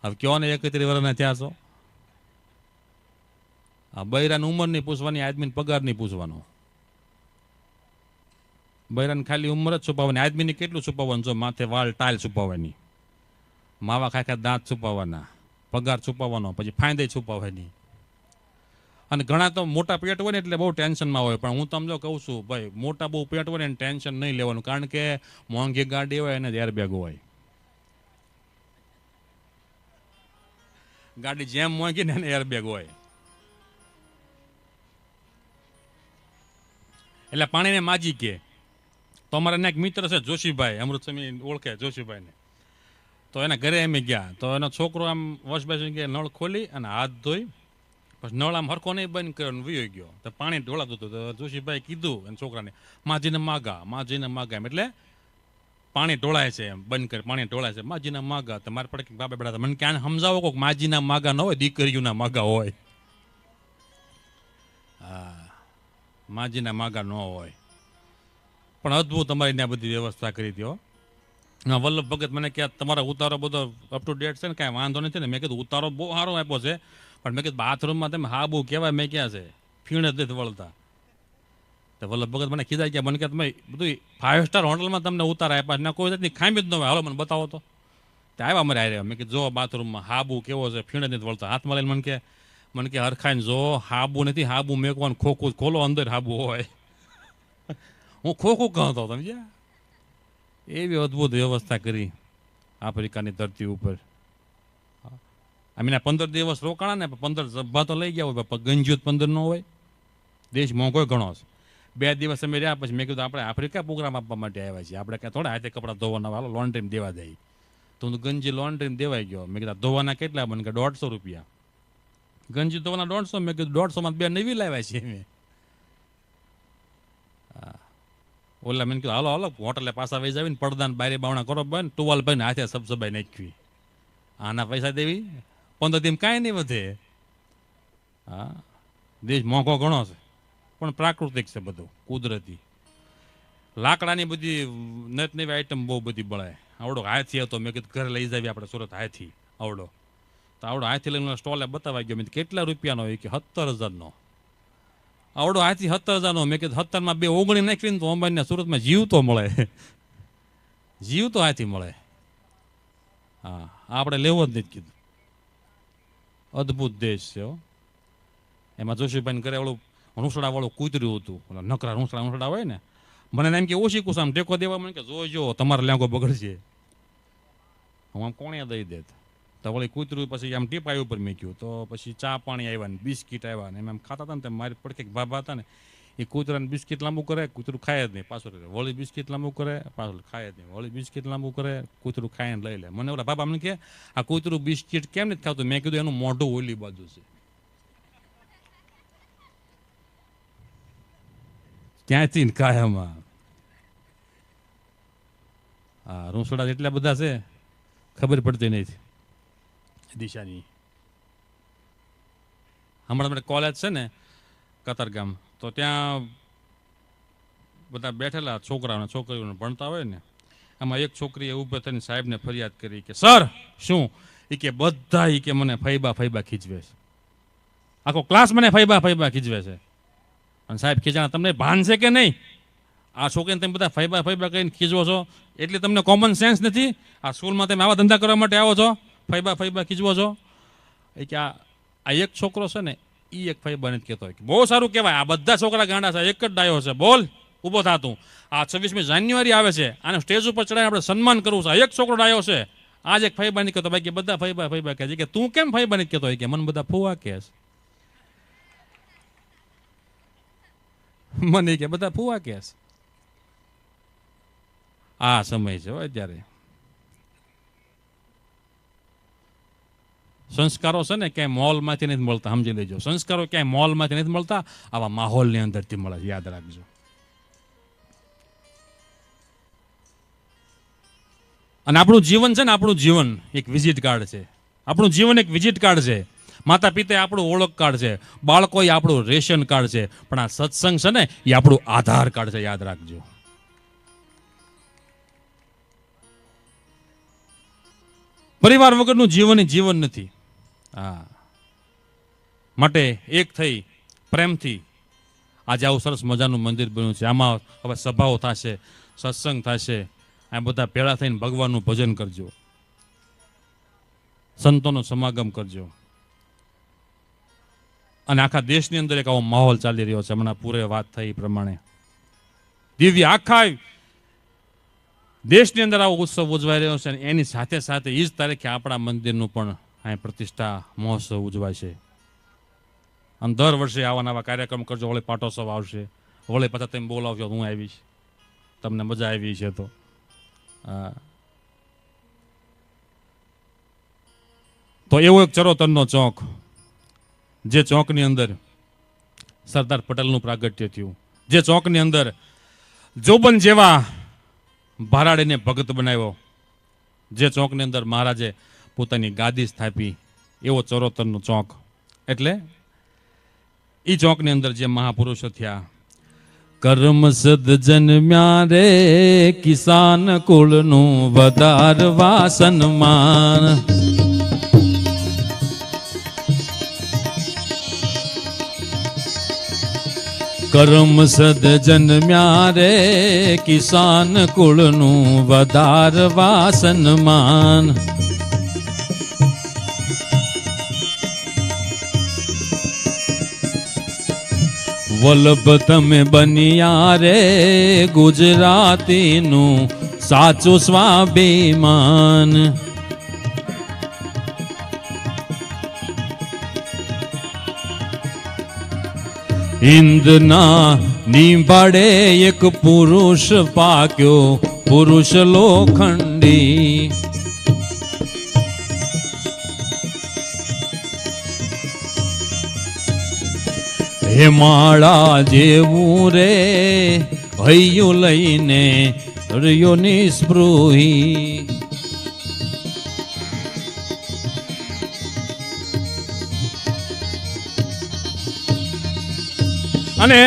હવે કયો ને 31 વર્ષના થયા છો. આ બૈરાની ઉંમર નહીં પૂછવાની, આદમીને પગાર નહીં પૂછવાનો. બૈરાને ખાલી ઉંમર જ છુપાવવાની, આદમીને કેટલું છુપાવવાનું? જો માથે વાળ ટાઈલ છુપાવવાની, માવા ખાખા દાંત છુપાવવાના, પગાર છુપાવવાનો, પછી ફાંદે છુપાવવાની. અને ઘણા તો મોટા પેટ હોય ને એટલે બહુ ટેન્શનમાં હોય, પણ હું તમને કહું છું ભાઈ, મોટા બહુ પેટ હોય ને ટેન્શન નહીં લેવાનું, કારણ કે મોંઘી ગાડી હોય એને એરબેગ હોય. ગાડી જેમ મોંઘી ને એને એરબેગ હોય. એટલે પાણીને માજી કે. તો અમારા એક મિત્ર છે જોશીભાઈ, અમૃતસમી ઓળખે જોશીભાઈને. તો એના ઘરે અમે ગયા, તો એનો છોકરો આમ વશભાઈ કે નળ ખોલી અને હાથ ધોઈ, પછી નળ આમ હરખો નહીં બંધ કર્યો વયો ગયો. તો પાણી ઢોળાતું હતું. તો જોશીભાઈ કીધું એને છોકરાને, માજીને માગા એમ, એટલે પાણી ઢોળાય છે એમ, બંધ કરી પાણી ઢોળાય છે, માજીના માગા. તો મારે પડે બાબા બેડા મને ક્યાં સમજાવો કોક, માજીના માગા ન હોય, દીકરીઓના માગા હોય. હા, માજીના માગા ન હોય. પણ અદભુત અમારી ત્યાં બધી વ્યવસ્થા કરી દો. વલ્લભ ભગત મને કે તમારા ઉતારો બધો અપ ટુ ડેટ છે ને, કાંઈ વાંધો નથી ને. મેં કીધું ઉતારો બહુ સારો આપ્યો છે, પણ મેં કીધું બાથરૂમમાં તમે હા બહુ કહેવાય, મેં ક્યાં છે, ફીણ જ નથી વળતા. તો વલ્લભ ભગત મને ખીજાઈ ગયા, મને કે તમે બધું 5 સ્ટાર હોટલમાં તમને ઉતારા આપ્યા ને, કોઈ જાતની ખામી જ ન હોય, હાલો મને બતાવો તો. તે આવ્યા અમારે આવ્યા. મેં કીધું જો બાથરૂમમાં હાબુ કેવો છે, ફીણ જ નથી વળતા. હાથમાં લઈને મને કે હરખાઈને જો હાબુ નથી, હાબુ મેકવાનું ખોખું ખોલો, અંદર હાબુ હોય. હું ખોખું કહો તો સમજ્યા. એવી અદભુત વ્યવસ્થા કરી આફ્રિકાની ધરતી ઉપર. અમે 15 દિવસ રોકાણા ને, 15 સભા તો લઈ ગયા હોય, ગંજીઓ 15 ન હોય. દેશ મોંઘો ઘણો છે. 2 દિવસ અમે રહ્યા, પછી મેં કીધું આપણે આફ્રિકા પ્રોગ્રામ આપવા માટે આવ્યા છીએ, આપણે ક્યાં થોડા હાથે કપડાં ધોવાના, હાલો લોન્ડ્રીમાં દેવા જાય. તો હું ગંજી લોન્ડ્રીમાં દેવાઈ ગયો. મેં કીધું ધોવાના કેટલા? મને કે 150 રૂપિયા. ગંજી ધોવાના 150. મેં કીધું 150માં 2 નવી લાવ્યા છીએ અમે. ઓલા મેં કીધું હાલો હોટલે પાછા વહી જાવીને પડદાને બારે બાવણા કરો ભાઈ, ટુવાલ ભાઈને હાથે સબસબાઈ નાખવી. આના પૈસા દેવી 15 દિન કાંઈ નહીં વધે. હા, દેશ મોંઘો ઘણો છે, પણ પ્રાકૃતિક છે બધું, કુદરતી. લાકડાની બધી નત નવી આઈટમ બહુ બધી બળાય. આવડો હાથી હતો, મેં કીધું ઘરે લઈ જાવી આપણે સુરત હાથી. આવડો હાથી લઈને સ્ટોલે બતાવા ગયો. મેં કેટલા રૂપિયાનો? એ કે 17,000નો. આવડો હાથી 17,000નો. મેં કીધું 17માં 2 ઓગણી નાખીને તો અંબાણીના સુરતમાં જીવ તો મળે, જીવ તો હાથી મળે. હા, આપણે લેવો જ નથી કીધું. અદભુત દેશ છે. એમાં જોશીભાઈને ઘરે ઓલું રૂંસડા વાળું કૂતર્યું હતું, નકરા રૂંસડા હોય ને. મને એમ કે ઓછી કુસામ ટેકો દેવા, મને કે જોજો તમારે લેંગો બગડશે. હું આમ કોણે દઈ દેત. તો વળી કૂતરું પછી આમ ટીપાઈ ઉપર મૂક્યું. તો પછી ચા પાણી આવ્યા ને બિસ્કીટ આવ્યા ને, એમ ખાતા હતા ને. મારી પડખે ભાભા હતા ને, એ કૂતરાને બિસ્કીટ લાંબુ કરે, કૂતરું ખાય જ નહીં, પાછું વળી બિસ્કીટ લાંબુ કરે, પાછું ખાય જ નહીં, વળી બિસ્કીટ લાંબુ કરે, કૂતરું ખાઈને લઈ લે. મને ઓલા બાબા મને કે આ કૂતરું બિસ્કીટ કેમ નથી ખાતું? મેં કીધું એનું મોઢું ઓલી બાજુ છે, ક્યાંથી ને કાયમાં. હા, રૂંસડા એટલા બધા છે, ખબર પડતી નથી દિશાની. હમણાં મને કોલેજ છે ને કતારગામ, તો ત્યાં બધા બેઠેલા છોકરાઓને છોકરીઓને ભણતા હોય ને, આમાં એક છોકરીએ ઊભો થઈને સાહેબને ફરિયાદ કરી કે સર શું, એ કે બધા એ કે મને ફૈબા ખીચવે છે, આખો ક્લાસ મને ફૈબા ખીચવે છે. અને સાહેબ ખીચાણા તમને ભાન છે કે નહીં? આ છોકરીને તમે બધા ફૈબા કહીને ખીચવો છો, એટલે તમને કોમન સેન્સ નથી? આ સ્કૂલમાં તમે આવા ધંધા કરવા માટે આવો છો, ફૈબા ખીચવો છો? એ કે આ એક છોકરો છે ને, એ એક ફૈબા નથી કહેતો. બહુ સારું કહેવાય, આ બધા છોકરા ગાંડા છે, એક જ ડાયો છે. બોલ ઊભો થાતું. આ 26મી જાન્યુઆરી આવે છે, આને સ્ટેજ ઉપર ચડાવીને આપણે સન્માન કરવું છે. એક છોકરો ડાયો છે, આજ એક ફૈબા નથી કહેતો. બાકી બધા ફૈબા કહે છે. કે તું કેમ ફૈબા નથી કહેતો? કે મને બધા ફુવા કહે છે. મને કે બધા ફુવા કહે છે. આ સમય છે અત્યારે. સંસ્કારો છે ને ક્યાંય મોલમાંથી નથી મળતા, સમજી લેજો. સંસ્કારો ક્યાંય મોલમાંથી નથી મળતા, આવા માહોલની અંદરથી મળે, યાદ રાખજો. અને આપણું જીવન છે ને, આપણું જીવન એક વિઝિટ કાર્ડ છે. આપણું જીવન એક વિઝિટ કાર્ડ છે. માતા પિતા આપણું ઓળખ કાર્ડ છે, બાળકો એ આપણું રેશન કાર્ડ છે, પણ આ સત્સંગ છે ને એ આપણું આધાર કાર્ડ છે, યાદ રાખજો. પરિવાર વગરનું જીવન એ જીવન નથી. હા, માટે એક થઈ પ્રેમથી આજે આવું સરસ મજાનું મંદિર બન્યું છે. આમાં હવે સભાઓ થશે, સત્સંગ થશે. આ બધા ભેળા થઈને ભગવાનનું ભજન કરજો, સંતોનો સમાગમ કરજો. અને આખા દેશની અંદર એક આવો માહોલ ચાલી રહ્યો છે. હમણાં પૂરે વાત થઈ એ પ્રમાણે દિવ્ય આખા દેશની અંદર આવો ઉત્સવ ઉજવાઈ રહ્યો છે. અને એની સાથે સાથે એ જ તારીખે આપણા મંદિરનું પણ અહીં પ્રતિષ્ઠા મહોત્સવ ઉજવાય છે. અને દર વર્ષે આવા નવા કાર્યક્રમ કરજો. હોળી પાટોત્સવ આવશે, હોળી પાછા તમે બોલાવજો, હું આવીશ, તમને મજા આવી છે. તો એવો એક ચરોતરનો ચોક, જે ચોકની અંદર સરદાર પટેલનું પ્રાગટ્ય થયું, જે ચોકની અંદર જોબન જેવા ભરાડીને ભગત બનાવ્યો, જે ચોકની અંદર મહારાજે પોતાની ગાદી સ્થાપી, એવો ચરોતરનો ચોક. એટલે એ ચોકની અંદર જે મહાપુરુષો થયા, કર્મ સદ જન્મ્યા રે કિસાન કુળનું વધારવા સન્માન. કર્મ સદ જન્મ્યા રે કિસાન કુળનું વધારવા સન્માન. વલ્લભ તમે બન્યા રે ગુજરાતીનું સાચું સ્વાભિમાન. હિંદના નિભાડે એક પુરુષ પાક્યો, પુરુષ લોખંડી. હે માળા જેવું રે હૈયું લઈને રહ્યો નિસ્પૃહી. અને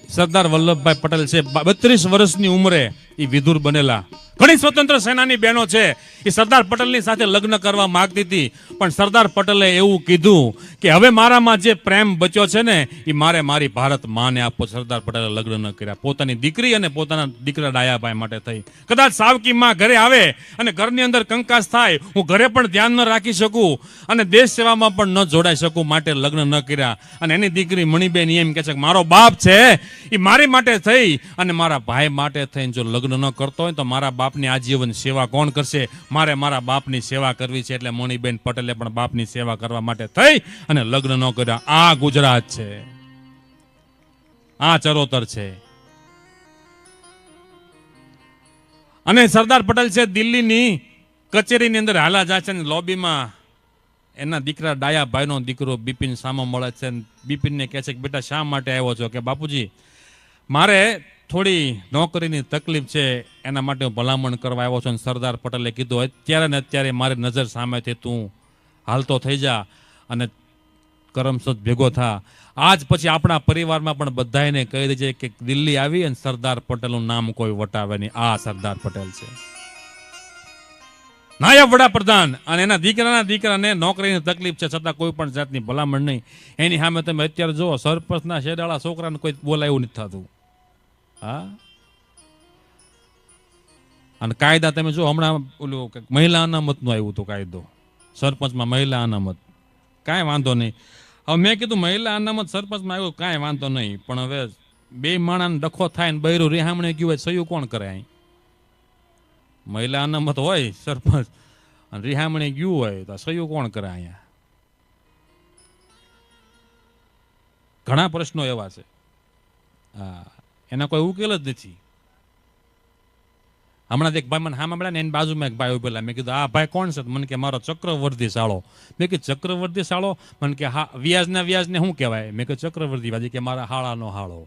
સરદાર વલ્લભભાઈ પટેલ છે, 32 વર્ષની ઉંમરે એ વિધુર બનેલા. ઘણી સ્વતંત્ર સેનાની બહેનો છે, એ સરદાર પટેલની સાથે લગ્ન કરવા માંગતી હતી, પણ સરદાર પટેલે એવું કીધું કે હવે મારામાં જે પ્રેમ બચ્યો છે ને એ મારે મારી ભારત માને આપો. સરદાર પટેલે લગ્ન ન કર્યા, પોતાની દીકરી અને પોતાના દીકરા ડાયાભાઈ માટે થઈ. કદાચ સાવકી માં ઘરે આવે અને ઘરની અંદર કંકાસ થાય, હું ઘરે પણ ધ્યાન ન રાખી શકું અને દેશ સેવામાં પણ ન જોડાઈ શકું, માટે લગ્ન ન કર્યા. અને એની દીકરી મણિબેન એમ કહે છે કે મારો બાપ છે એ મારી માટે થઈ અને મારા ભાઈ માટે થઈને જો લગ્ન ન કરતો હોય તો મારા બાપની આજીવન સેવા કોણ કરશે? મારે મારા બાપની સેવા કરવી છે. એટલે મણિબેન પટેલે પણ બાપની સેવા કરવા માટે થઈ અને લગ્ન ન કર્યા. આ ગુજરાત છે, આ ચરોતર છે. અને સરદાર પટેલ છે દિલ્હીની કચેરીની અંદર હાલા જાય છે, લોબીમાં એના દીકરા ડાયાભાઈનો દીકરો બિપિન સામો મળે છે. બિપિનને કહે છે કે બેટા શા માટે આવ્યો છો? કે બાપુજી મારે થોડી નોકરીની તકલીફ છે, એના માટે હું ભલામણ કરવા આવ્યો છું. સરદાર પટેલે કીધું અત્યારે ને અત્યારે મારી નજર સામેથી તું હાલતો થઈ જા અને કરમસદ ભેગો થા. આજ પછી આપણા પરિવારમાં પણ બધાને કહી દેજે કે દિલ્હી આવી અને સરદાર પટેલનું નામ કોઈ વટાવે નહીં. આ સરદાર પટેલ છે, નાયબ વડાપ્રધાન. અને એના દીકરાને નોકરીની તકલીફ છે, છતાં કોઈ પણ જાતની ભલામણ નહીં. એની સામે તમે અત્યારે જુઓ, સરપંચના શેડાળા છોકરાને કોઈ બોલાય નથી થતું. હા, અને કાયદા તમે જો હમણાં ઓલું મહિલા અનામતનું આવ્યું હતું કાયદો, સરપંચમાં મહિલા અનામત. કાંઈ વાંધો નહીં. હવે મેં કીધું મહિલા અનામત સરપંચમાં આવ્યું, કાંઈ વાંધો નહીં, પણ હવે બે માણાને ડખો થાય ને બૈરું રિહામણે ગયું હોય, સહયું કોણ કરે? અહીં મહિલા અનામત હોય સરપંચ અને રિહામણે ગયું હોય તો સહયું કોણ કરે? અહીંયા ઘણા પ્રશ્નો એવા છે, હા, એના કોઈ ઉકેલ જ નથી. હમણાં એક ભાઈ મને હા મળ્યા ને, એની બાજુમાં એક ભાઈ ઉભેલા. મેં કીધું આ ભાઈ કોણ છે? મને કે મારો ચક્રવર્તી શાળો. મેં કીધું ચક્રવર્તી શાળો? મને કે હા, વ્યાજને શું કહેવાય? મેં કીધું ચક્રવર્તી વ્યાજ. કે મારા હાળાનો હાળો.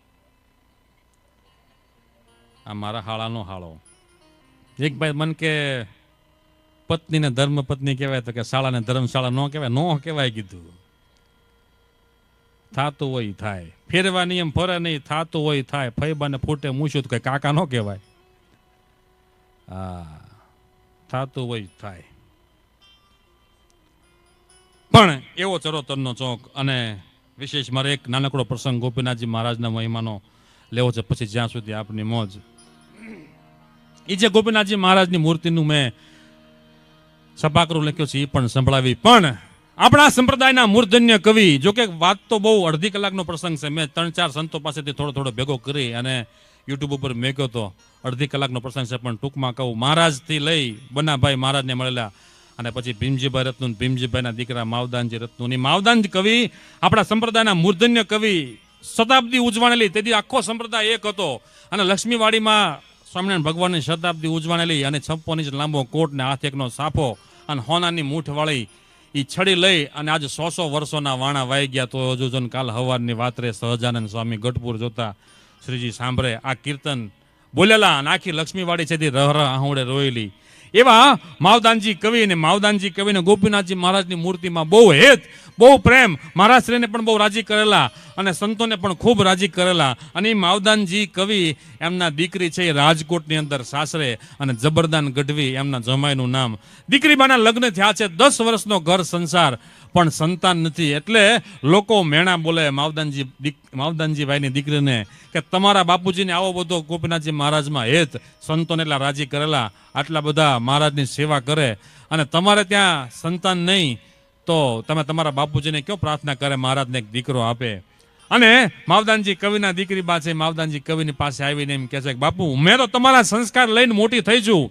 આ મારા હાળાનો હાળો. એક ભાઈ મને કે પત્નીને ધર્મ પત્ની કહેવાય, તો કે શાળાને ધર્મશાળા ન કહેવાય. નો કહેવાય કીધું. થાતું હોય થાય, ફેરવા નિયમ ફરે નહીં, થાતું હોય થાય. ફૈબાને ફૂટે મૂછું તો કઈ કાકા ન કહેવાય. હા, થાતું હોય થાય. પણ એવો ચરોતરનો ચોક. અને વિશેષ મારે એક નાનકડો પ્રસંગ ગોપીનાથજી મહારાજના મહિમાનો લેવો છે, પછી જ્યાં સુધી આપની મોજ. એ જે ગોપીનાથજી મહારાજની મૂર્તિનું મેં છપાકરું લખ્યો છે એ પણ સંભળાવી. પણ આપણા સંપ્રદાયના મૂર્ધન્ય કવિ, જો કે વાત તો બહુ અડધી કલાકનો પ્રસંગ છે, મેં 3-4 સંતો પાસેથી થોડો ભેગો કરી અને યુટ્યુબ ઉપર મેક્યો તો. અડધી કલાકનો પ્રસંગ છે, પણ ટૂંકમાં કહું, મહારાજથી લઈ બનાભાઈ મહારાજને મળેલા, અને પછી ભીમજીભાઈ રત્નું, ભીમજીભાઈના દીકરા માવદાનજી રત્નું. માવદાનજી કવિ આપણા સંપ્રદાયના મૂર્ધન્ય કવિ, શતાબ્દી ઉજવાણેલી, તેથી આખો સંપ્રદાય એક હતો. અને લક્ષ્મીવાડીમાં સ્વામિનારાયણ ભગવાનની શતાબ્દી ઉજવાણેલી, અને 56 ઇંચ લાંબો કોટ ને હાથ એકનો સાફો અને હોનાની મૂઠ વાળી એ છડી લઈ અને આજે 100 વર્ષોના વાણા વાઈ ગયા. તો હજુ જો કાલ હવારની વાત રે સહજાનંદ સ્વામી ગઢપુર જોતા શ્રીજી સાંભળે આ કીર્તન બોલેલા, અને આખી લક્ષ્મીવાડી છે રહ આહુડે રોયેલી. એવા માવદાનજી કવિ, અને માવદાનજી કવિને ગોપીનાથજી મહારાજની મૂર્તિમાં બહુ હેત, બહુ પ્રેમ, મહારાજશ્રીને પણ બહુ રાજી કરેલા અને સંતોને પણ ખૂબ રાજી કરેલા. અને એ માવદાનજી કવિ, એમના દીકરી છે એ રાજકોટની અંદર સાસરે, અને જબરદાન ગઢવી એમના જમાઈનું નામ. દીકરીબાના લગ્ન થયા છે, 10 વર્ષનો ઘર સંસાર, પણ સંતાન નથી. એટલે લોકો મેણા બોલે માવદાનજી ભાઈની દીકરીને કે તમારા બાપુજીને આવો બધો ગોપીનાથજી મહારાજમાં હેત, સંતોને એટલા રાજી કરેલા, આટલા બધા મહારાજની સેવા કરે, અને તમારે ત્યાં સંતાન નહીં તો તમે તમારા બાપુજીને કયો પ્રાર્થના કરે મહારાજને એક દીકરો આપે. અને માવદાનજી કવિના દીકરી બા છે, માવદાનજી કવિની પાસે આવીને એમ કહે છે કે બાપુ, મેં તો તમારા સંસ્કાર લઈને મોટી થઈ છું.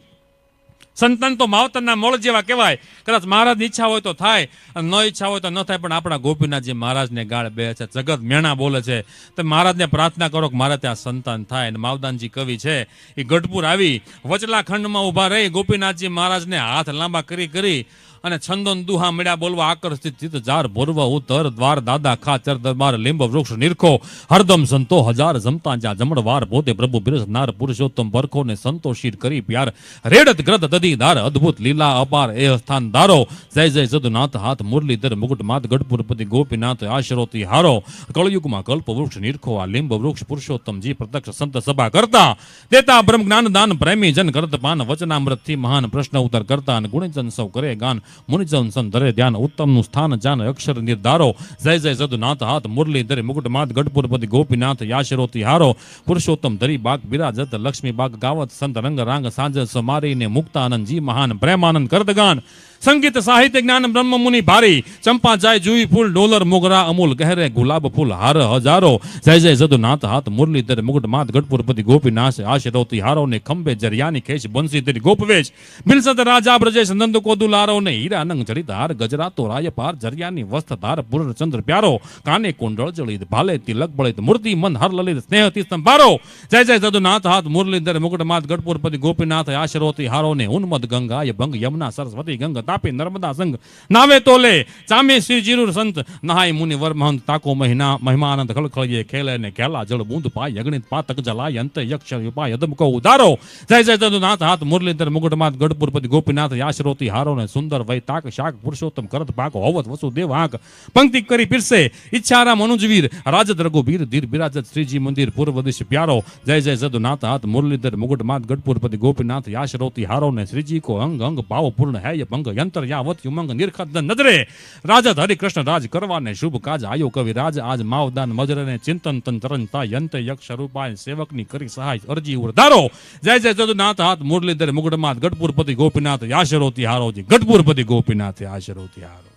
સંતાન તો માવતરના મોળ જેવા કહેવાય. કદાચ મહારાજની ઈચ્છા હોય તો થાય, અને ન ઈચ્છા હોય તો ન થાય. પણ આપણા ગોપીનાથજી મહારાજને ગાળ બે છે, જગત મેણા બોલે છે. તો મહારાજને પ્રાર્થના કરો કે મારે ત્યાં સંતાન થાય. અને માવદાનજી કવિ છે એ ગઢપુર આવી, વચલા ખંડમાં ઊભા રહી ગોપીનાથજી મહારાજને હાથ લાંબા કરી અને છંદોન દુહા મળ્યા બોલવા, આકર્ષિત ચિત્ત જાર ભોરવા ઉતર દ્વાર દાદા ખાચર દરબાર લીંબ વૃક્ષ નિરખો હરદમ સંતો હજાર જમતા જ્યાં જમણવાર પોતે પ્રભુ બિરસ નાર પુરુષોત્તમ પરખો ને સંતોષિત કરી પ્યાર રેડત ગ્રત દધી ધાર અદ્ભુત લીલા અપાર એ સ્થાન ધારો. જય જય સદુનાથ હાથ મુરલીધર મુકુટ માત ગઢપુરપતિ ગોપીનાથ આશરોતી હારો. કળયુગમાં કલ્પ વૃક્ષ નિરખો આ લીંબ વૃક્ષ પુરુષોત્તમજી પ્રત્યક્ષ સંત સભા કરતા દેતા બ્રહ્મ જ્ઞાન દાન પ્રેમી જન કરત પાન વચનામૃત થી મહાન પ્રશ્ન ઉત્તર કરતા અને ગુણજન સૌ કરે ગાન મુનિજન સંતરે ધ્યાન ઉત્તમનું સ્થાન જાન અક્ષર નિર્ધારો. જય જય સદુનાથ હાથ મુરલીધર મુકુટ માત ગઢપુરપતિ ગોપીનાથ યાશરોતી હારો. પુરુષોત્તમ ધરી બાગ બિરાજત લક્ષ્મી બાગ ગાવત સંત રંગ રાંગ સાંજ સમારીને મુક્તાનંદજી મહાન પ્રેમાનંદ કરત ગાન. સંગીત સાહિત્ય જ્ઞાન બ્રહ્મ મુનિ ભારી ચંપા જાય જુઈ ફૂલ ડોલર મોગરા અમૂલ ગહેરે ગુલાબ ફૂલ હાર હજારો. જય જય સદુનાથ હાથ મુરલીધર મુકુટ માત ગઢપુરપતિ ગોપીનાથ આશરોતી હારો ને ખંભે જરિયાની ખેચ બંસી તેરી ગોપવેશ બિનસદ રાજા બ્રજેશ નંદ કોદુલારો ને હીરા નંગ જડિત હાર ગજરાતો રાય પાર જરિયાની વસ્ત ધાર પૂર્ણ ચંદ્ર પ્યારો કાને કુંડળ જળિત ભાલે તિલક બળિત મૂર્તિ મન હર લલિત સ્નેહથી સંભારો. જય જય સદુનાથ હાથ મુરલીધર મુકુટ માત ગઢપુરપતિ ગોપીનાથ આશરોતી હારો ને ઉન્મદ ગંગાય ભંગ યમુના સરસ્વતી ગંગ તાપી નર્મદા સંગ નાવે તોલે ચામે શ્રી જીરુર સંત નહાય મુનિ વર્મહંત તાકો મહિમાનંદ ખળખળીએ ખેલે ને ખેલા જળ બૂંદ પાય અગણિત પાતક જલાય અંત યક્ષર ઉપાય અદમ કો ઉદારો. જય જય સદુનાથ હાથ મુરલીધર મુકુટમાત ગઢપુરપતિ ગોપીનાથ આશરોતી હારો ને સુંદર વય તાક શાક પુરુષોત્તમ કરત પાકો હોવત વસુદેવ આંક પંક્તિ કરી પીરસે ઈચ્છારામ મનુજવીર રાજદ રઘુબીર ધીર બિરાજત શ્રીજી મંદિર પૂર્વ દિશ પ્યારો. જય જય સદુનાથ હાથ મુરલીધર મુકુટમાત ગઢપુરપતિ ગોપીનાથ આશરોતી હારો ને શ્રીજી કો અંગ અંગ ભાવ પૂર્ણ હૈ ભંગ યંત્ર યાવત યુમંગ નિરખત નજરે રાજત હરિકૃષ્ણ રાજ કરવાને શુભ કાજ આયો કવિ રાજ આજ માવદાન મજરને ચિંતન તન તરણતા યંત યક્ષ રૂપાય સેવકની કરી સહાય અરજી ઉરધારો. જય જય સદુનાથ હાથ મુરલીધર મુકુટમાત ગઢપુરપતિ ગોપીનાથ આશરોતી હારોજી ગઢપુરપતિ ગોપીનાથ આશરોતી હારો.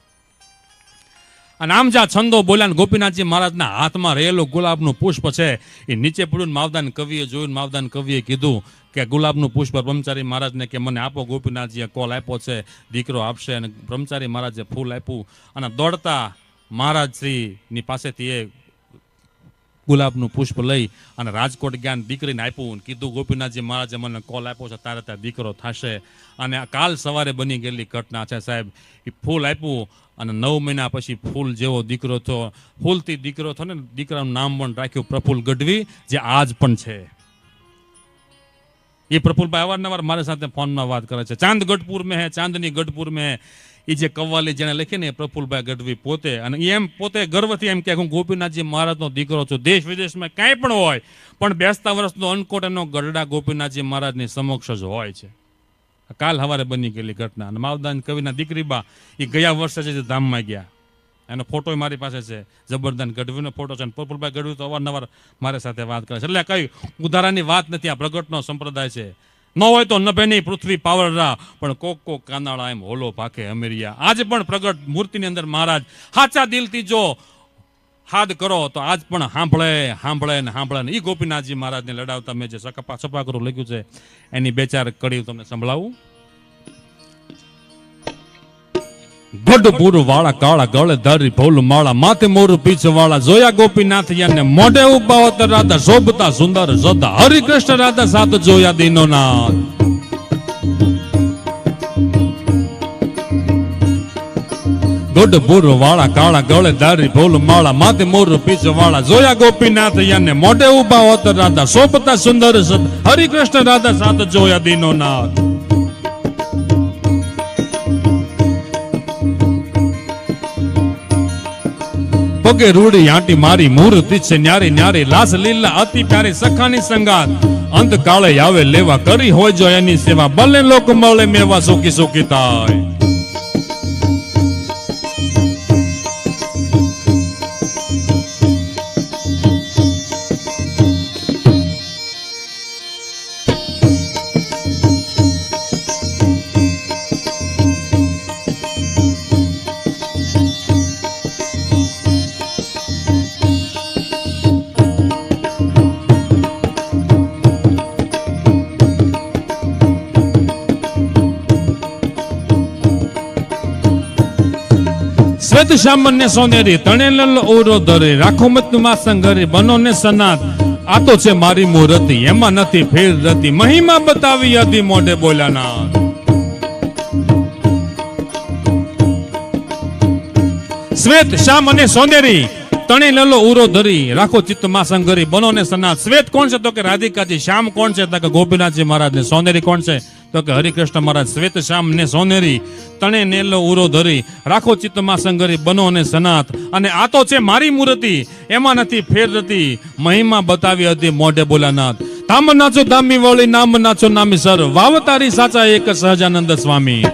અને આમ જ્યાં છંદો બોલ્યા ગોપીનાથજી મહારાજના હાથમાં રહેલું ગુલાબનું પુષ્પ છે એ નીચે પડ્યું. માવદાન કવિએ જોયું, માવદાન કવિએ કીધું કે ગુલાબનું પુષ્પ બ્રહ્મચારી મહારાજને કે મને આપો. ગોપીનાથજીએ કોલ આપ્યો છે દીકરો આપશે, અને બ્રહ્મચારી મહારાજે ફૂલ આપ્યું અને દોડતા મહારાજશ્રીની પાસેથી એ ગુલાબનું પુષ્પ લઈ અને રાજકોટ જ્ઞાન દીકરીને આપ્યું. કીધું ગોપીનાથજી મહારાજે મને કોલ આપ્યો છે, તારે ત્યાં દીકરો થશે. અને કાલ સવારે બની ગયેલી ઘટના છે સાહેબ. એ ફૂલ આપ્યું અને 9 મહિના પછી ફૂલ જેવો દીકરો થયો. ફૂલથી દીકરો થયો ને દીકરાનું નામ પણ રાખ્યું પ્રફુલ્લ ગઢવી, જે આજ પણ છે. એ પ્રફુલ્લભાઈ અવારનવાર મારી સાથે ફોનમાં વાત કરે છે. ચાંદ ગઢપુર મેં હે, ચાંદની ગઢપુર મેં. એ જે કવ્વાલી જેને લખી ને એ પ્રફુલ્લભાઈ ગઢવી પોતે. અને એમ પોતે ગર્વથી એમ કે હું ગોપીનાથજી મહારાજનો દીકરો છું. દેશ વિદેશમાં કાંઈ પણ હોય પણ બેસતા વર્ષનો અનકોટ એનો ગઢડા ગોપીનાથજી મહારાજની સમક્ષ જ હોય છે. કાલ સવારે બની ગયેલી ઘટના. અને માવદાન કવિના દીકરી બા એ ગયા વર્ષે જ ધામમાં ગયા. એનો ફોટો મારી પાસે છે, જબરદસ્ત ગઢવીનો ફોટો છે. પ્રફુલભાઈ ગઢવી તો અવારનવાર મારી સાથે વાત કરે છે. એટલે કઈ ઉધારાની વાત નથી, આ પ્રગટનો સંપ્રદાય છે. ન હોય તો નભેની પૃથ્વી પાવરરા, પણ કોક કાનાળા એમ હોલો પાકે અમેરિયા. આજે પણ પ્રગટ મૂર્તિની અંદર મહારાજ સાચા દિલથી જો હાદ કરો તો આજ પણ સાંભળે ને. ઈ ગોપીનાથજી મહારાજને લડાવતા મેં જે છપાકરું લખ્યું છે એની બે ચાર કડી તમને સંભળાવું. ગઢપુર વાળા કાળા ગળે ધારી ફૂલ માળા, માથે મોરું પીછ વાળા, જોયા ગોપીનાથ યાને મોઢે ઉભા હોતર રાધા, શોભતા સુંદર સદા, હરિકૃષ્ણ રાધા સાથ જોયા દીનો નાથ. ગઢપુર વાળા કાળા ગળે ધારી ફૂલ માળા, માથે મોરું પીછ વાળા, જોયા ગોપીનાથ યાને મોઢે ઉભા હોતર રાધા, શોભતા સુંદર સદા, હરિકૃષ્ણ રાધા સાથ જોયા દીનો નાથ. પગે રૂડી આંટી મારી, મૂર્તિ છે ન્યારી ન્યારી, લાસ લીલા અતિ પ્યારી, સખાની સંગાત, અંત કાળે આવે લેવા, કરી હોય જો એની સેવા, ભલે લોક મળે મેવા, સુખી સુખી થાય. શ્વેત શામન્ય સોનેરી, તણે લલ ઓરો ધરે, રાખો મત માં સંગરે, બનો ને સનાત. આ તો છે મારી મૂર્તિ, એમાં નથી ફેર રતી, મહિમા બતાવી અધી મોઢે બોલાના. શ્વેત શામ અને સોનેરી, તણે લલો ઉરો ધરી, રાખો ચિત્ત માં સંગરી, બનો ને સનાત. શ્વેત કોણ છે તો કે રાધિકાજી, શ્યામ કોણ છે તો કે ગોપીનાથજી મહારાજ ને, સોનેરી કોણ છે તો કે હરિકૃષ્ણ મહારાજ. શ્વેત શ્યામ ને સોનેરી, તણે નેલો ઉરો ધરી, રાખો ચિત્તમાં સંગરી, બનો અને સનાત. અને આ તો છે મારી મૂર્તિ, એમાં નથી ફેર નથી, મહિમા બતાવી હતી મોઢે બોલાનાથ. ધામ નાચો ધામી વળી, નામ નાચો નામી સર, વાવતારી સાચા એક સહજાનંદ સ્વામી.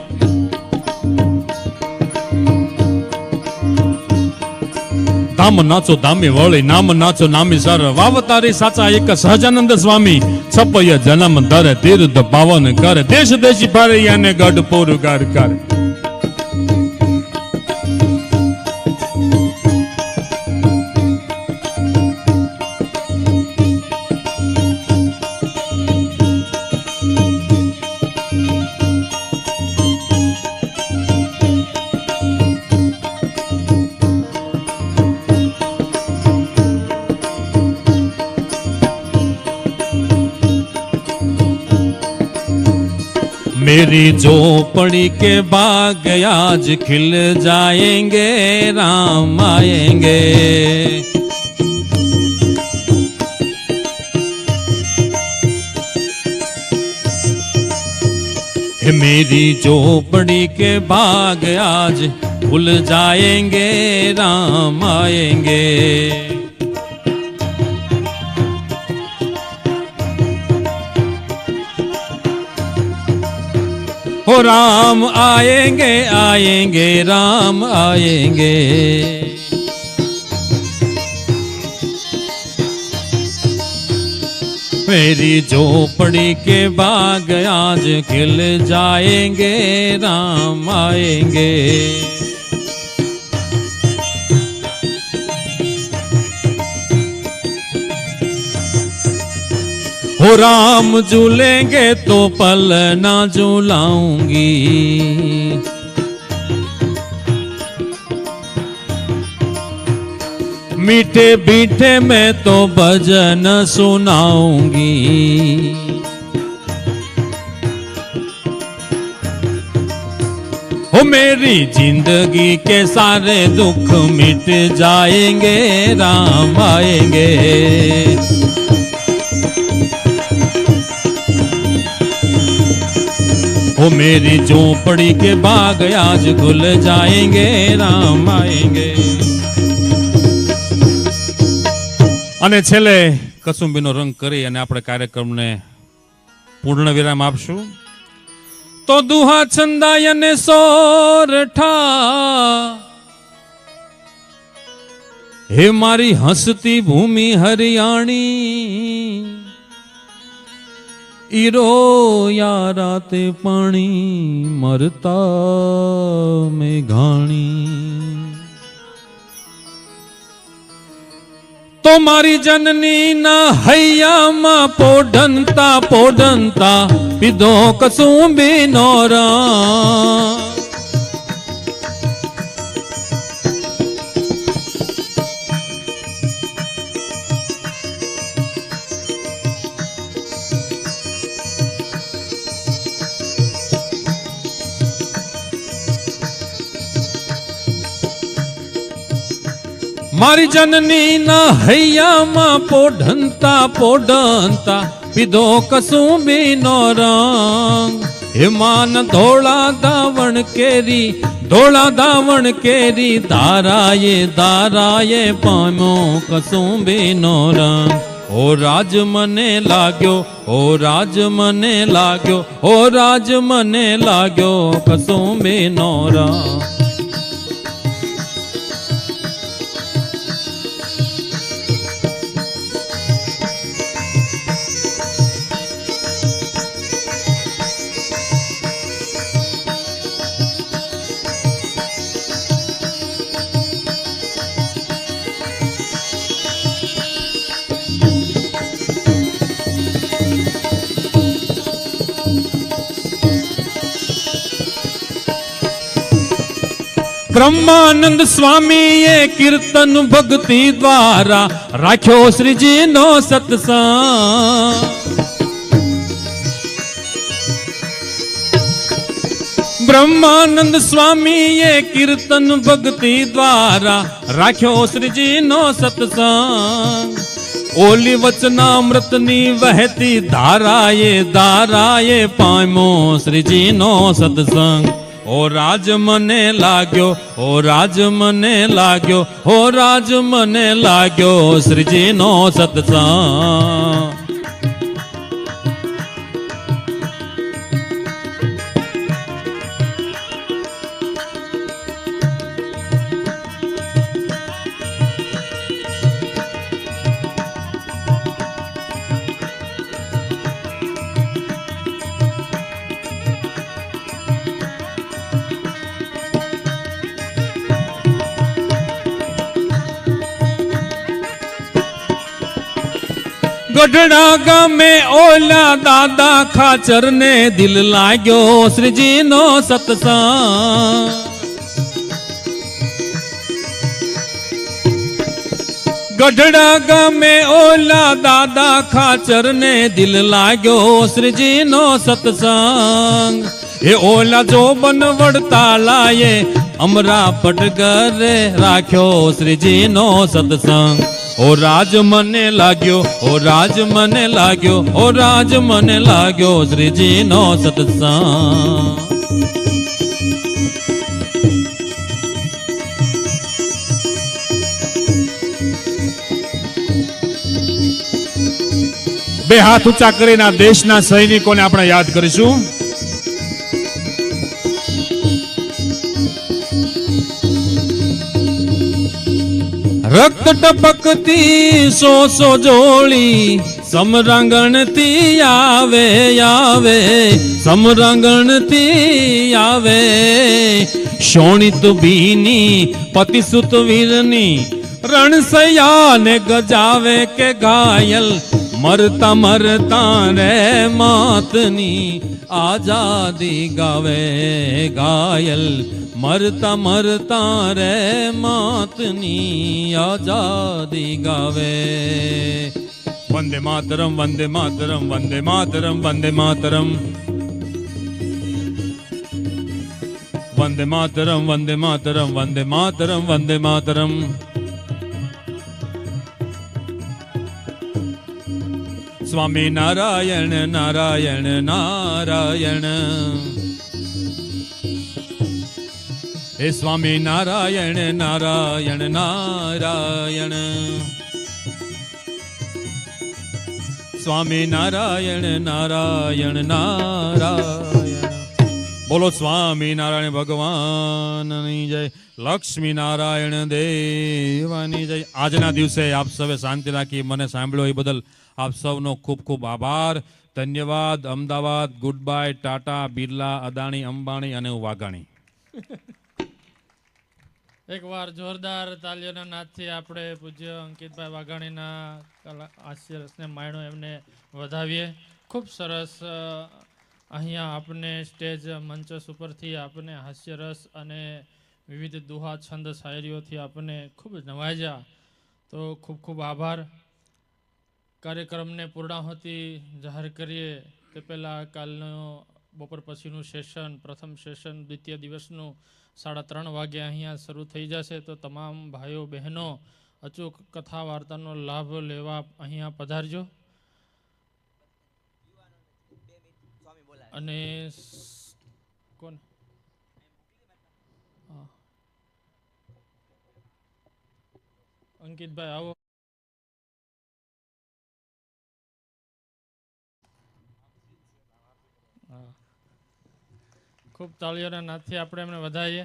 ધામ નાચો ધામી વળી, નામ નાચો નામી સર, વાવતારી સાચા એક સહજાનંદ સ્વામી. છપય જન્મ ધરે, તીર્થ પાવન કરે, દેશ દેશી ફરે, અને ગઢપુર ગાર કરે. मेरी झोपड़ी के बाग आज खिल जाएंगे, राम आएंगे. मेरी झोपड़ी के बाग आज खुल जाएंगे, राम आएंगे. हो राम आएंगे आएंगे, राम आएंगे. मेरी झोपड़ी के बाग आज खिल जाएंगे, राम आएंगे. हो राम झूलेंगे तो पल ना झूलाऊंगी. मीठे बीठे में तो भजन सुनाऊंगी. हो मेरी जिंदगी के सारे दुख मिट जाएंगे, राम आएंगे. ओ मेरी झोपड़ी के बाग आज खुल जाएंगे, राम आएंगे. અને છેલ્લે કસુંબીનો રંગ કરી અને આપણે કાર્યક્રમને પૂર્ણ વિરામ આપશું. તો દુહા છંદાય અને સોરઠા, હે મારી હસતી ભૂમિ હરિયાણી, ઈરો યારાતે પાણી મરતા મેઘાણી. તો મારી જનની ના હૈયામાં પોઢનતા પોઢનતા પીધો કસુંબી નોરા. મારી જનની ના હૈયામાં પોઢનતા પોઢનતા પીધો કસુંબી નો રંગ. હેમાન ધોળા દાવણ કેરી ધારાએ ધારાએ પામ્યો કસુંબી નો રંગ. ઓ રાજ મને લાગ્યો, ઓ રાજ મને લાગ્યો, ઓ રાજ મને લાગ્યો કસુંબી નો રંગ. બ્રહ્માનંદ સ્વામીએ કીર્તન ભક્તિ દ્વારા રાખ્યો શ્રીજીનો સત્સંગ. બ્રહ્માનંદ સ્વામીએ કીર્તન ભક્તિ દ્વારા રાખ્યો શ્રીજીનો સત્સંગ. ઓલી વચનામૃતની વહેતી ધારાએ ધારાએ પામ્યો શ્રીજીનો સત્સંગ. ઓ રાજ મને લાગ્યો, ઓ રાજ મને લાગ્યો, ઓ રાજ મને લાગ્યો શ્રીજીનો સત્સંગ. ગઢડા ગામે ઓલા દાદા ખાચર ને દિલ લાગ્યો શ્રીજીનો સત્સંગ. ગઢડા ગામે ઓલા દાદા ખાચર ને દિલ લાગ્યો શ્રીજીનો સત્સંગ. એ ઓલા જોબન વડતા લાયે અમરા પટગરે રાખ્યો શ્રીજીનો સત્સંગ. ઓ રાજ મને લાગ્યો, ઓ રાજ મને લાગ્યો, ઓ રાજ મને લાગ્યો શ્રીજીનો સત્સંગ. બે હાથ ઊંચા કરીને આ દેશના સૈનિકોને આપણે યાદ કરીશું. રક્ત ટપકતી સો જોડી સમરાંગણથી આવે આવે, સમરાંગણથી આવે. શોણિત ભીની પતિસુત વીરની રણસૈયાને ગજાવે કે ઘાયલ. મરતા મરતા રે માતની આઝાદી ગાવે ઘાયલ. મરતા મરતા રે માતની આઝાદી ગાવે. વંદે માતરમ, વંદે માતરમ, વંદે માતરમ, વંદે માતરમ. વંદે માતરમ, વંદે માતરમ, વંદે માતરમ, વંદે માતરમ. સ્વામી નારાયણ નારાયણ નારાયણ. હે સ્વામી નારાયણ નારાયણ નારાયણ. સ્વામી નારાયણ નારાયણ નારાયણ. બોલો સ્વામી નારાયણ ભગવાનની જય, લક્ષ્મી નારાયણ દેવાની જય. આજના દિવસે આપ સૌએ શાંતિ રાખી મને સાંભળ્યો એ બદલ આપ સૌનો ખૂબ ખૂબ આભાર, ધન્યવાદ. અમદાવાદ, ગુડ બાય, ટાટા, બિરલા, અદાણી, અંબાણી અને હું વાઘાણી. એકવાર જોરદાર તાલીઓના નાદથી આપણે પૂજ્ય અંકિતભાઈ વાઘાણીના હાસ્ય રસને માણ્યો, એમને વધાવીએ. ખૂબ સરસ અહીંયા આપને સ્ટેજ મંચસ ઉપરથી આપને હાસ્યરસ અને વિવિધ દુહા છંદ શાયરીઓથી આપને ખૂબ નવાજ્યા. તો ખૂબ ખૂબ આભાર. કાર્યક્રમને પૂર્ણાહુતિ જાહેર કરીએ તે પહેલાં કાલનો બપોર પછીનું સેશન, પ્રથમ સેશન દ્વિતીય દિવસનું 3:30 વાગે અહીંયા શરૂ થઈ જશે. તો તમામ ભાઈઓ બહેનો અચૂક કથા વાર્તાનો લાભ લેવા અહીંયા પધારજો. અને કોણ અંકિતભાઈ આવો. હા, ખૂબ તાળીઓના નાદથી આપણે એમને વધાવીએ.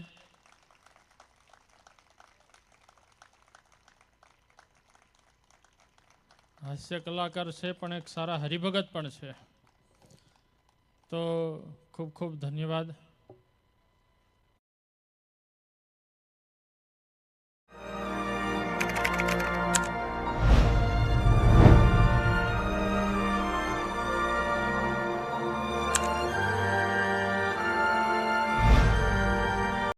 હાસ્ય કલાકાર છે પણ એક સારા હરિભગત પણ છે. તો ખૂબ ખૂબ ધન્યવાદ.